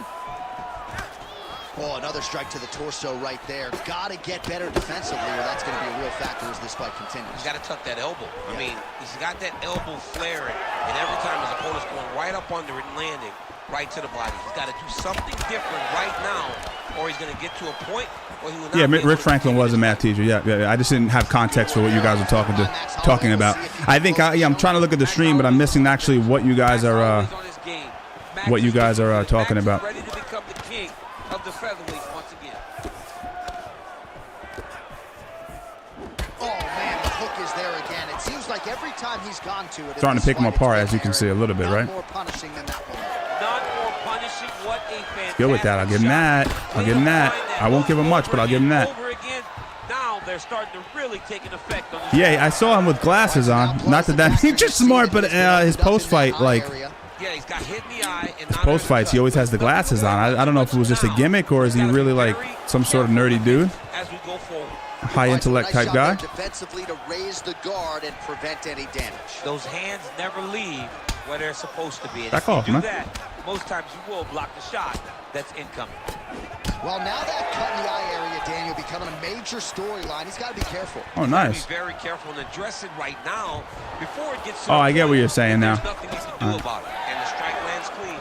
Oh, another strike to the torso right there. Got to get better defensively, or that's going to be a real factor as this fight continues. He's got to tuck that elbow. I mean, he's got that elbow flaring, and every time his opponent's going right up under it and landing right to the body. He's got to do something different right now, or he's going to get to a point where he will not. Yeah, Rick Franklin was a math teacher. Yeah, I just didn't have context for what you guys were talking about. I think I'm trying to look at the stream, but I'm missing actually what you guys are talking about. Ready to become the king of the featherweights once again. Oh man, the hook is there again. It seems like every time he's gone to it. Starting to pick him apart, as you can see a little bit, right? More punishing than that one. Not more punishing. What a fantastic Good with that. I'll give him that. I'll give him that. I won't give him much, but I'll give him that. Now they're starting to really take an effect on the Yeah, I saw him with glasses on. Not that he's just smart, but his post fight, like yeah, he's got hit in the eye. And his post fights, he always has the glasses on. I don't know if it was just a gimmick or is he really like some sort of nerdy dude, as we go forward. High intellect type guy. Defensively to raise the guard and prevent any damage. Those hands never leave where they're supposed to be. And Back if off, you do man. that, most times you will block the shot that's incoming. Well, now that cut in the eye area, Daniel, becoming a major storyline. He's got to be careful. Oh, nice. Be very careful and address it right now before it gets. Oh, I get what you're saying now. There's nothing you can do about it, and the strike lands clean.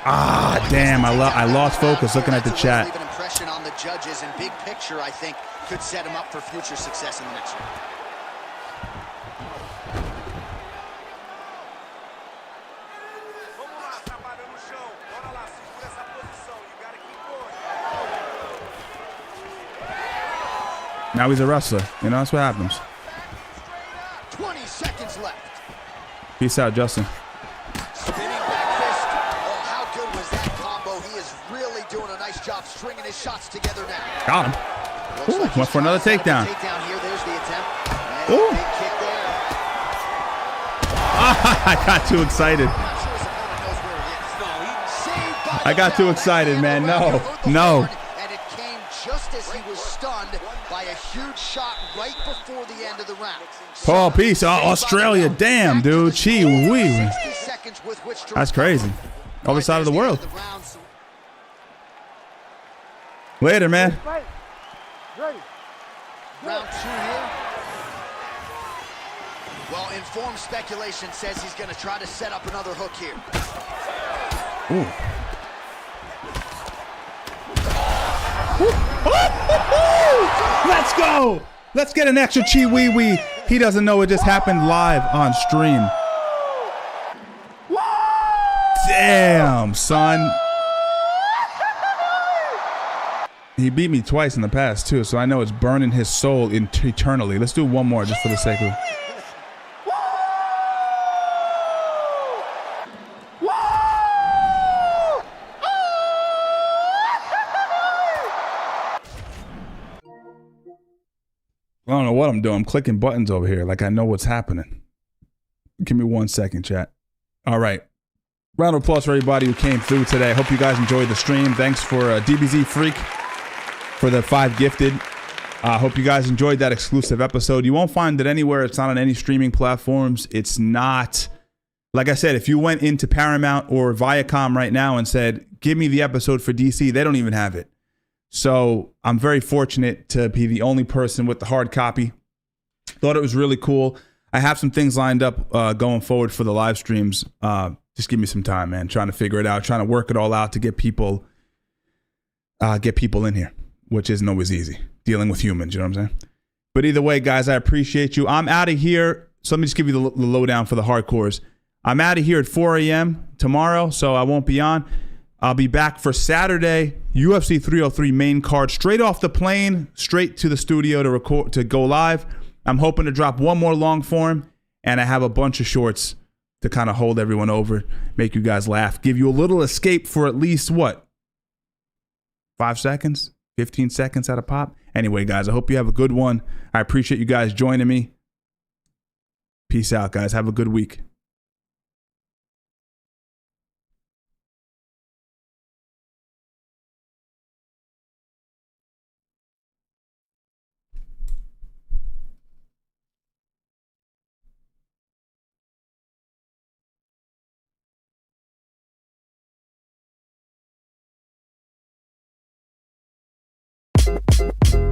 Ah, damn! I lost focus looking at the chat. Leave an impression on the judges, and big picture, I think, could set him up for future success in the next one. Now he's a wrestler. You know, that's what happens. 20 seconds left. Peace out, Justin. Spinning back fist. Oh, how good was that combo? He is really doing a nice job stringing his shots together now. Got him. Ooh, went for another takedown. Takedown here. There's the attempt. And Ooh. a big kick there. I got too excited. I got too excited, man. No. And it came just as he was stunned by a huge shot right before the end of the round. Paul, peace. Oh, Australia. Damn, dude. Gee wee. That's crazy. Other side of the world. Later, man. Round 2 here. Well, informed speculation says he's going to try to set up another hook here. Ooh. Let's go. Let's get an extra chi wee wee. He doesn't know it just happened live on stream. Damn, son. He beat me twice in the past too, so I know it's burning his soul eternally. Let's do one more just for the sake of it. I don't know what I'm doing. I'm clicking buttons over here like I know what's happening. Give me 1 second, chat. All right. Round of applause for everybody who came through today. Hope you guys enjoyed the stream. Thanks for DBZ Freak for the 5 gifted. Hope you guys enjoyed that exclusive episode. You won't find it anywhere. It's not on any streaming platforms. It's not, like I said, if you went into Paramount or Viacom right now and said, give me the episode for DC, they don't even have it. So I'm very fortunate to be the only person with the hard copy. Thought it was really cool. I have some things lined up going forward for the live streams. Just give me some time, man. Trying to figure it out, trying to work it all out to get people in here, which isn't always easy. Dealing with humans, you know what I'm saying? But either way, guys, I appreciate you. I'm out of here. So let me just give you the lowdown for the hardcores. I'm out of here at 4 a.m. tomorrow, so I won't be on. I'll be back for Saturday, UFC 303 main card, straight off the plane, straight to the studio to go live. I'm hoping to drop one more long form, and I have a bunch of shorts to kind of hold everyone over, make you guys laugh, give you a little escape for at least, 5 seconds, 15 seconds at a pop? Anyway, guys, I hope you have a good one. I appreciate you guys joining me. Peace out, guys. Have a good week. Beatdown.